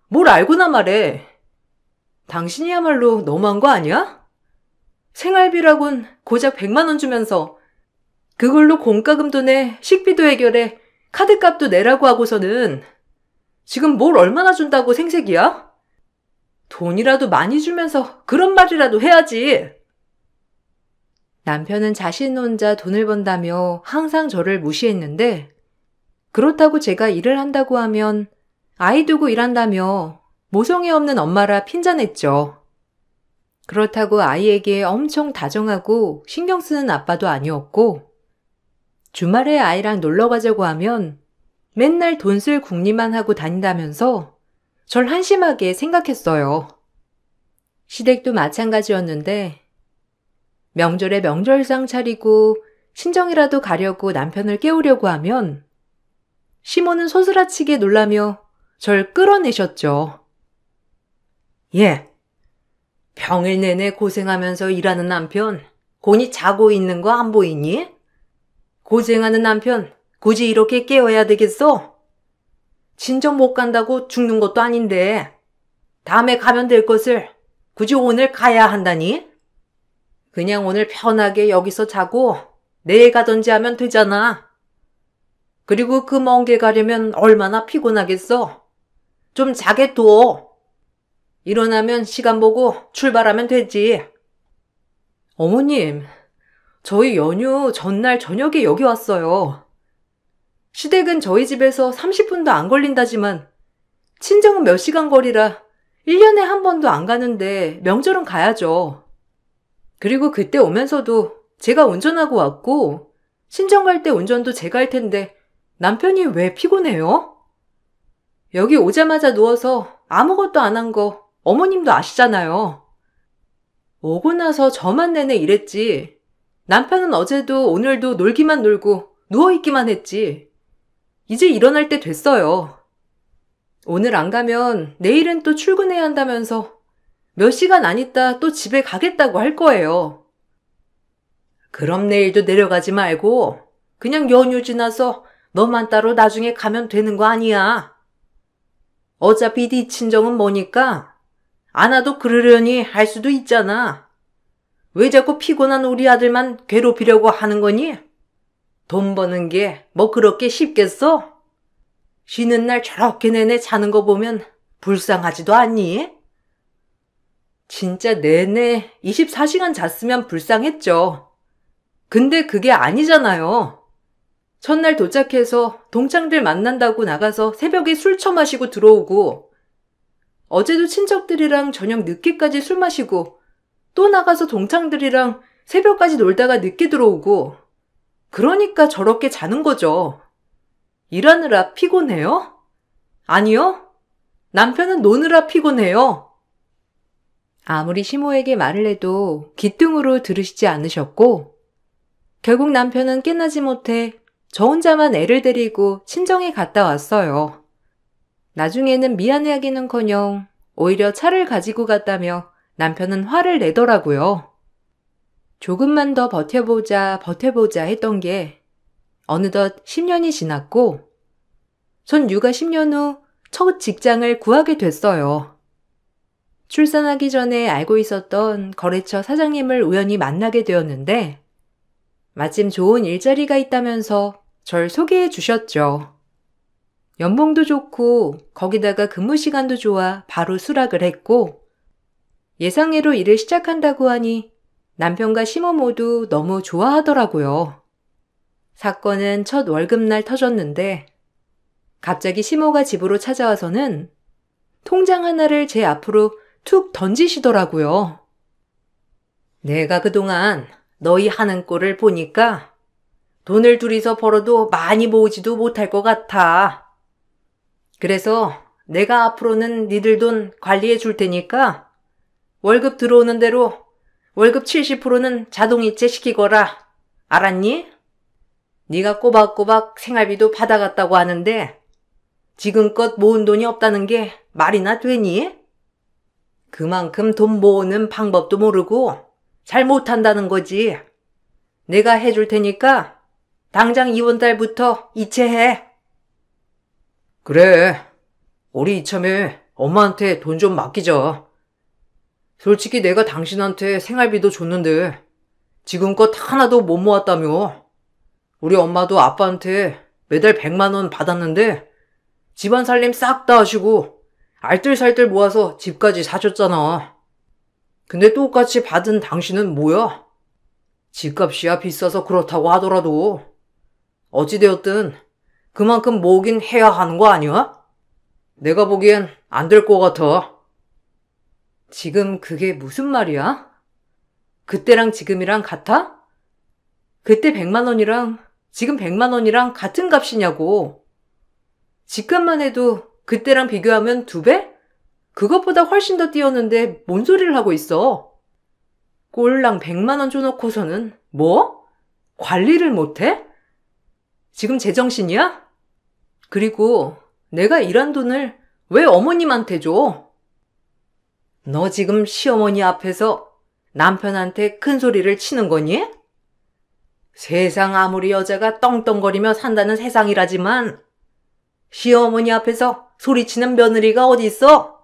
Speaker 1: 뭘 알고나 말해. 당신이야말로 너무한 거 아니야? 생활비라곤 고작 100만 원 주면서 그걸로 공과금도 내, 식비도 해결해, 카드값도 내라고 하고서는 지금 뭘 얼마나 준다고 생색이야? 돈이라도 많이 주면서 그런 말이라도 해야지. 남편은 자신 혼자 돈을 번다며 항상 저를 무시했는데, 그렇다고 제가 일을 한다고 하면 아이 두고 일한다며 모성애 없는 엄마라 핀잔했죠. 그렇다고 아이에게 엄청 다정하고 신경 쓰는 아빠도 아니었고, 주말에 아이랑 놀러 가자고 하면 맨날 돈 쓸 궁리만 하고 다닌다면서 절 한심하게 생각했어요. 시댁도 마찬가지였는데, 명절에 명절상 차리고 친정이라도 가려고 남편을 깨우려고 하면 시모는 소스라치게 놀라며 절 끌어내셨죠. 예, 평일 내내 고생하면서 일하는 남편 곤히 자고 있는 거 안 보이니? 고생하는 남편 굳이 이렇게 깨워야 되겠어? 친정 못 간다고 죽는 것도 아닌데 다음에 가면 될 것을 굳이 오늘 가야 한다니? 그냥 오늘 편하게 여기서 자고 내일 가던지 하면 되잖아. 그리고 그 먼 길 가려면 얼마나 피곤하겠어. 좀 자게 둬. 일어나면 시간 보고 출발하면 되지. 어머님, 저희 연휴 전날 저녁에 여기 왔어요. 시댁은 저희 집에서 30분도 안 걸린다지만 친정은 몇 시간 거리라 1년에 한 번도 안 가는데 명절은 가야죠. 그리고 그때 오면서도 제가 운전하고 왔고 친정 갈 때 운전도 제가 할 텐데 남편이 왜 피곤해요? 여기 오자마자 누워서 아무것도 안 한 거 어머님도 아시잖아요. 오고 나서 저만 내내 일했지. 남편은 어제도 오늘도 놀기만 놀고 누워있기만 했지. 이제 일어날 때 됐어요. 오늘 안 가면 내일은 또 출근해야 한다면서 몇 시간 안 있다 또 집에 가겠다고 할 거예요. 그럼 내일도 내려가지 말고 그냥 연휴 지나서 너만 따로 나중에 가면 되는 거 아니야. 어차피 네 친정은 뭐니까 안 와도 그러려니 할 수도 있잖아. 왜 자꾸 피곤한 우리 아들만 괴롭히려고 하는 거니? 돈 버는 게 뭐 그렇게 쉽겠어? 쉬는 날 저렇게 내내 자는 거 보면 불쌍하지도 않니? 진짜 내내 24시간 잤으면 불쌍했죠. 근데 그게 아니잖아요. 첫날 도착해서 동창들 만난다고 나가서 새벽에 술 처마시고 들어오고, 어제도 친척들이랑 저녁 늦게까지 술 마시고 또 나가서 동창들이랑 새벽까지 놀다가 늦게 들어오고, 그러니까 저렇게 자는 거죠. 일하느라 피곤해요? 아니요. 남편은 노느라 피곤해요. 아무리 시모에게 말을 해도 귀뚱으로 들으시지 않으셨고, 결국 남편은 깨나지 못해 저 혼자만 애를 데리고 친정에 갔다 왔어요. 나중에는 미안해하기는커녕 오히려 차를 가지고 갔다며 남편은 화를 내더라고요. 조금만 더 버텨보자 했던 게 어느덧 10년이 지났고, 전 육아 10년 후 첫 직장을 구하게 됐어요. 출산하기 전에 알고 있었던 거래처 사장님을 우연히 만나게 되었는데, 마침 좋은 일자리가 있다면서 절 소개해 주셨죠. 연봉도 좋고 거기다가 근무 시간도 좋아 바로 수락을 했고, 예상외로 일을 시작한다고 하니 남편과 시모 모두 너무 좋아하더라고요. 사건은 첫 월급날 터졌는데, 갑자기 시모가 집으로 찾아와서는 통장 하나를 제 앞으로 툭 던지시더라고요. 내가 그동안 너희 하는 꼴을 보니까 돈을 둘이서 벌어도 많이 모으지도 못할 것 같아. 그래서 내가 앞으로는 니들 돈 관리해 줄 테니까 월급 들어오는 대로 월급 70%는 자동이체 시키거라. 알았니? 네가 꼬박꼬박 생활비도 받아갔다고 하는데 지금껏 모은 돈이 없다는 게 말이나 되니? 그만큼 돈 모으는 방법도 모르고 잘 못한다는 거지. 내가 해줄 테니까 당장 이번 달부터 이체해.
Speaker 2: 그래. 우리 이참에 엄마한테 돈 좀 맡기자. 솔직히 내가 당신한테 생활비도 줬는데 지금껏 하나도 못 모았다며. 우리 엄마도 아빠한테 매달 100만 원 받았는데 집안 살림 싹 다 하시고 알뜰살뜰 모아서 집까지 사셨잖아. 근데 똑같이 받은 당신은 뭐야? 집값이야 비싸서 그렇다고 하더라도 어찌되었든 그만큼 모으긴 해야 하는 거 아니야? 내가 보기엔 안 될 것 같아.
Speaker 1: 지금 그게 무슨 말이야? 그때랑 지금이랑 같아? 그때 100만 원이랑 지금 100만 원이랑 같은 값이냐고. 집값만 해도 그때랑 비교하면 2배? 그것보다 훨씬 더 뛰었는데 뭔 소리를 하고 있어? 꼴랑 100만 원 줘놓고서는 뭐? 관리를 못해? 지금 제정신이야? 그리고 내가 일한 돈을 왜 어머님한테 줘? 너 지금 시어머니 앞에서 남편한테 큰 소리를 치는 거니? 세상 아무리 여자가 떵떵거리며 산다는 세상이라지만 시어머니 앞에서 소리치는 며느리가 어디 있어?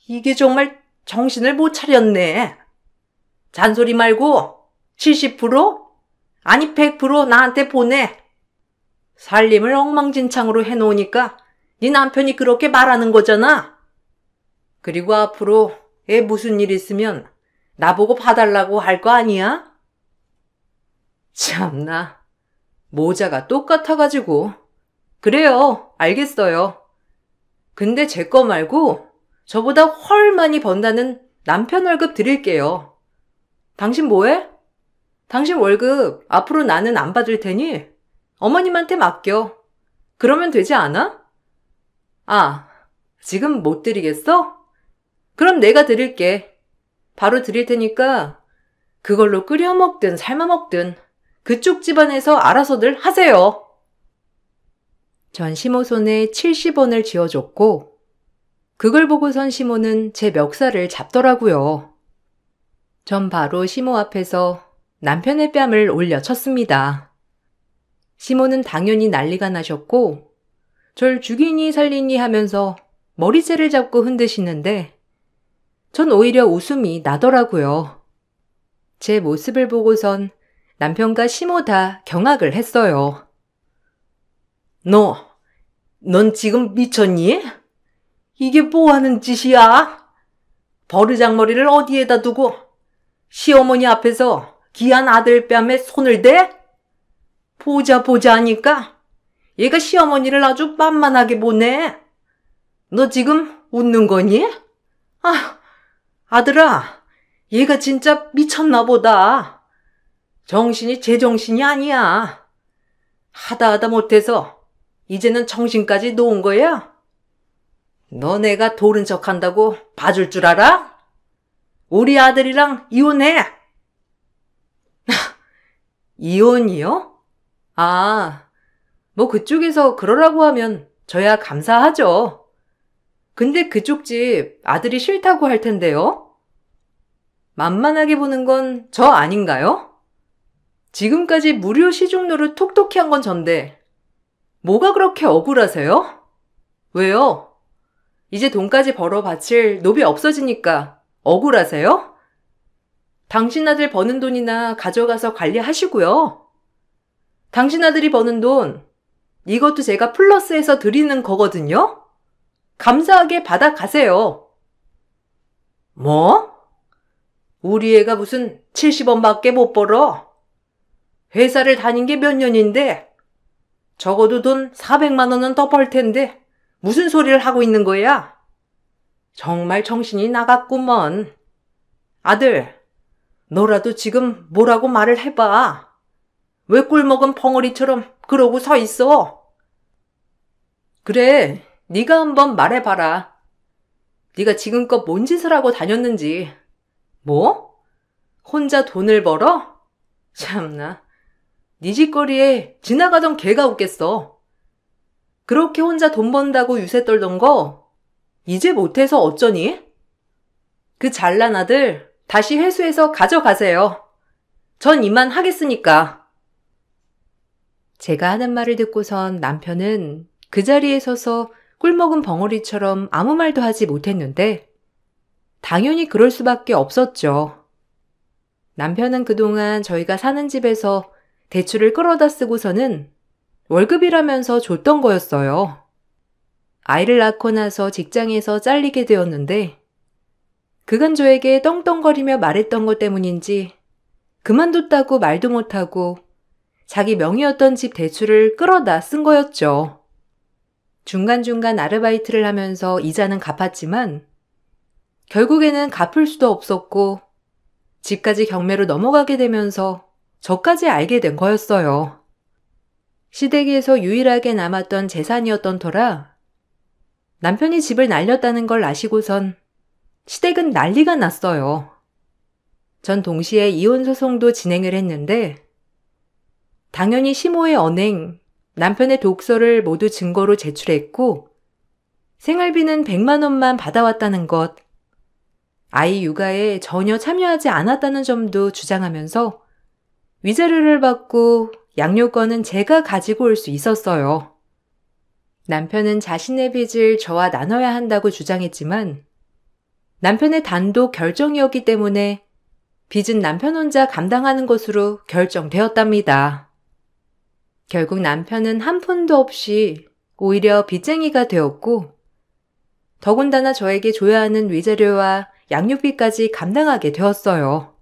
Speaker 1: 이게 정말 정신을 못 차렸네. 잔소리 말고 70%? 아니 100% 나한테 보내. 살림을 엉망진창으로 해놓으니까 네 남편이 그렇게 말하는 거잖아. 그리고 앞으로 애 무슨 일 있으면 나보고 봐달라고 할 거 아니야? 참나, 모자가 똑같아가지고. 그래요, 알겠어요. 근데 제 거 말고 저보다 훨 많이 번다는 남편 월급 드릴게요. 당신 뭐해? 당신 월급 앞으로 나는 안 받을 테니 어머님한테 맡겨. 그러면 되지 않아? 아, 지금 못 드리겠어? 그럼 내가 드릴게. 바로 드릴 테니까 그걸로 끓여 먹든 삶아 먹든 그쪽 집안에서 알아서들 하세요. 전 시모 손에 70원을 쥐어줬고 그걸 보고선 시모는 제 멱살을 잡더라고요. 전 바로 시모 앞에서 남편의 뺨을 올려쳤습니다. 시모는 당연히 난리가 나셨고 절 죽이니 살리니 하면서 머리채를 잡고 흔드시는데 전 오히려 웃음이 나더라고요. 제 모습을 보고선 남편과 시모 다 경악을 했어요.
Speaker 2: 넌 지금 미쳤니? 이게 뭐 하는 짓이야? 버르장머리를 어디에다 두고 시어머니 앞에서 귀한 아들 뺨에 손을 대? 보자 하니까 얘가 시어머니를 아주 만만하게 보네. 너 지금 웃는 거니? 아들아, 얘가 진짜 미쳤나 보다. 정신이 제정신이 아니야. 하다 못해서 이제는 정신까지 놓은 거야? 너 내가 도른 척한다고 봐줄 줄 알아? 우리 아들이랑 이혼해.
Speaker 1: 이혼이요? 아, 뭐 그쪽에서 그러라고 하면 저야 감사하죠. 근데 그쪽 집 아들이 싫다고 할 텐데요? 만만하게 보는 건 저 아닌가요? 지금까지 무료 시중 노릇 톡톡히 한 건 전데 뭐가 그렇게 억울하세요? 왜요? 이제 돈까지 벌어 바칠 노비 없어지니까 억울하세요? 당신 아들 버는 돈이나 가져가서 관리하시고요. 당신 아들이 버는 돈, 이것도 제가 플러스해서 드리는 거거든요? 감사하게 받아가세요. 뭐? 우리 애가 무슨 70원밖에 못 벌어? 회사를 다닌 게 몇 년인데 적어도 돈 400만 원은 더 벌 텐데 무슨 소리를 하고 있는 거야? 정말 정신이 나갔구먼. 아들, 너라도 지금 뭐라고 말을 해봐. 왜 꿀먹은 벙어리처럼 그러고 서 있어? 그래, 네가 한번 말해봐라. 네가 지금껏 뭔 짓을 하고 다녔는지. 뭐? 혼자 돈을 벌어? 참나, 네 짓거리에 지나가던 개가 웃겠어. 그렇게 혼자 돈 번다고 유세 떨던 거 이제 못해서 어쩌니? 그 잘난 아들 다시 회수해서 가져가세요. 전 이만 하겠으니까.
Speaker 3: 제가 하는 말을 듣고선 남편은 그 자리에 서서 꿀먹은 벙어리처럼 아무 말도 하지 못했는데 당연히 그럴 수밖에 없었죠. 남편은 그동안 저희가 사는 집에서 대출을 끌어다 쓰고서는 월급이라면서 줬던 거였어요. 아이를 낳고 나서 직장에서 잘리게 되었는데 그간 저에게 떵떵거리며 말했던 것 때문인지 그만뒀다고 말도 못하고 자기 명의였던 집 대출을 끌어다 쓴 거였죠. 중간중간 아르바이트를 하면서 이자는 갚았지만 결국에는 갚을 수도 없었고 집까지 경매로 넘어가게 되면서 저까지 알게 된 거였어요. 시댁에서 유일하게 남았던 재산이었던 터라 남편이 집을 날렸다는 걸 아시고선 시댁은 난리가 났어요. 전 동시에 이혼 소송도 진행을 했는데 당연히 시모의 언행, 남편의 독서를 모두 증거로 제출했고 생활비는 100만 원만 받아왔다는 것, 아이 육아에 전혀 참여하지 않았다는 점도 주장하면서 위자료를 받고 양육권은 제가 가지고 올 수 있었어요. 남편은 자신의 빚을 저와 나눠야 한다고 주장했지만 남편의 단독 결정이었기 때문에 빚은 남편 혼자 감당하는 것으로 결정되었답니다. 결국 남편은 한 푼도 없이 오히려 빚쟁이가 되었고 더군다나 저에게 줘야 하는 위자료와 양육비까지 감당하게 되었어요.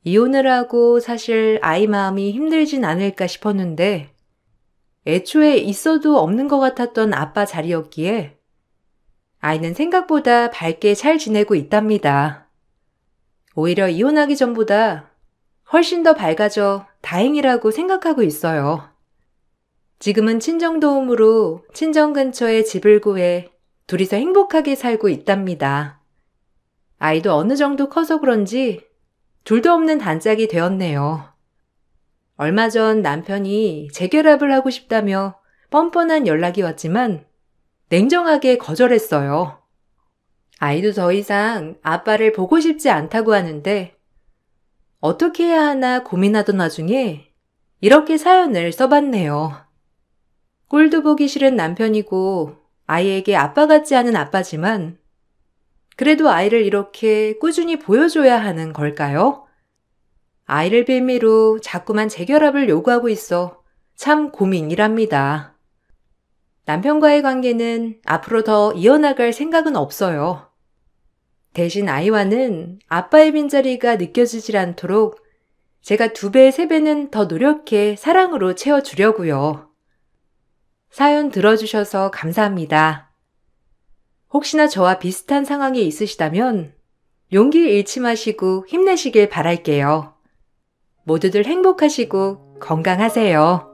Speaker 3: 이혼을 하고 사실 아이 마음이 힘들진 않을까 싶었는데 애초에 있어도 없는 것 같았던 아빠 자리였기에 아이는 생각보다 밝게 잘 지내고 있답니다. 오히려 이혼하기 전보다 훨씬 더 밝아져 다행이라고 생각하고 있어요. 지금은 친정도움으로 친정 근처에 집을 구해 둘이서 행복하게 살고 있답니다. 아이도 어느 정도 커서 그런지 둘도 없는 단짝이 되었네요. 얼마 전 남편이 재결합을 하고 싶다며 뻔뻔한 연락이 왔지만 냉정하게 거절했어요. 아이도 더 이상 아빠를 보고 싶지 않다고 하는데 어떻게 해야 하나 고민하던 와중에 이렇게 사연을 써봤네요. 꼴도 보기 싫은 남편이고 아이에게 아빠 같지 않은 아빠지만 그래도 아이를 이렇게 꾸준히 보여줘야 하는 걸까요? 아이를 빌미로 자꾸만 재결합을 요구하고 있어 참 고민이랍니다. 남편과의 관계는 앞으로 더 이어나갈 생각은 없어요. 대신 아이와는 아빠의 빈자리가 느껴지질 않도록 제가 2배, 3배는 더 노력해 사랑으로 채워주려고요. 사연 들어주셔서 감사합니다. 혹시나 저와 비슷한 상황에 있으시다면 용기 잃지 마시고 힘내시길 바랄게요. 모두들 행복하시고 건강하세요.